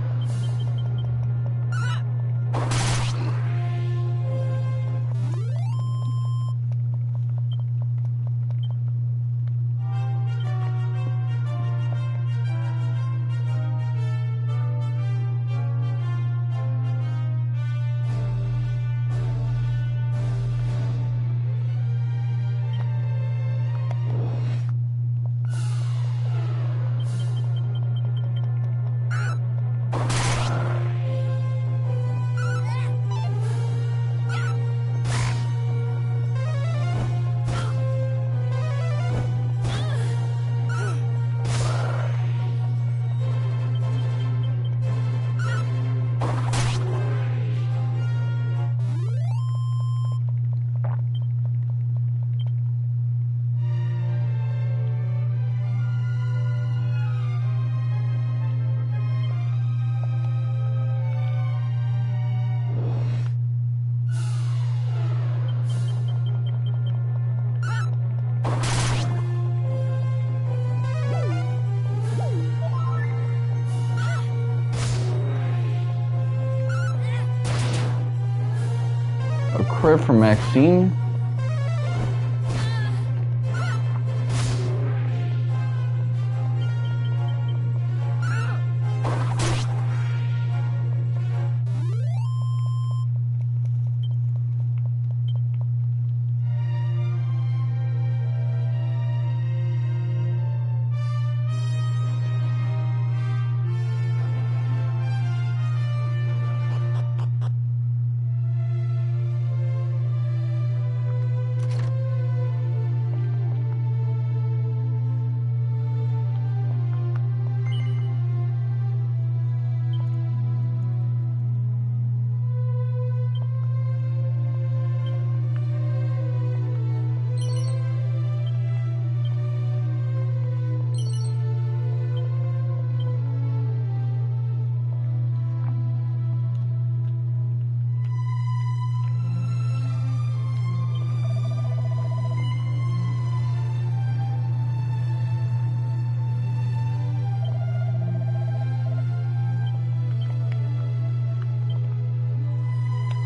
A crit from Maxine.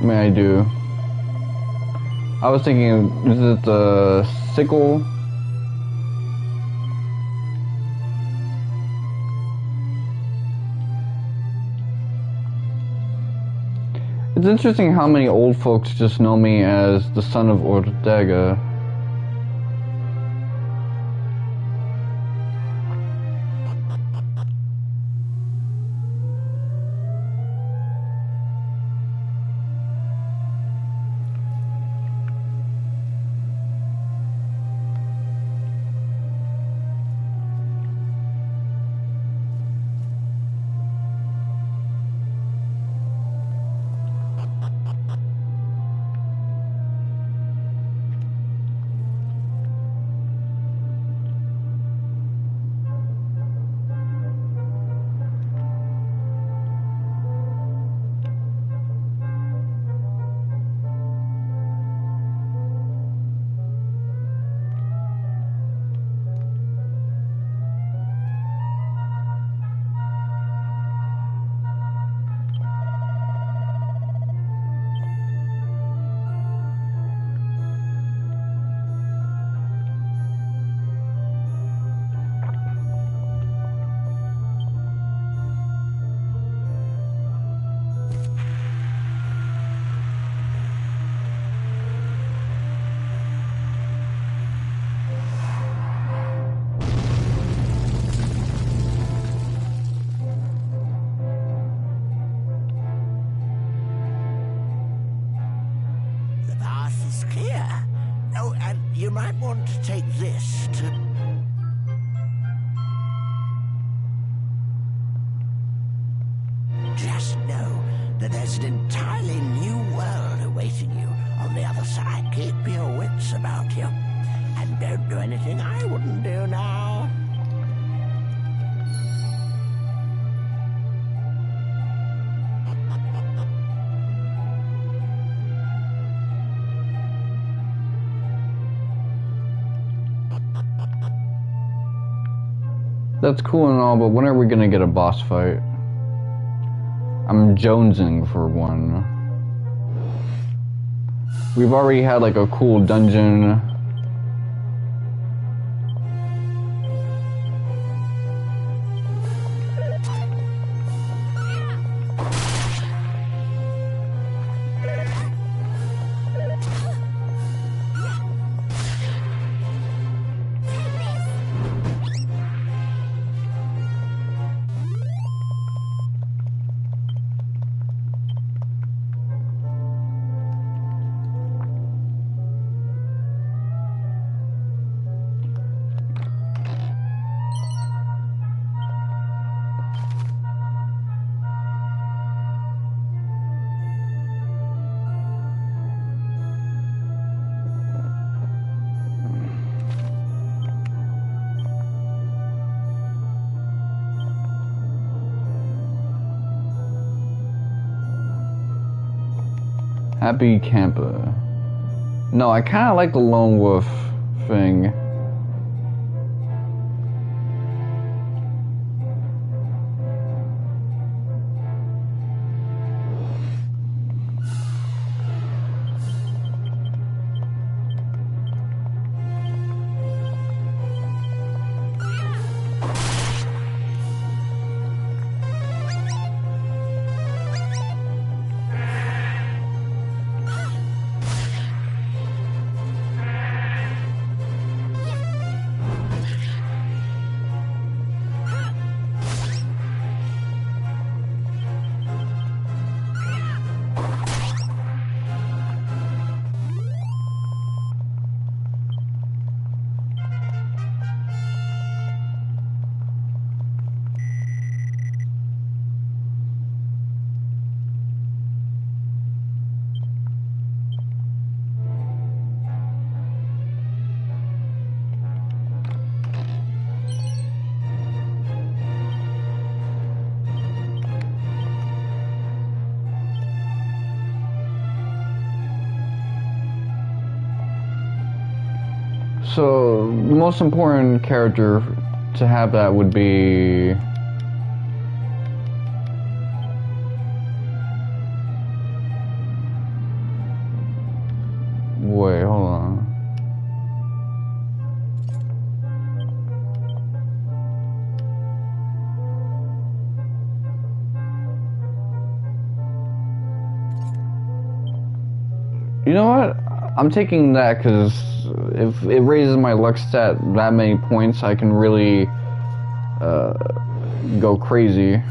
May I do? I was thinking, is it the sickle? It's interesting how many old folks just know me as the son of Ortega. want to take this to... Just know that there's an entirely new world awaiting you on the other side. Keep your wits about you. And don't do anything I wouldn't do now. That's cool and all, but when are we gonna get a boss fight? I'm jonesing for one. We've already had like a cool dungeon. Happy camper. No, I kind of like the lone wolf thing. So, the most important character to have that would be... Wait, hold on. You know what? I'm taking that because if it raises my luck stat that many points, I can really go crazy.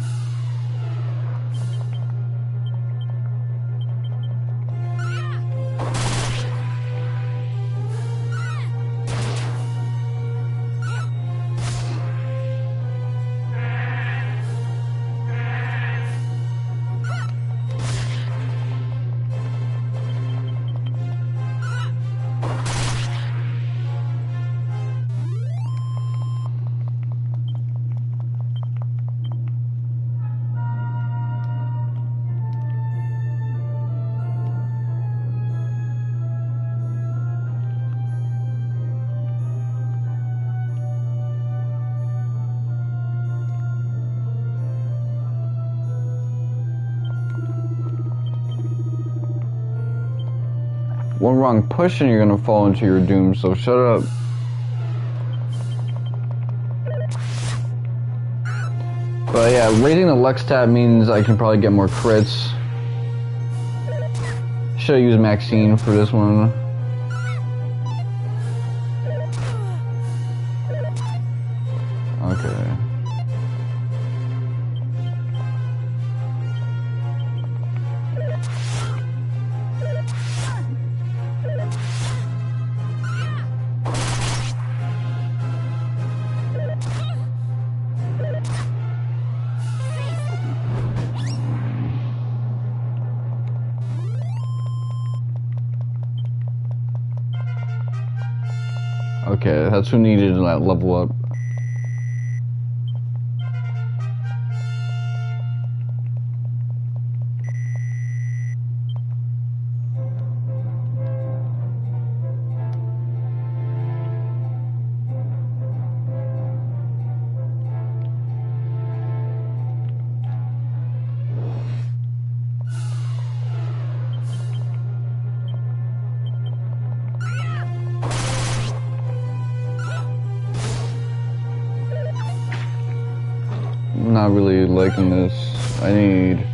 One wrong push and you're gonna fall into your doom, so shut up. But yeah, raising the luck stat means I can probably get more crits. Should've used Maxine for this one. Okay. Okay, that's who needed that level up. I'm not really liking this. I need...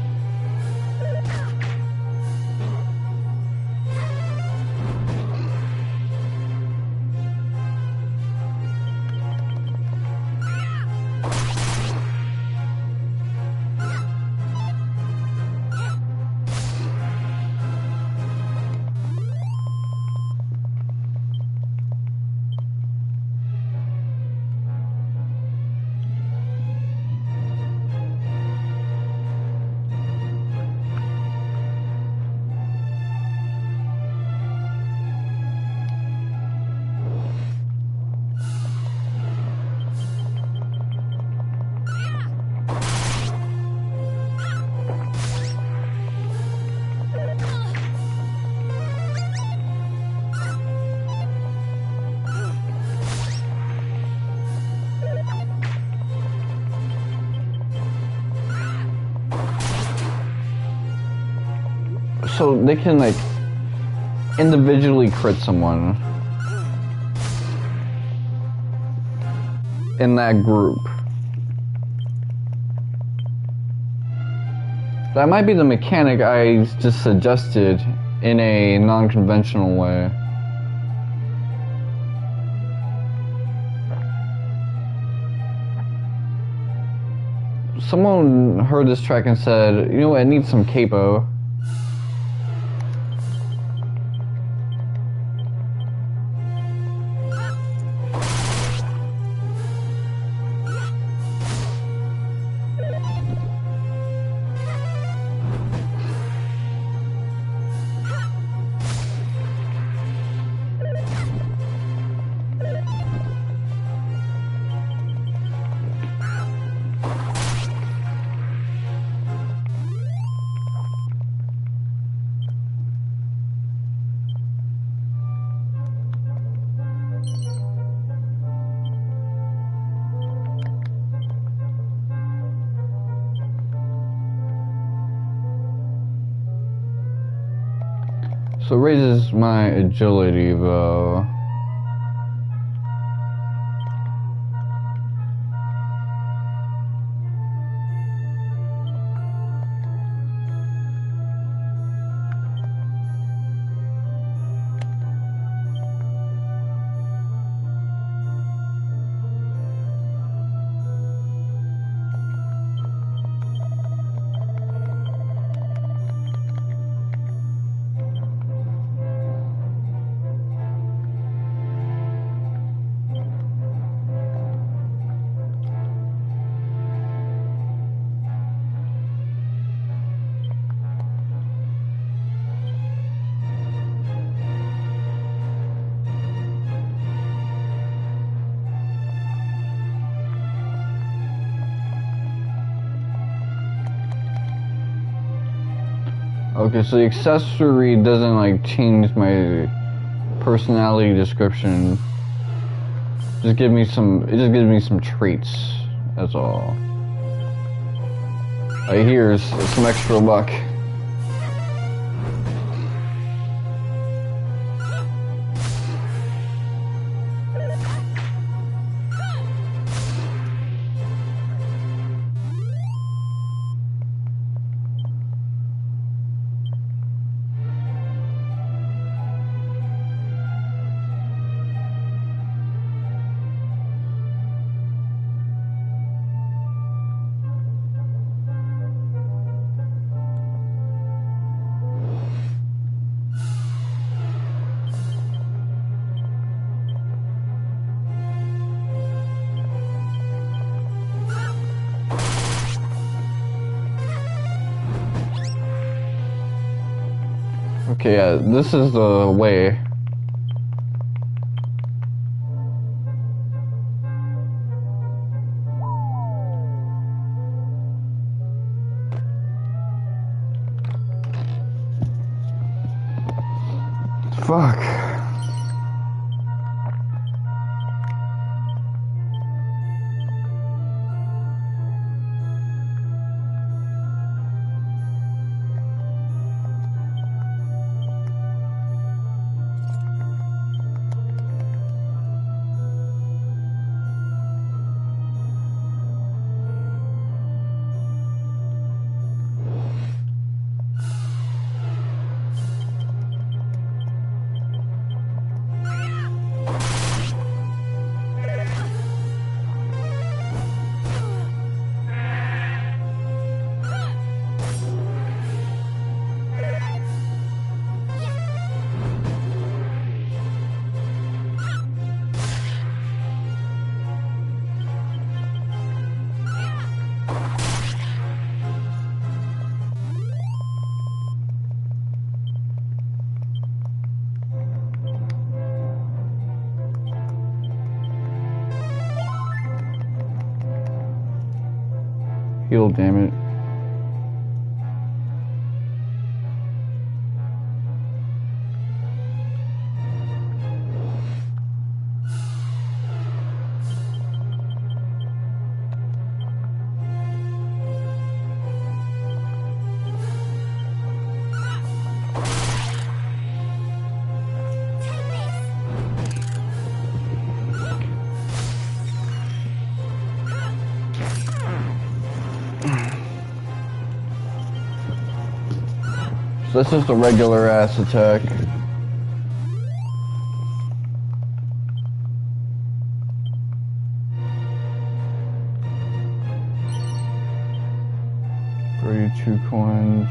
So they can like individually crit someone in that group. That might be the mechanic I just suggested in a non-conventional way. Someone heard this track and said, you know what, it needs some capo. So it raises my agility though. Okay, so the accessory doesn't like change my personality description. It just gives me some traits. That's all. Here's some extra luck. Okay, yeah, this is the way. Fuck. Heal, damn it. So this is the regular ass attack. $32 coins.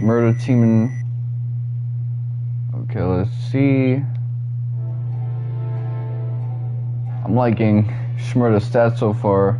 Schmurda teaming. Okay, let's see. I'm liking Schmurda's stats so far.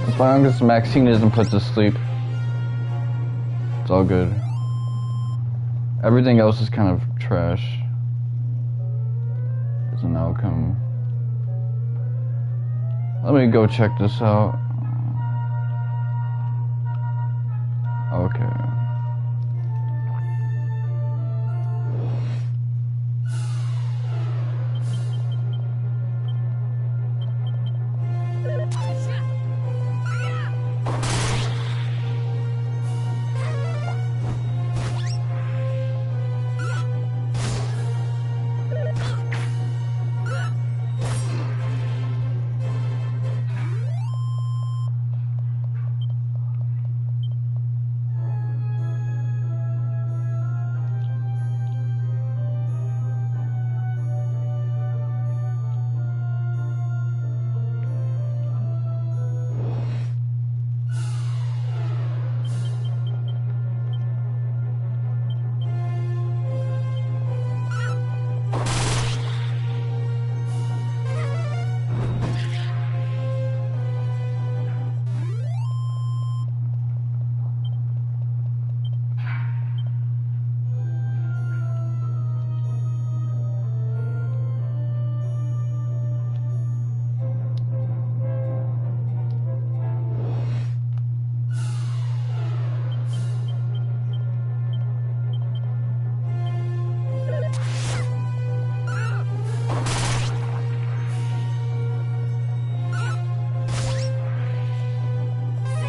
As long as Maxine isn't put to sleep, it's all good. Everything else is kind of trash as an outcome. Let me go check this out. Okay.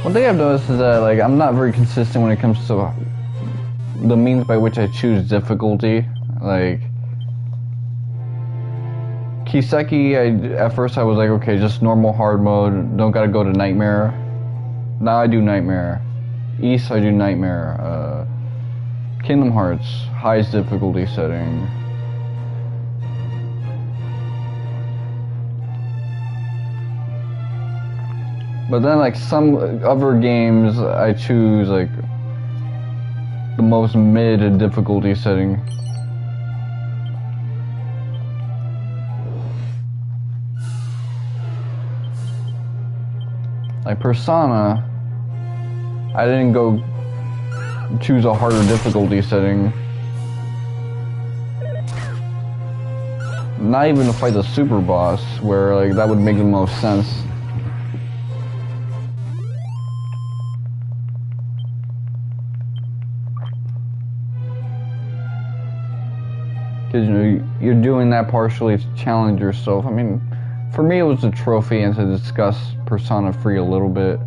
One thing I've noticed is that I'm not very consistent when it comes to the means by which I choose difficulty. Kiseki, at first I was like, okay, just normal hard mode, don't gotta go to Nightmare. Now I do Nightmare. East I do Nightmare. Kingdom Hearts, highest difficulty setting. But then, like, some other games, I choose, like, the most mid difficulty setting. Like Persona, I didn't go choose a harder difficulty setting. Not even to fight the super boss, where like that would make the most sense. Because, you know, you're doing that partially to challenge yourself. I mean, for me it was a trophy and to discuss Persona 3 a little bit.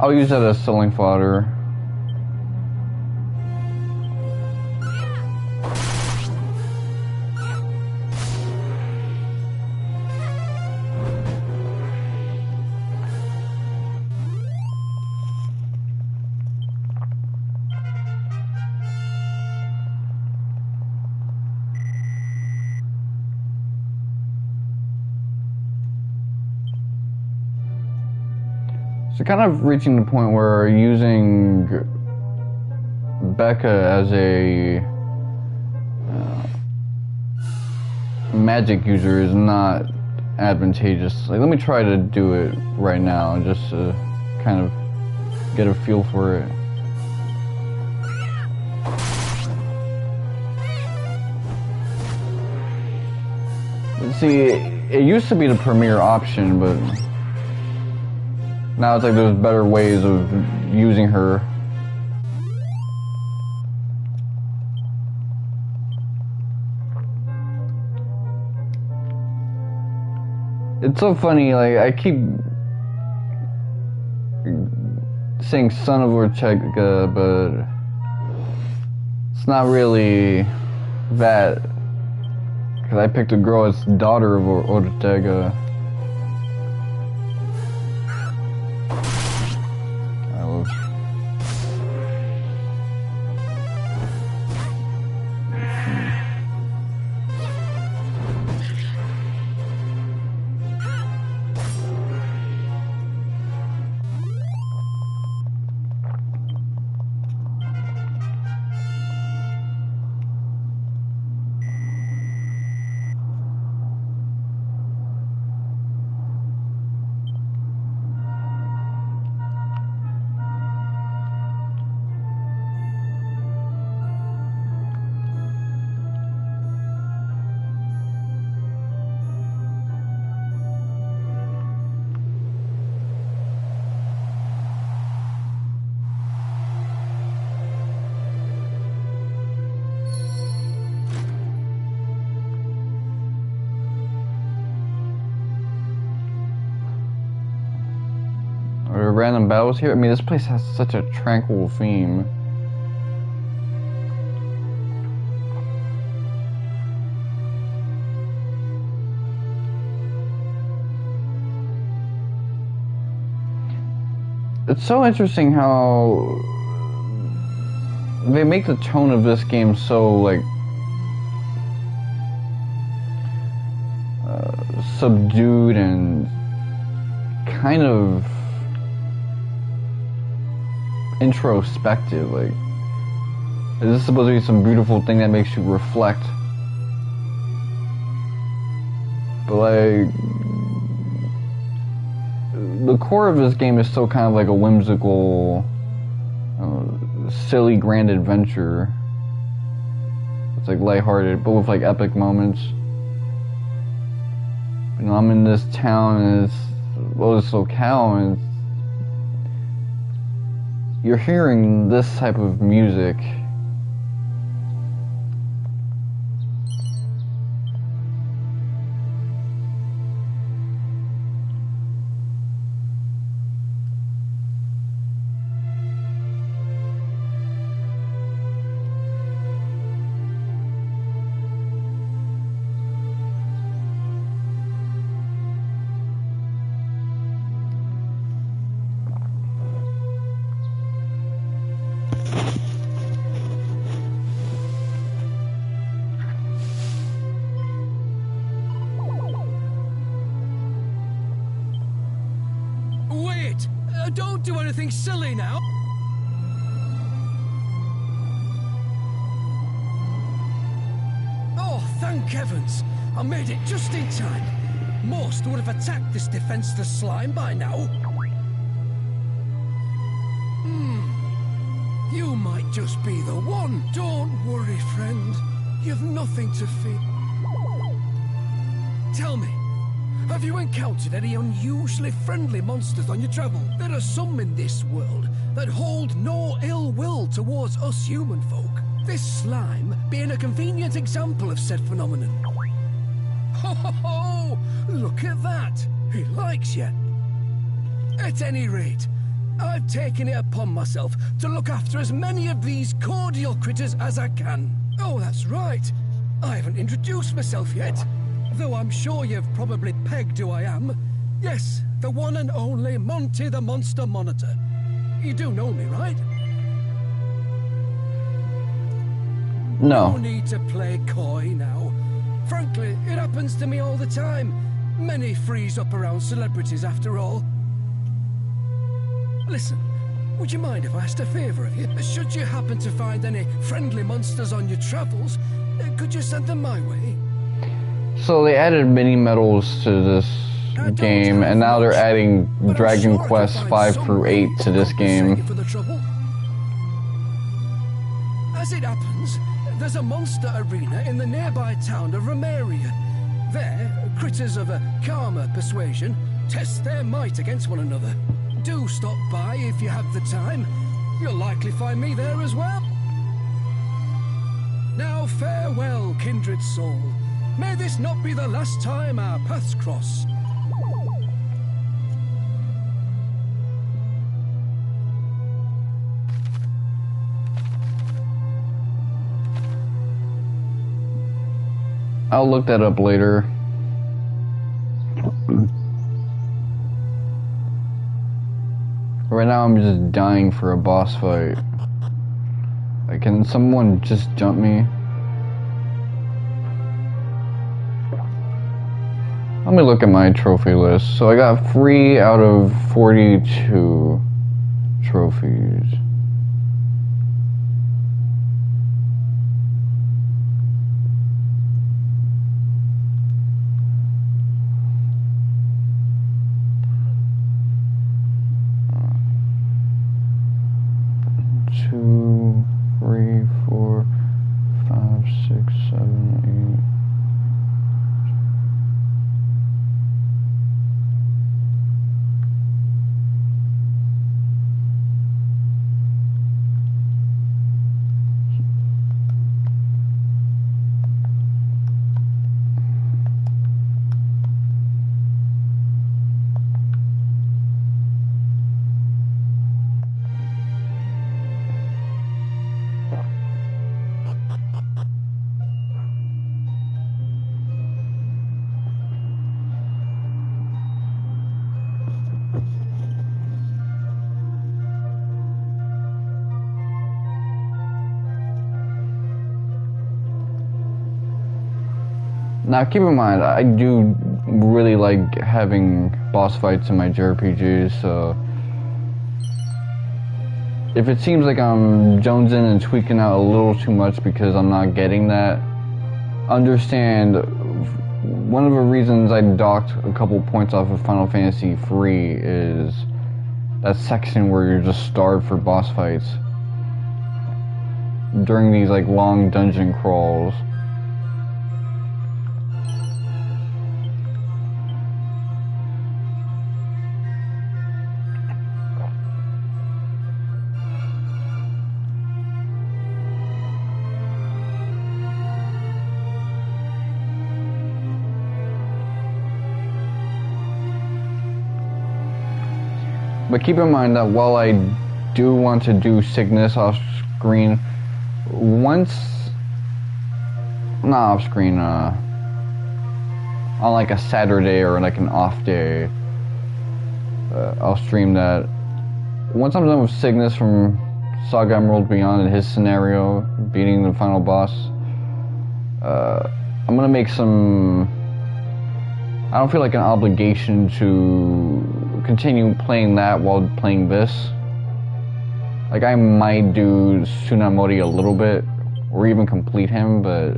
I'll use that as selling fodder. So kind of reaching the point where using Becca as a magic user is not advantageous. Like, let me try to do it right now just to kind of get a feel for it. See, it used to be the premier option, but Now it's like there's better ways of using her. It's so funny, like, I keep saying son of Ortega, but it's not really that, because I picked a girl as daughter of Ortega. Random battles here. I mean, this place has such a tranquil theme. It's so interesting how they make the tone of this game so, like, subdued and kind of introspective. Like, is this supposed to be some beautiful thing that makes you reflect? But like, the core of this game is still kind of like a whimsical, silly grand adventure. It's like lighthearted, but with like epic moments. You know, I'm in this town and this locale, and you're hearing this type of music. Don't do anything silly now. Oh, thank heavens. I made it just in time. Most would have attacked this defenseless slime by now. You might just be the one. Don't worry, friend. You've nothing to fear. Tell me, have you encountered any unusually friendly monsters on your travel? There are some in this world that hold no ill will towards us human folk. This slime being a convenient example of said phenomenon. Ho ho ho! Look at that! He likes you. At any rate, I've taken it upon myself to look after as many of these cordial critters as I can. Oh, that's right. I haven't introduced myself yet. Though I'm sure you've probably pegged who I am. Yes, the one and only Monty the Monster Monitor. You do know me, right? No. No need to play coy now. Frankly, it happens to me all the time. Many freeze up around celebrities, after all. Listen, would you mind if I asked a favour of you? Should you happen to find any friendly monsters on your travels, could you send them my way? So they added mini medals to this game, and now they're adding Dragon Quest 5 through 8 to this game. As it happens, there's a monster arena in the nearby town of Romaria. There, critters of a calmer persuasion test their might against one another. Do stop by if you have the time. You'll likely find me there as well. Now farewell, kindred soul. May this not be the last time our paths cross. I'll look that up later. Right now I'm just dying for a boss fight. Like, can someone just jump me? Let me look at my trophy list. So I got 3 out of 42 trophies. Two, 3, 4, 5, 6, 7, 8. Now, keep in mind, I do really like having boss fights in my JRPGs, so if it seems like I'm jonesing and tweaking out a little too much because I'm not getting that, understand one of the reasons I docked a couple points off of Final Fantasy III is that section where you're just starved for boss fights during these like long dungeon crawls. But keep in mind that while I do want to do sickness off screen, once, not off screen, on like a Saturday or like an off day, I'll stream that. Once I'm done with Cygnus from Saga Emerald Beyond and his scenario, beating the final boss, I'm gonna make some, I don't feel like an obligation to continue playing that while playing this. Like, I might do Tsunamori a little bit, or even complete him, but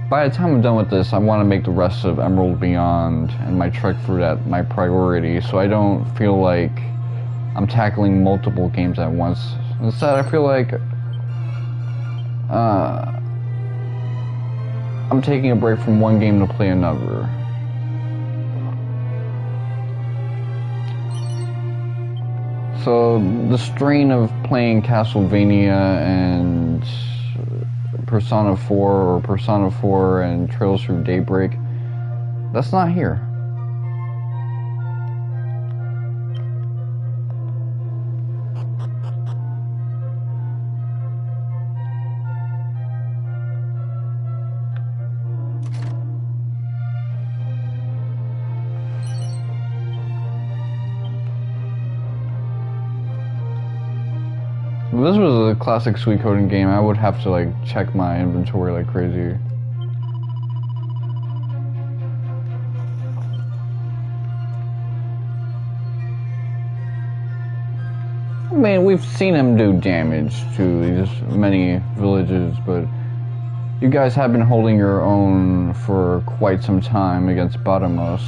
by the time I'm done with this, I want to make the rest of Emerald Beyond and my trek through that my priority, so I don't feel like I'm tackling multiple games at once. Instead, I feel like I'm taking a break from one game to play another. So the strain of playing Castlevania and Persona 4 or Persona 4 and Trails Through Daybreak, that's not here. If this was a classic Suikoden game, I would have to like check my inventory like crazy. I mean, we've seen him do damage to these many villages, but you guys have been holding your own for quite some time against Baramos.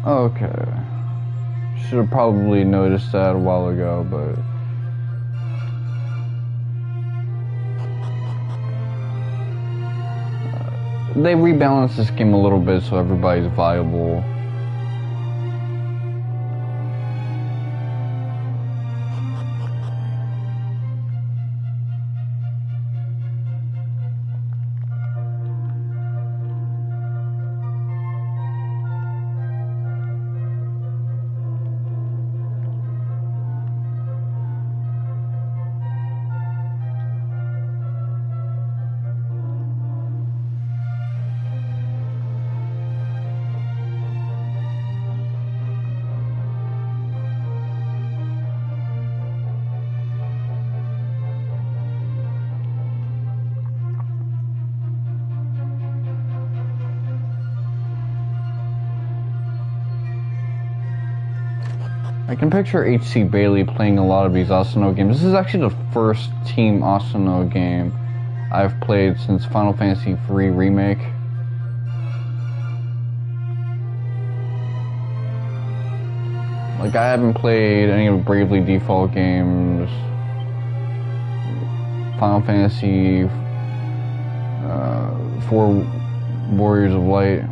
Okay. Should have probably noticed that a while ago, but... they rebalanced this game a little bit so everybody's viable. I can picture H.C. Bailey playing a lot of these Asano games. This is actually the first Team Asano game I've played since Final Fantasy III Remake. Like, I haven't played any of the Bravely Default games, Final Fantasy IV Warriors of Light.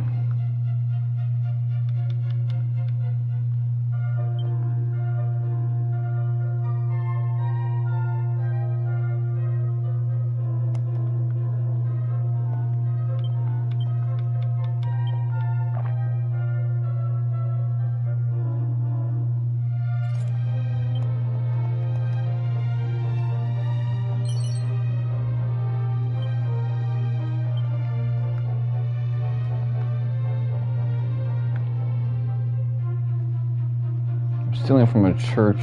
Stealing from a church.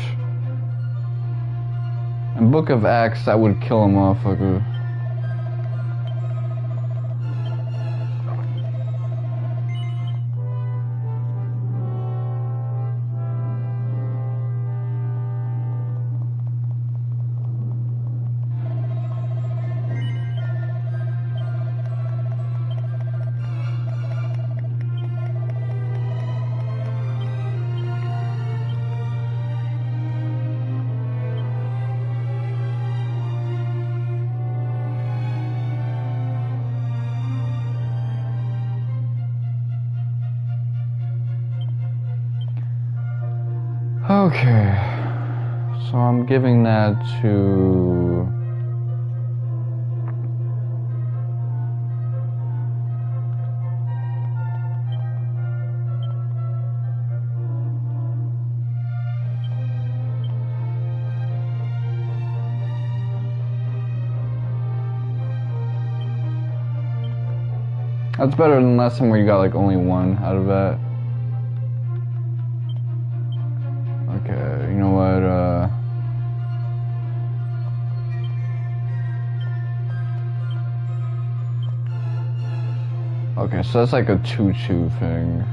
And Book of Acts, that would kill a motherfucker. Okay, so I'm giving that to... That's better than last time where you got like only one out of that. Okay, you know what, okay, so that's like a 2-2 thing.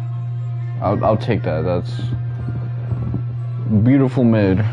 I'll take that, that's beautiful mid.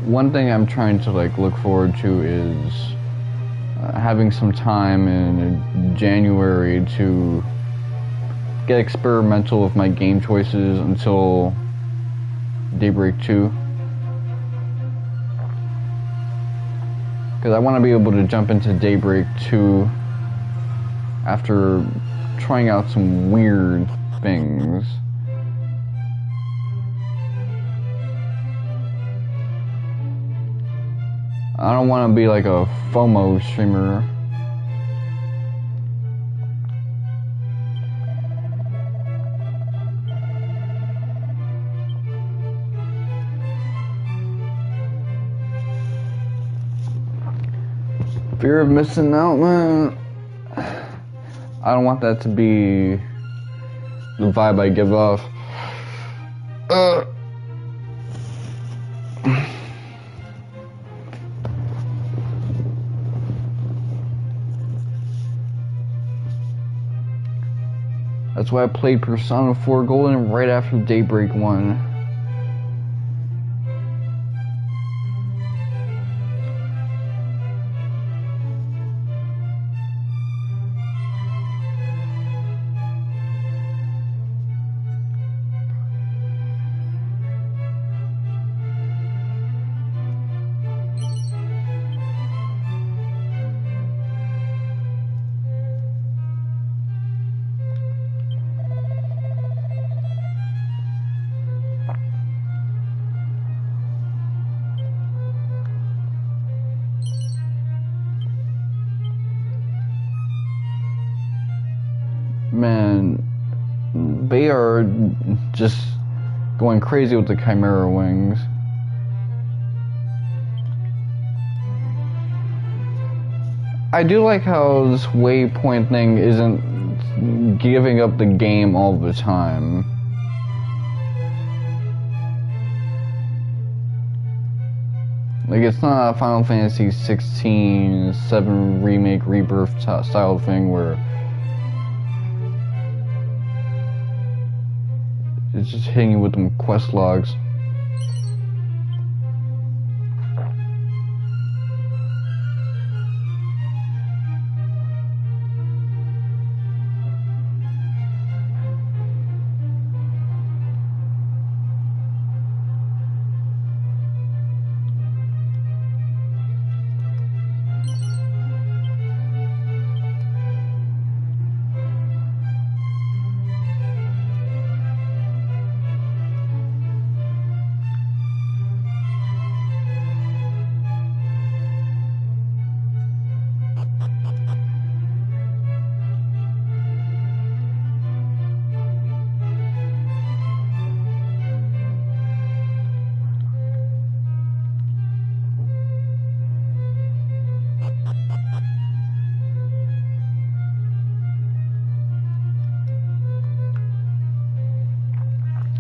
one thing I'm trying to like look forward to is having some time in January to get experimental with my game choices until Daybreak 2. Because I want to be able to jump into Daybreak 2 after trying out some weird things. I don't want to be like a FOMO streamer. Fear of missing out, man. I don't want that to be the vibe I give off. That's why I played Persona 4 Golden right after Daybreak 1. Man, they are just going crazy with the Chimera wings. I do like how this waypoint thing isn't giving up the game all the time. Like, it's not a Final Fantasy 16 7 Remake Rebirth style thing where it's just hitting you with them quest logs.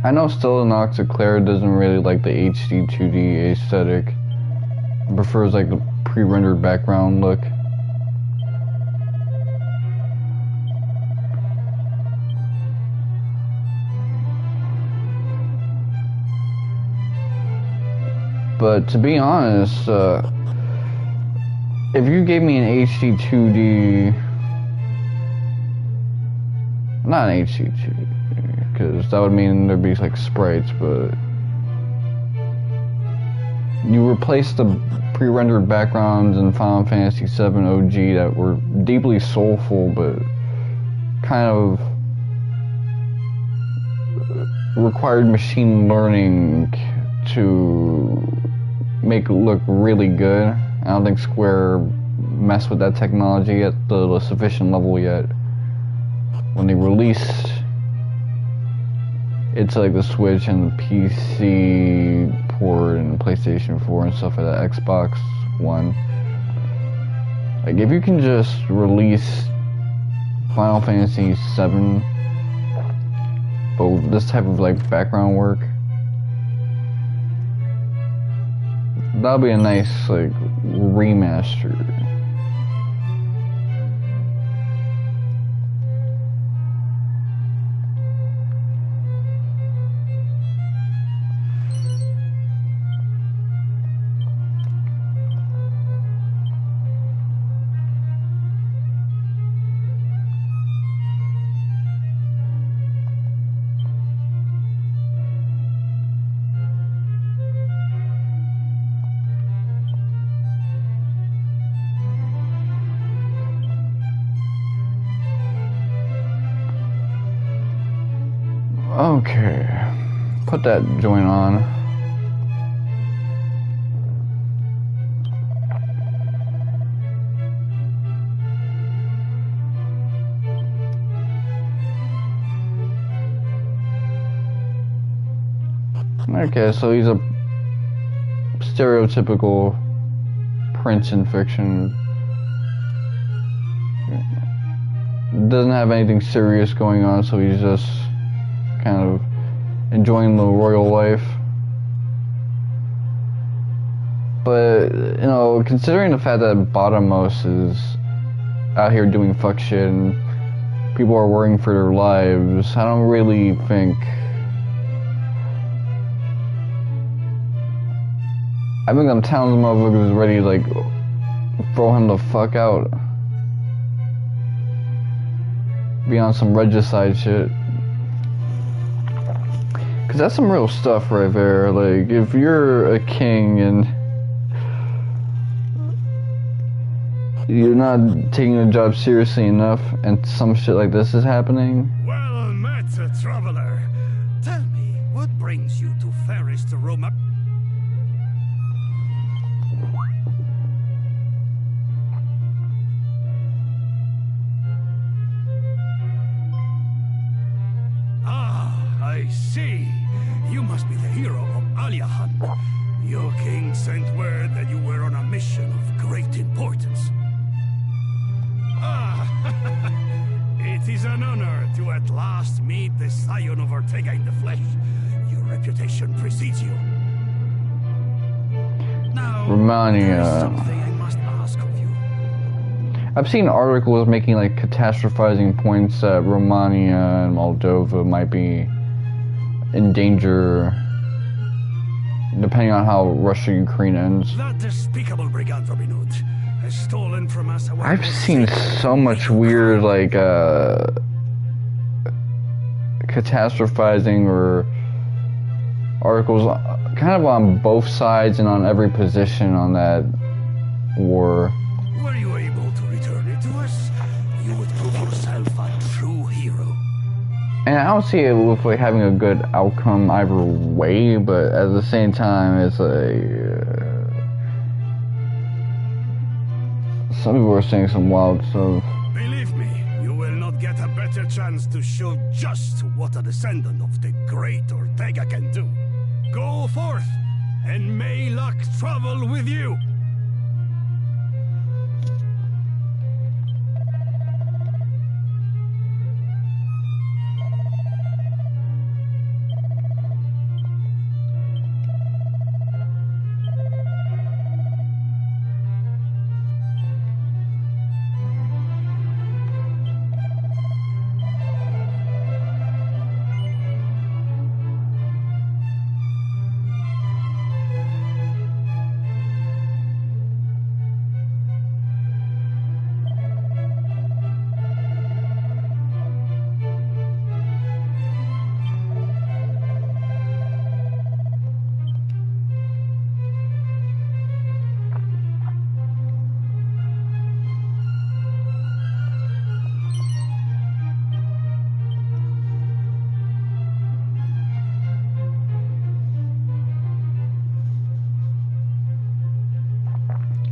I know Stella Noxiclara doesn't really like the HD-2D aesthetic. Prefers like the pre-rendered background look. But to be honest, if you gave me an HD-2D, not an HD-2D, because that would mean there'd be like sprites, but you replace the pre-rendered backgrounds in Final Fantasy VII OG that were deeply soulful, but kind of required machine learning to make it look really good. I don't think Square messed with that technology at the sufficient level yet. When they released it's like the Switch and the PC port and PlayStation 4 and stuff like that, Xbox One. Like, if you can just release Final Fantasy VII, but with this type of like background work, that'll be a nice like remaster. Okay. Put that joint on. Okay, so he's a stereotypical prince in fiction. Doesn't have anything serious going on, so he's just kind of enjoying the royal life. But, you know, considering the fact that Baramos is out here doing fuck shit and people are worrying for their lives, I don't really think... I think them town's motherfuckers is ready to, like, throw him the fuck out. Be on some regicide shit. Cause that's some real stuff right there. Like, if you're a king and you're not taking the job seriously enough and some shit like this is happening. Well met, traveler. Tell me, what brings you to ferries to Roma? I see. You must be the hero of Aliahan. Your king sent word that you were on a mission of great importance. It is an honor to at last meet the scion of Ortega in the flesh. Your reputation precedes you. Now, Romaria. there is something I must ask of you. I've seen articles making like catastrophizing points that Romania and Moldova might be in danger depending on how Russia-Ukraine ends. That despicable brigand Robin has stolen from us. I've seen so much weird like catastrophizing or articles kind of on both sides and on every position on that war. Were you able to return it to us? You would prove yourself a true hero. And I don't see it with like having a good outcome either way, but at the same time, it's like some people are saying some wild stuff. Believe me, you will not get a better chance to show just what a descendant of the great Ortega can do. Go forth, and may luck travel with you.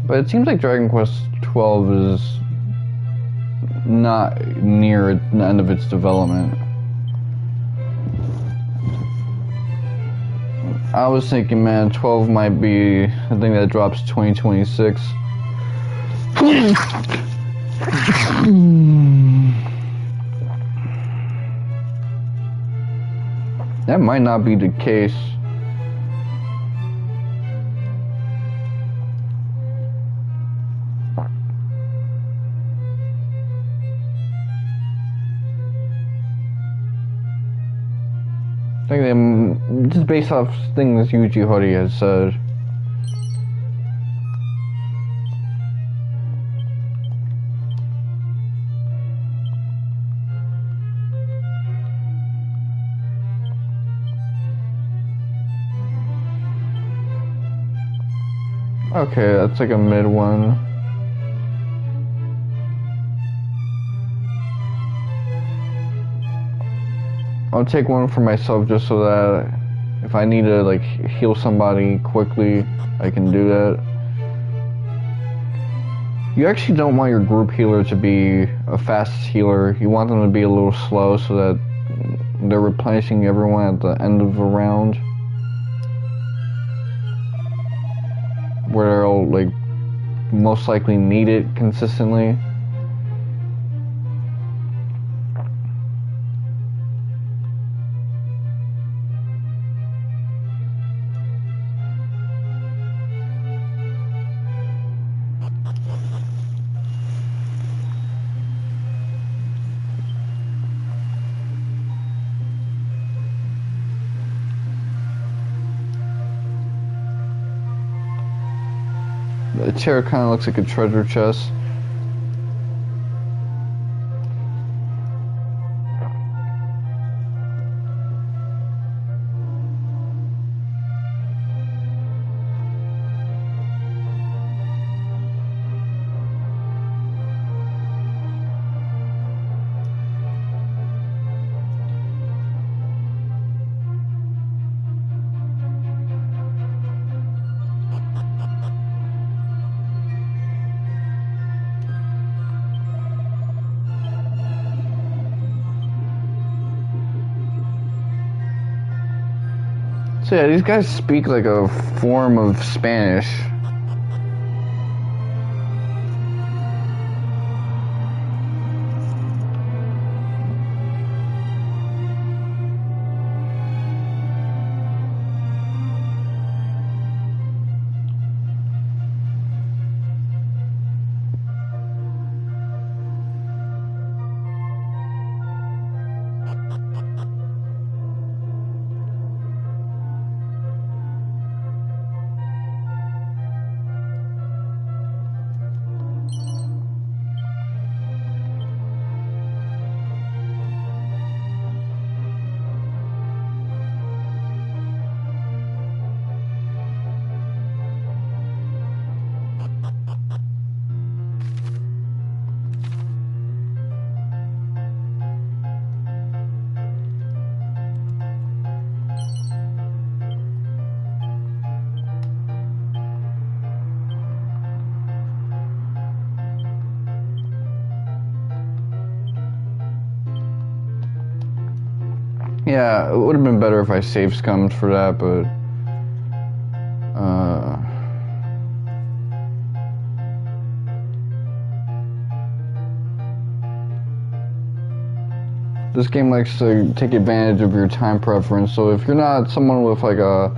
But it seems like Dragon Quest XII is not near the end of its development. I was thinking, man, 12 might be the thing that drops 2026. That might not be the case. I think they, just based off things Yuji Horii has said. Okay, that's like a mid one. I'll take one for myself just so that if I need to like heal somebody quickly, I can do that. You actually don't want your group healer to be a fast healer. You want them to be a little slow so that they're replenishing everyone at the end of a round, where they'll like most likely need it consistently. The chair kind of looks like a treasure chest. So yeah, these guys speak like a form of Spanish. Yeah, it would have been better if I save scummed for that, but this game likes to take advantage of your time preference. So if you're not someone with like a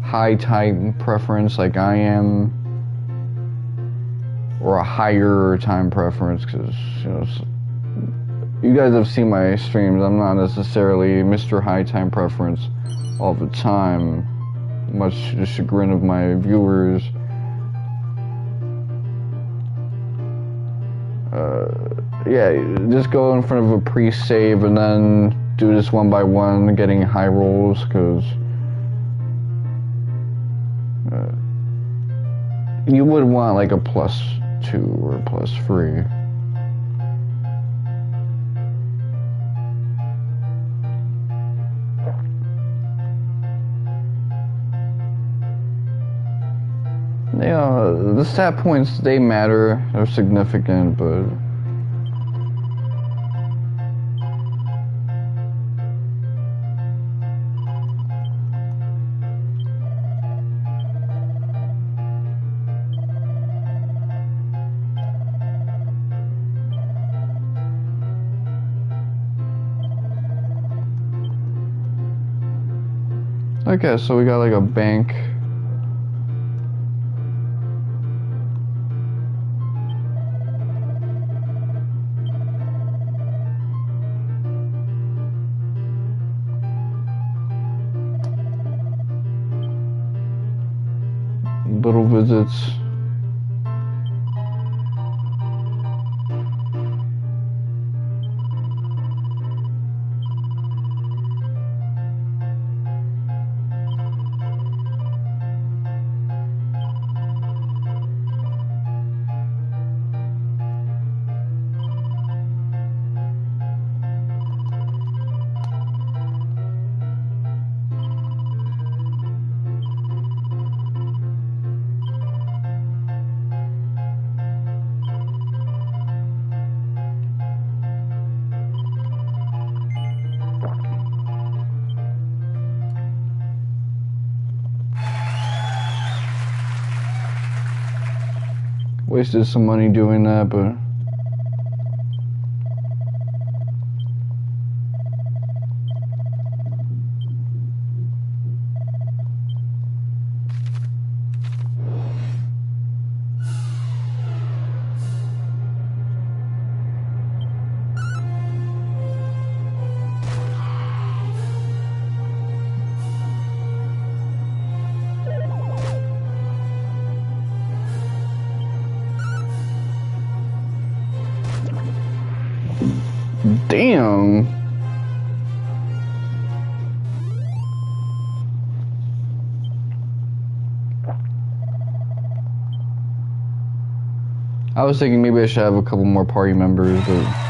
high time preference like I am, or a higher time preference, because you know, you guys have seen my streams, I'm not necessarily Mr. High Time Preference all the time, much to the chagrin of my viewers. Yeah, just go in front of a pre-save and then do this one by one, getting high rolls, because you would want like a +2 or +3. Yeah, the stat points, they matter, they're significant, but okay, so we got like a bank. Little visits. Wasted some money doing that, but... Damn. I was thinking maybe I should have a couple more party members, but...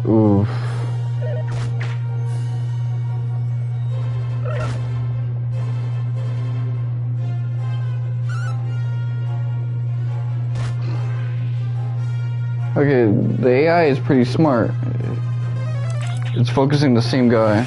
Oof. Okay, the AI is pretty smart. It's focusing the same guy.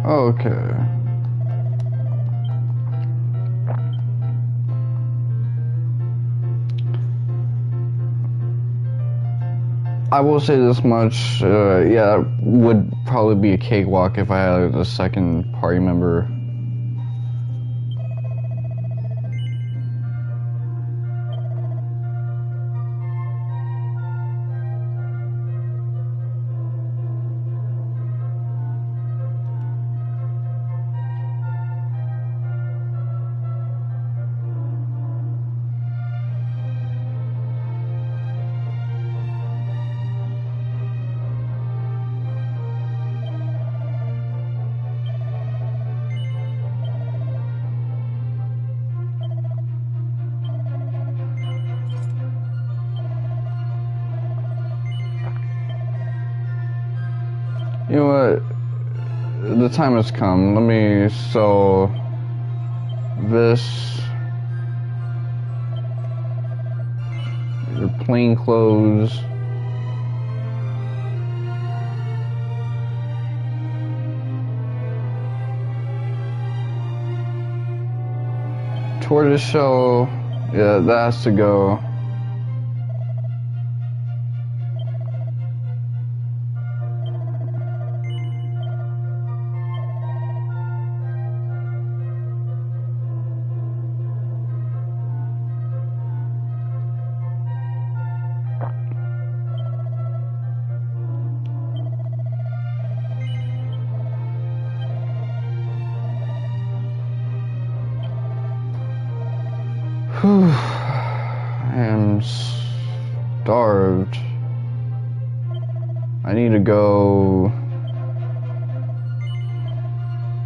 Okay. I will say this much, yeah, it would probably be a cakewalk if I had a second party member. You know what? The time has come. Let me sell this. Your plain clothes. tortoise shell. Yeah, that has to go. I am starved. I need to go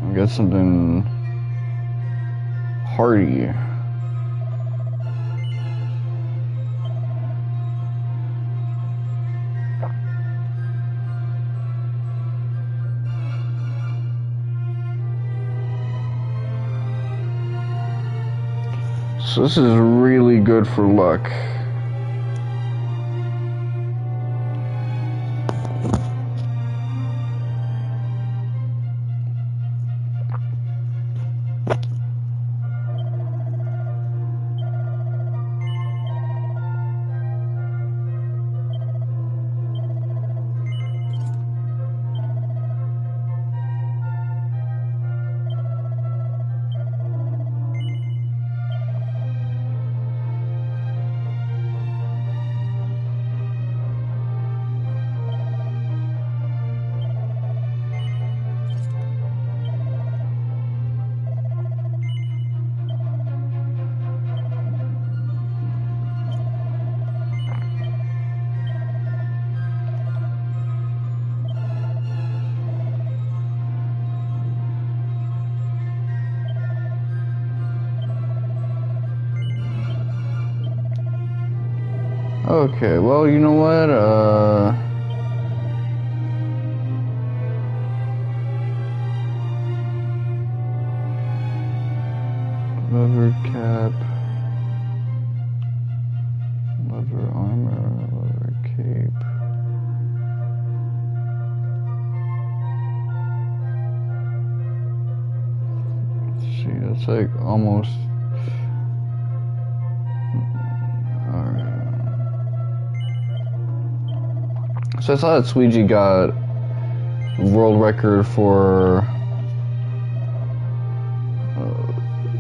and get something hearty. So this is really good for luck. Okay, well, you know what, leather cap, leather armor, leather cape. Let's see, that's like almost. So I saw that Sweegie got world record for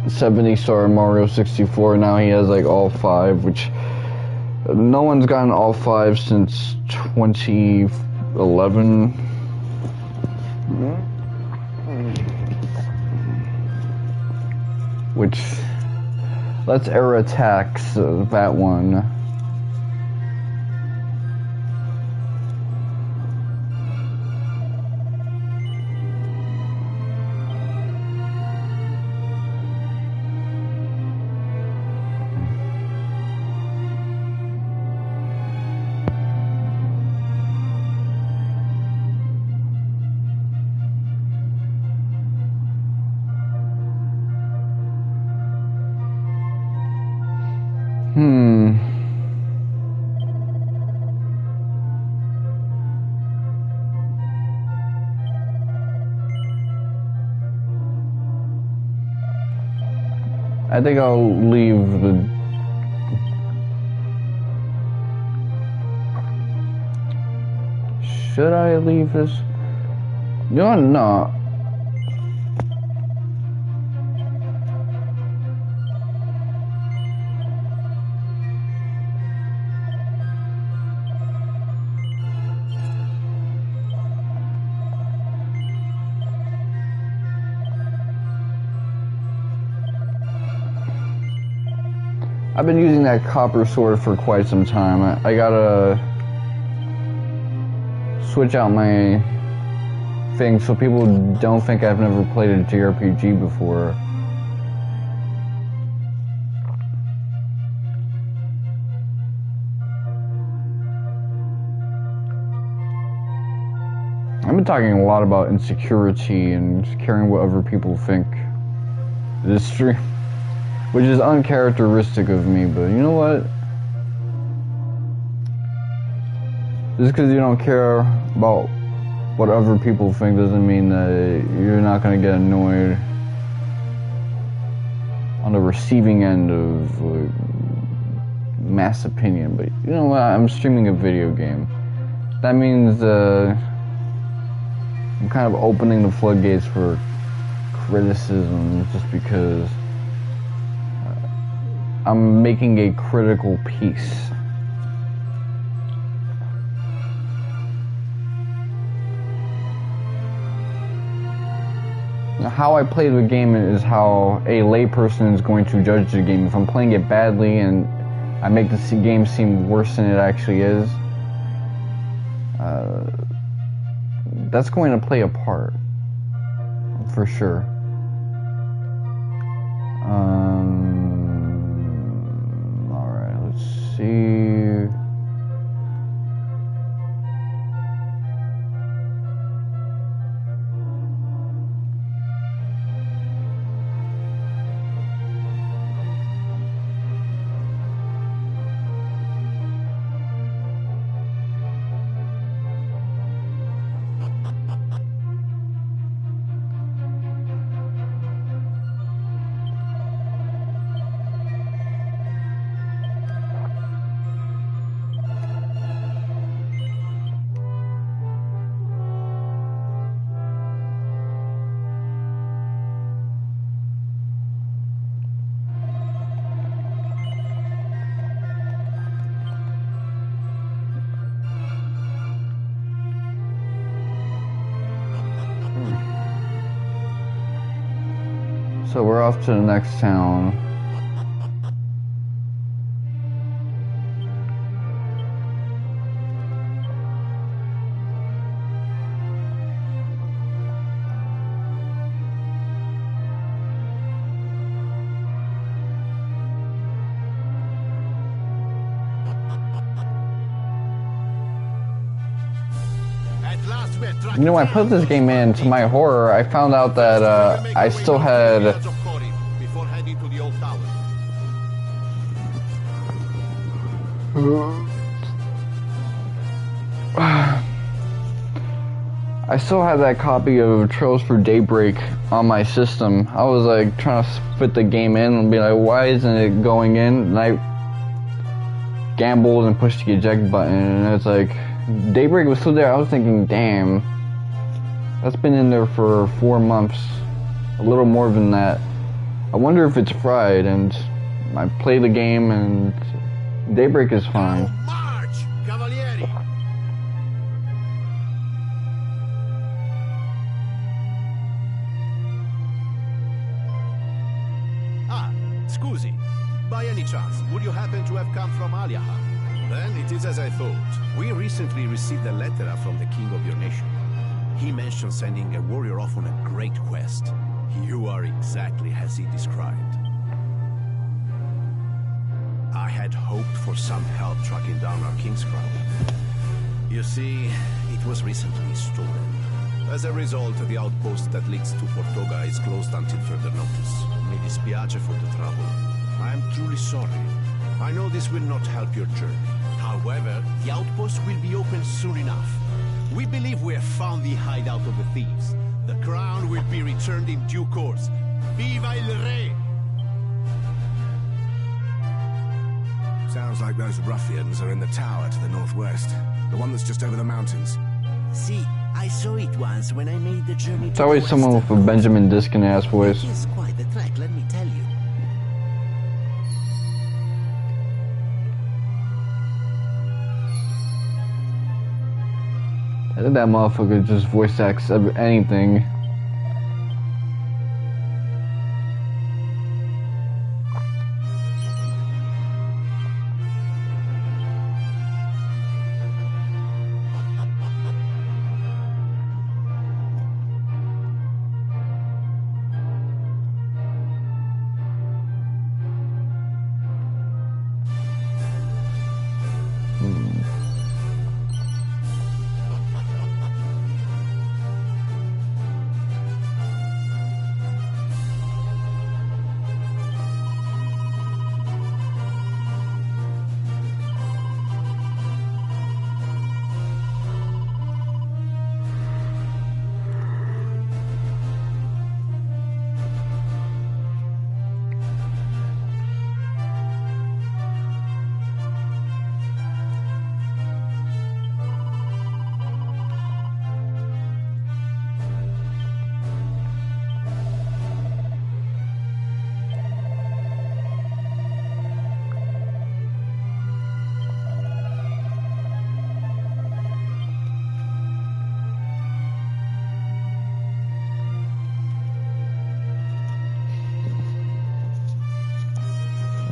70-star Mario 64. Now he has like all 5, which no one's gotten all 5 since 2011. Which, let's era tax that one. I think I'll leave the... Should I leave this? No, no. I've been using that copper sword for quite some time. I gotta switch out my thing so people don't think I've never played a JRPG before. I've been talking a lot about insecurity and caring what other people think this stream. Which is uncharacteristic of me, but you know what? Just because you don't care about what other people think doesn't mean that you're not going to get annoyed on the receiving end of mass opinion, but you know what? I'm streaming a video game. That means I'm kind of opening the floodgates for criticism just because I'm making a critical piece. How I play the game is how a layperson is going to judge the game. If I'm playing it badly and I make the game seem worse than it actually is, that's going to play a part, for sure. Alright, let's see. So we're off to the next town. You know, I put this game in, to my horror, I found out that I still had... I still had that copy of Trails for Daybreak on my system. I was like trying to fit the game in and be like, why isn't it going in? And I gambled and pushed the eject button, and it's like, Daybreak was still there. I was thinking, damn, that's been in there for 4 months, a little more than that. I wonder if it's fried, and I play the game and Daybreak is fine. March, Cavalieri! Ah, scusi. By any chance, would you happen to have come from Aliahan? Then it is as I thought. We recently received a letter from the king of your nation. He mentioned sending a warrior off on a great quest. You are exactly as he described. I had hoped for some help tracking down our king's crown. You see, it was recently stolen. As a result, the outpost that leads to Ortega is closed until further notice. Mi dispiace for the trouble. I am truly sorry. I know this will not help your journey. However, the outpost will be open soon enough. We believe we have found the hideout of the thieves. The crown will be returned in due course. Viva il Re! Sounds like those ruffians are in the tower to the northwest. The one that's just over the mountains. See, I saw it once when I made the journey to It's always someone with a Benjamin Diskin ass voice. It is quite the trek, let me tell you. I think that motherfucker just voice acts anything.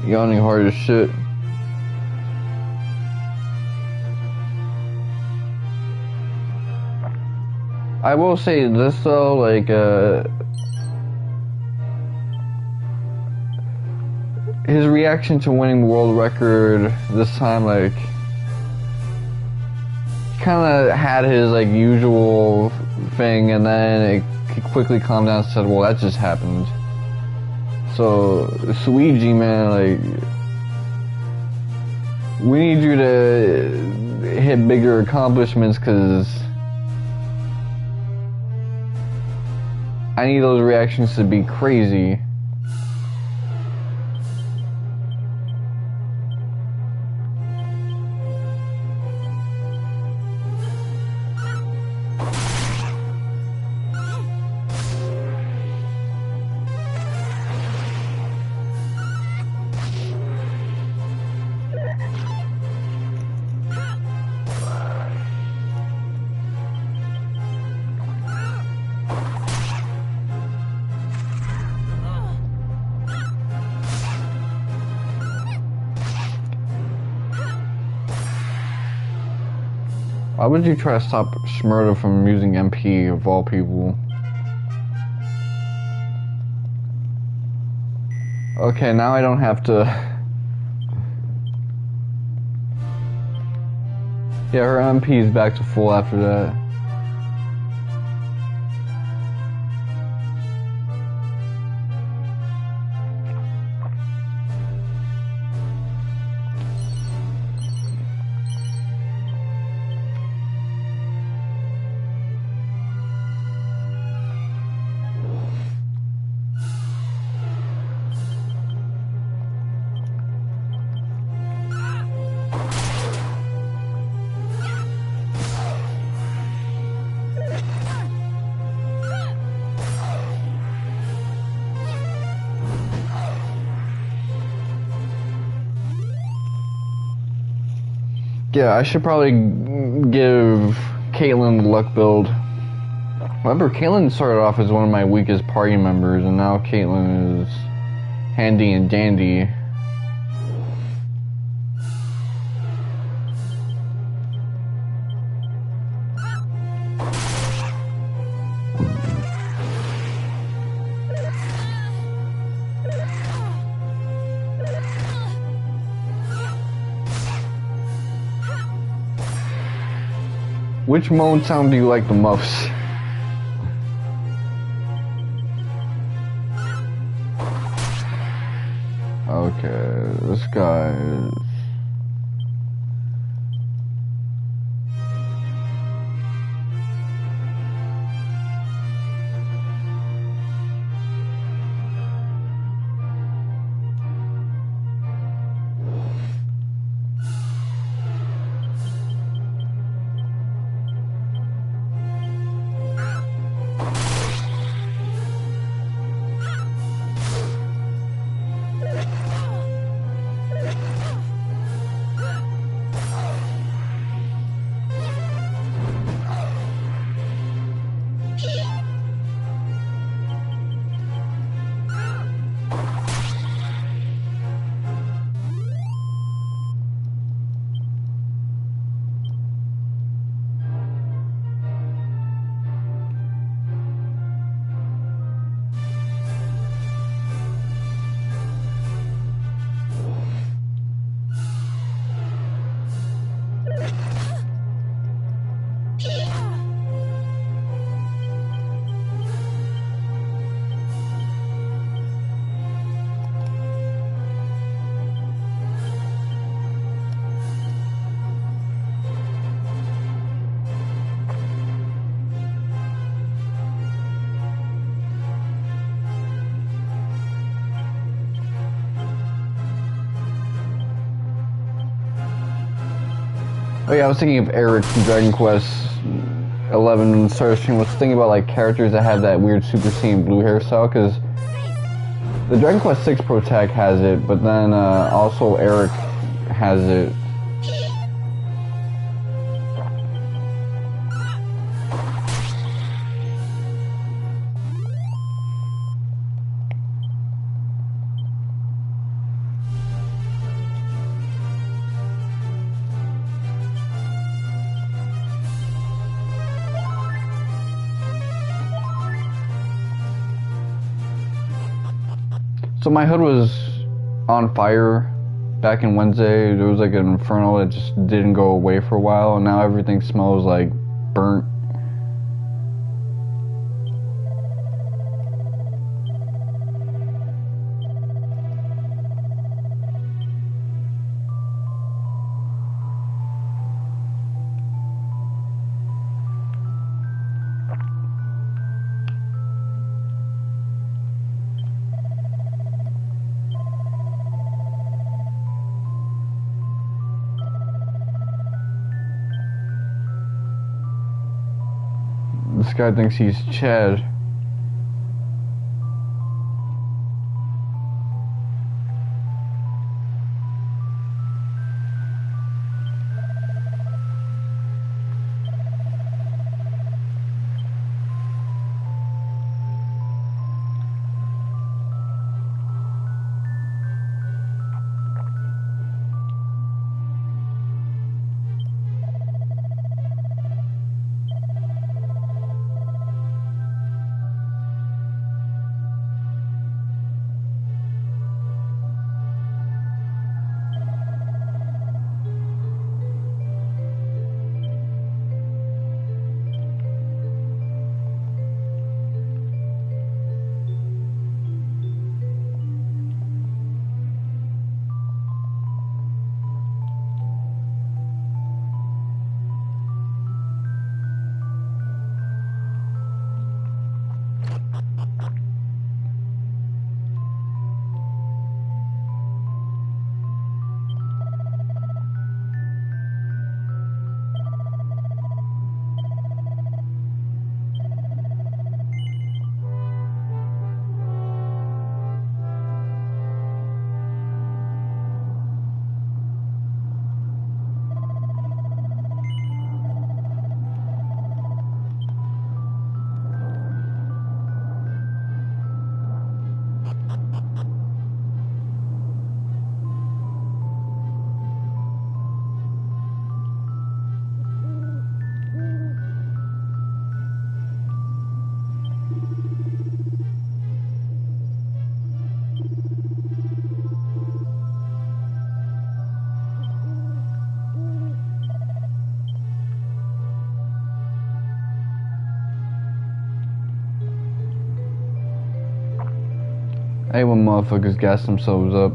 Yawning hard as shit. I will say this though, like, his reaction to winning the world record this time, like, kind of had his, like, usual thing, and then it quickly calmed down and said, well, that just happened. So, Luigi, man, like, we need you to hit bigger accomplishments, because I need those reactions to be crazy. Why would you try to stop Shmurda from using MP of all people? Okay, now I don't have to... Yeah, her MP is back to full after that. Yeah, I should probably give Caitlyn the luck build. Remember, Caitlyn started off as one of my weakest party members, and now Caitlyn is handy and dandy. Which moan sound do you like the most? Okay, this guy is... Oh yeah, I was thinking of Eric from Dragon Quest 11 when the started stream. I was thinking about like characters that have that weird Super Saiyan blue hairstyle, because the Dragon Quest 6 Pro Tag has it, but then also Eric has it. So my hood was on fire back in Wednesday. There was like an inferno that just didn't go away for a while, and now everything smells like burnt. This guy thinks he's Chad. I hate when motherfuckers gas themselves up.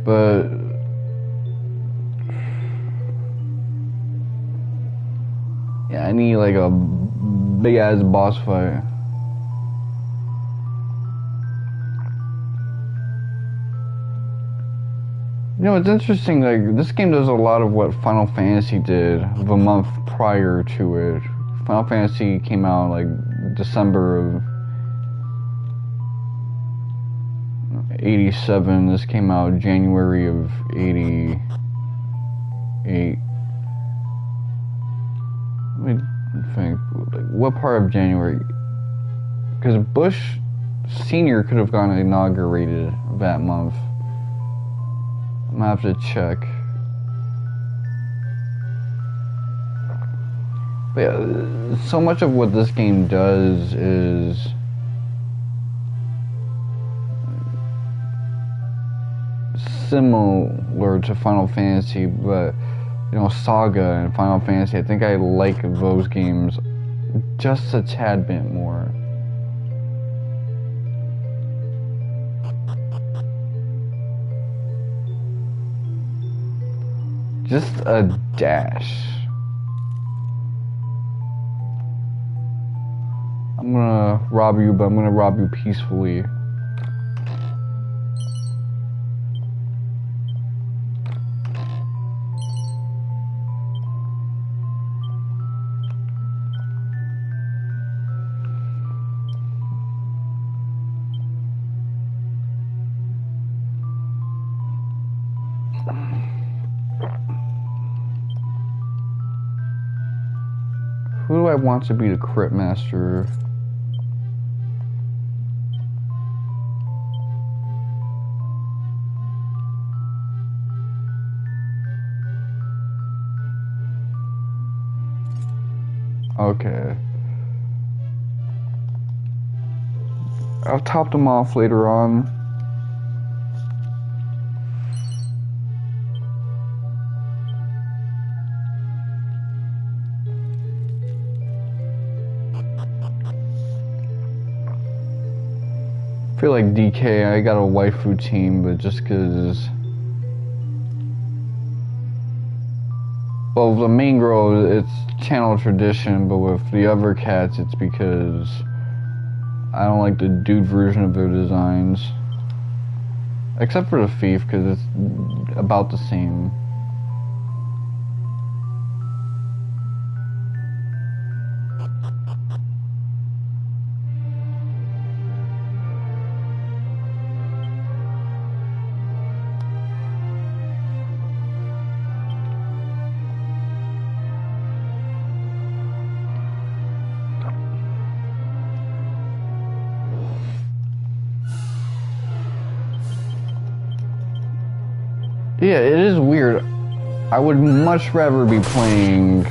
But yeah, I need like a big ass boss fight. You know, it's interesting, like, this game does a lot of what Final Fantasy did the month prior to it. Final Fantasy came out like December of 87. This came out January of 88. Let me think, like, what part of January? Because Bush Sr. could have gotten inaugurated that month. I'm gonna have to check. But yeah, so much of what this game does is similar to Final Fantasy, but you know, Saga and Final Fantasy, I think I like those games just a tad bit more. Just a dash. I'm gonna rob you, but I'm gonna rob you peacefully. Who do I want to be the crit master? Okay. I'll top them off later on. I feel like DK, I got a waifu team, but just cause, well, the main girl, it's channel tradition, but with the other cats, it's because I don't like the dude version of their designs. Except for the thief, because it's about the same. Yeah, it is weird. I would much rather be playing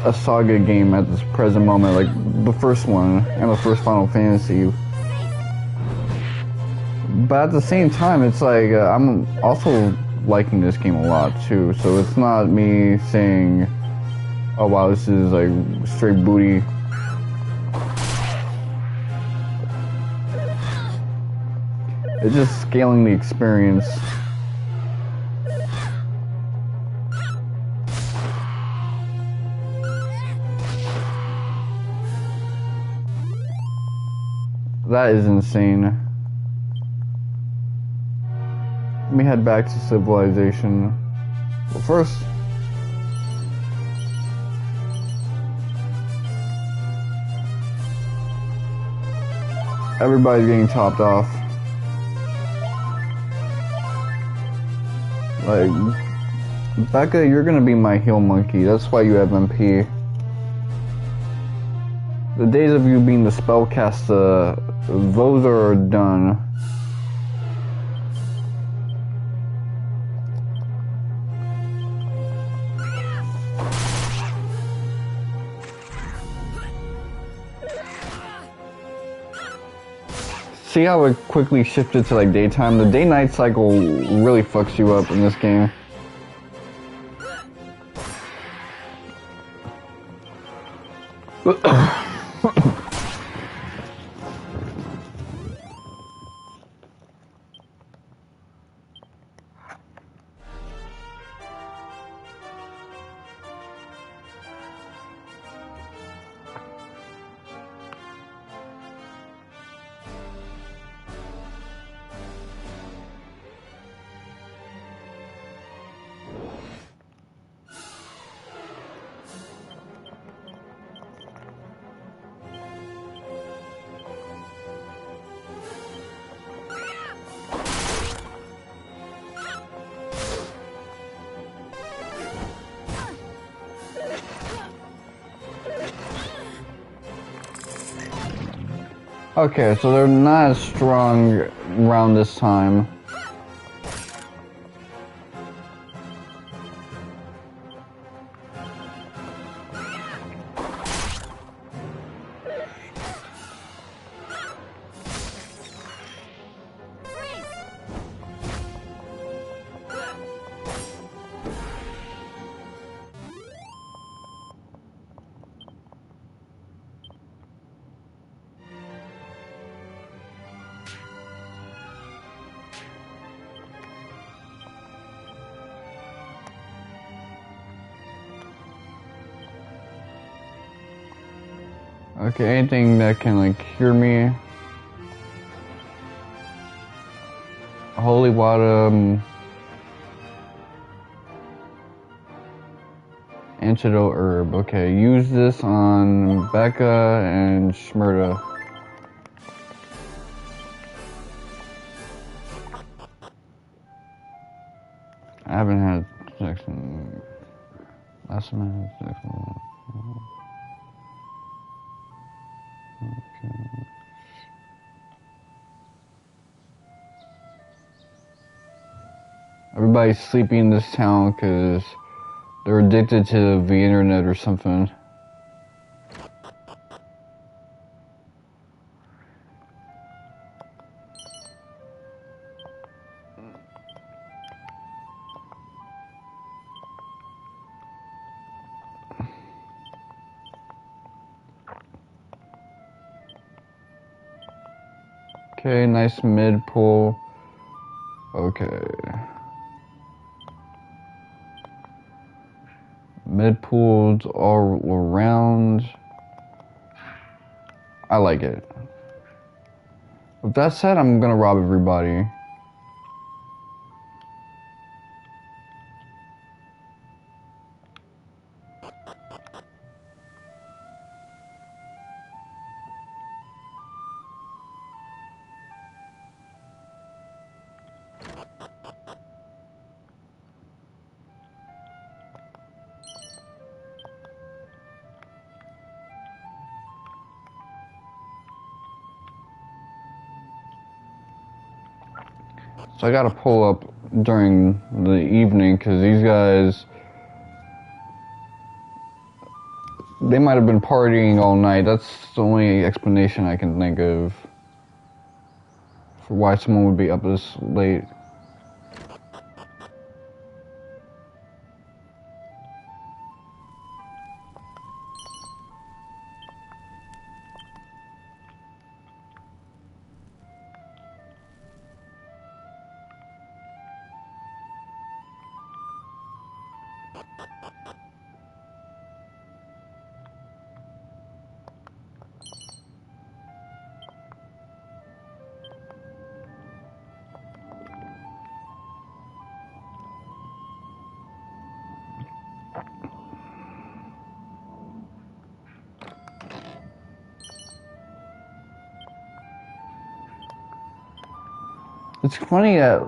a Saga game at this present moment, like the first one and the first Final Fantasy. But at the same time, it's like I'm also liking this game a lot too. So it's not me saying, "Oh wow, this is like straight booty." It's just scaling the experience. That is insane. Let me head back to civilization. Well, first, everybody's getting topped off. Like, Becca, you're gonna be my heal monkey. That's why you have MP. The days of you being the spellcaster, those are done. See how it quickly shifted to like daytime? The day-night cycle really fucks you up in this game. Okay, so they're not as strong around this time. Okay, anything that can like cure me. Holy water, antidote herb. Okay, use this on Becca and Shmurda. I haven't had sex in... Last time I had sex in... Okay. Everybody's sleeping in this town because they're addicted to the internet or something. Okay, nice mid pull. Okay. Mid pulls all around. I like it. With that said, I'm gonna rob everybody. So I gotta pull up during the evening because these guys, they might have been partying all night. That's the only explanation I can think of for why someone would be up this late. It's funny that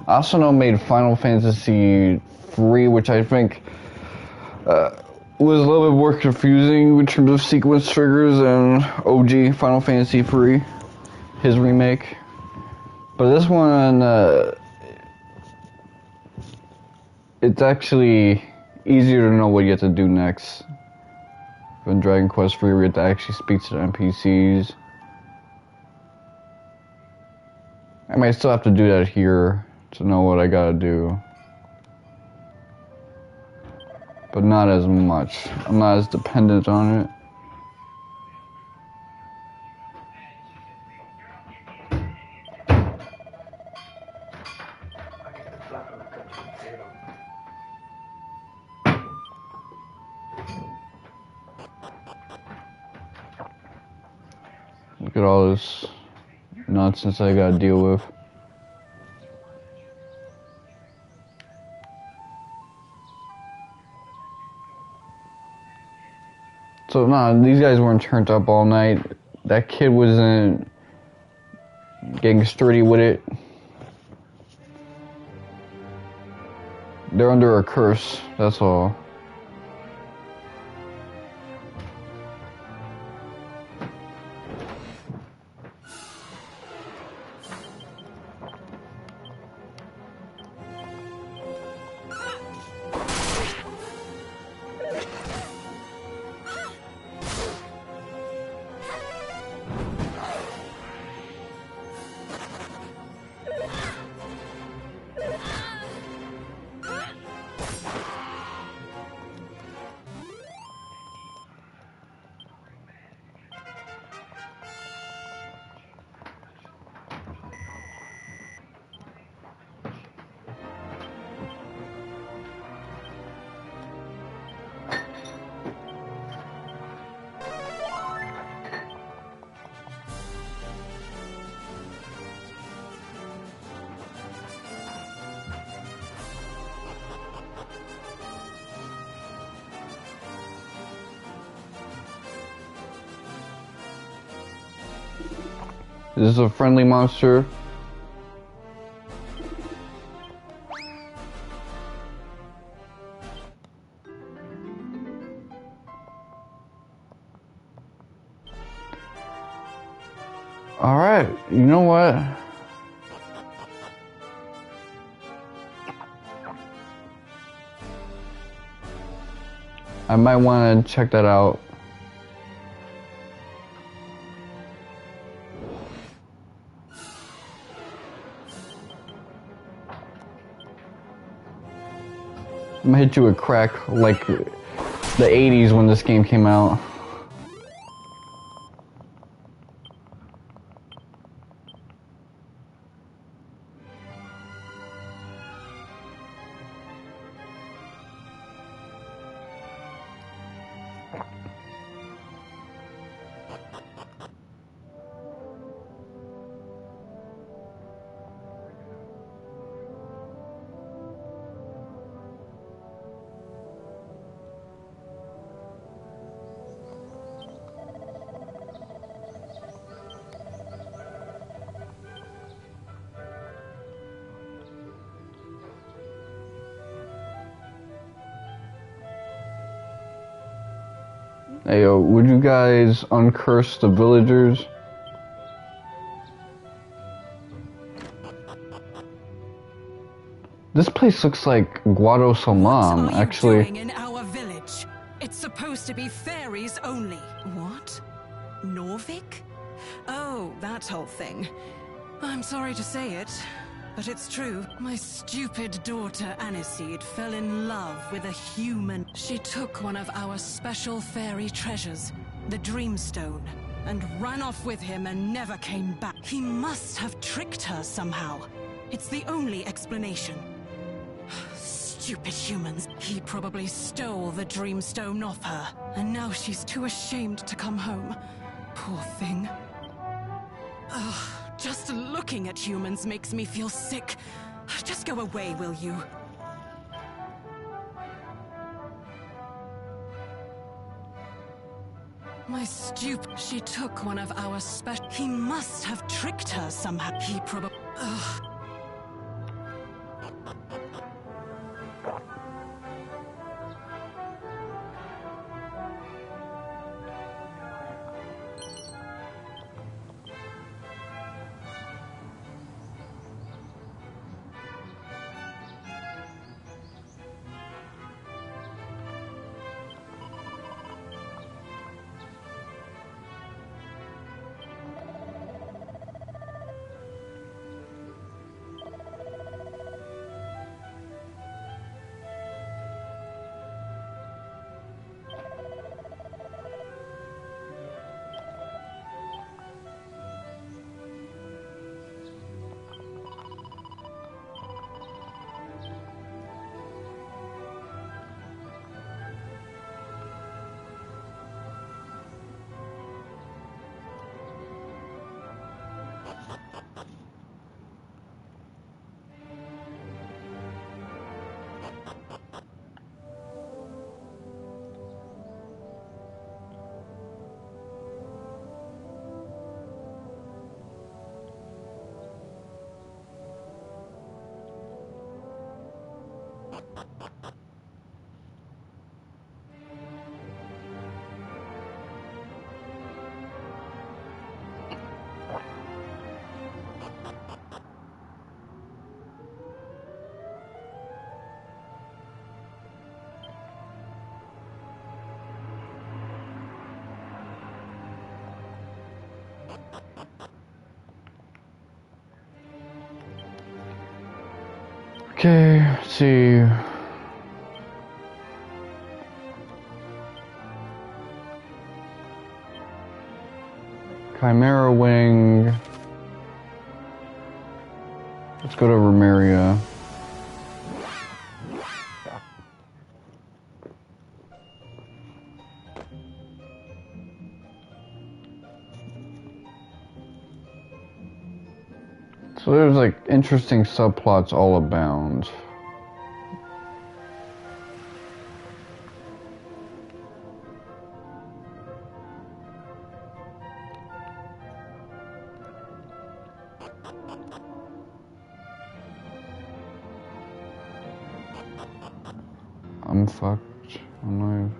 Asano made Final Fantasy 3, which I think was a little bit more confusing in terms of sequence triggers than OG Final Fantasy 3, his remake. But this one, it's actually easier to know what you have to do next than Dragon Quest 3, where you have to actually speak to the NPCs. I might still have to do that here to know what I gotta do. But not as much. I'm not as dependent on it. Look at all this nonsense I gotta deal with. So nah, these guys weren't turned up all night. That kid wasn't getting sturdy with it. They're under a curse, that's all. Is this a friendly monster? Alright, you know what? I might want to check that out. I'm gonna hit you a crack like the 80s when this game came out. Hey, yo, would you guys uncurse the villagers? This place looks like Guado Salam, actually. What are you doing in our village? It's supposed to be fairies only. What? Norvik? Oh, that whole thing. I'm sorry to say it, but it's true. My stupid daughter Aniseed fell in love with a human. She took one of our special fairy treasures, the Dreamstone, and ran off with him and never came back. He must have tricked her somehow. It's the only explanation. Stupid humans. He probably stole the Dreamstone off her, and now she's too ashamed to come home. Poor thing. Ugh, just looking at humans makes me feel sick. Just go away, will you? My stupid... She took one of our special... He must have tricked her somehow. He probably... Ugh. Okay, let's see. Chimera Wing. Let's go to Romaria. So there's like interesting subplots all abound. I'm fucked. I'm not.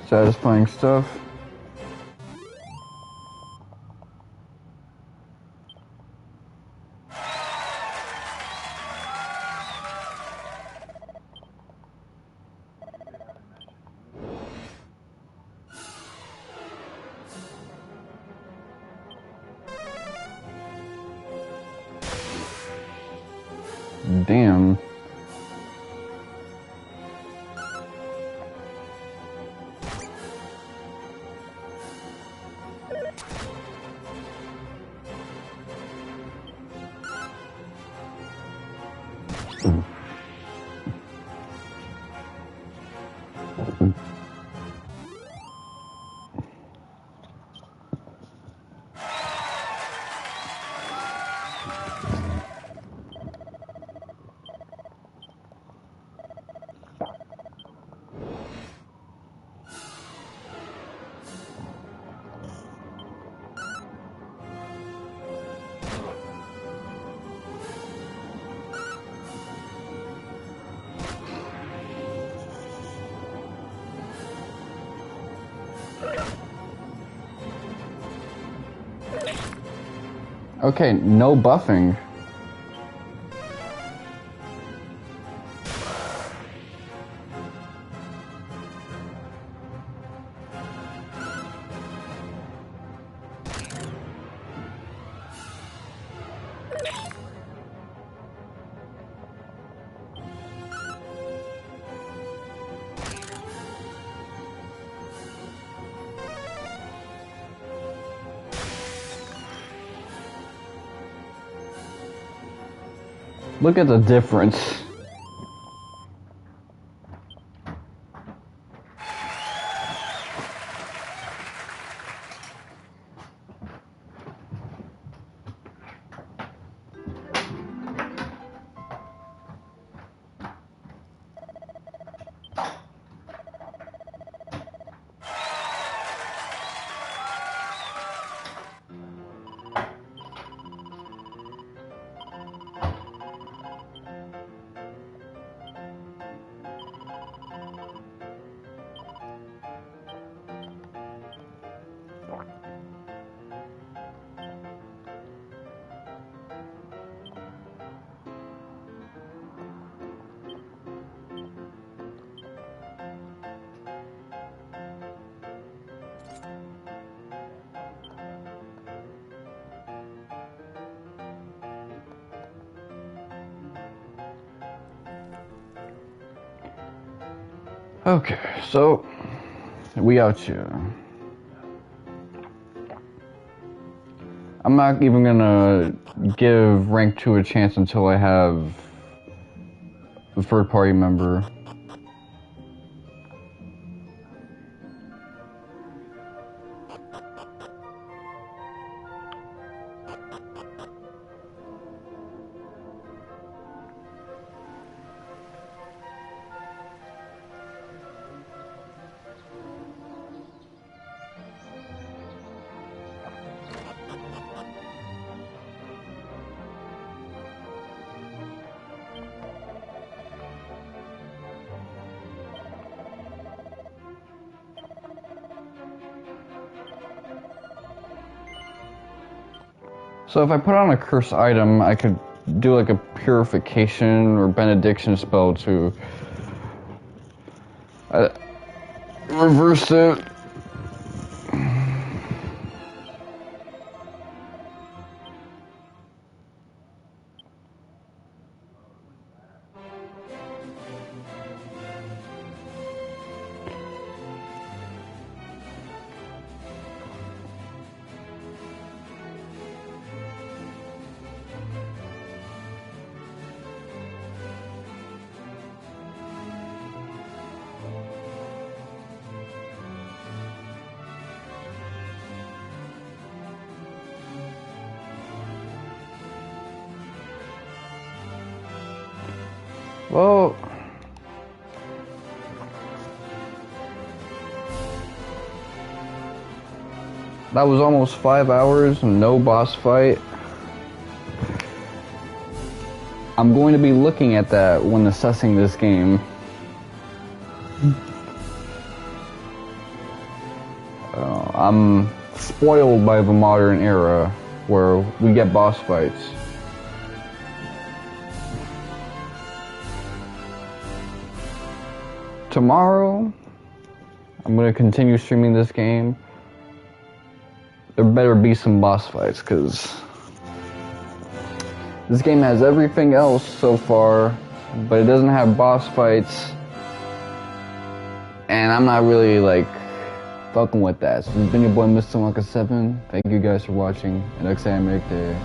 Satisfying stuff. Damn. Okay, no buffing. Look at the difference. Okay, so we out here. I'm not even gonna give rank 2 a chance until I have a third party member. So if I put on a curse item, I could do like a purification or benediction spell to reverse it. Well, that was almost 5 hours and no boss fight. I'm going to be looking at that when assessing this game. I'm spoiled by the modern era where we get boss fights. Tomorrow, I'm going to continue streaming this game. There better be some boss fights, because This game has everything else so far, but it doesn't have boss fights. And I'm not really like fucking with that. So this has been your boy Mr. Wonka 7. Thank you guys for watching. And next time I make the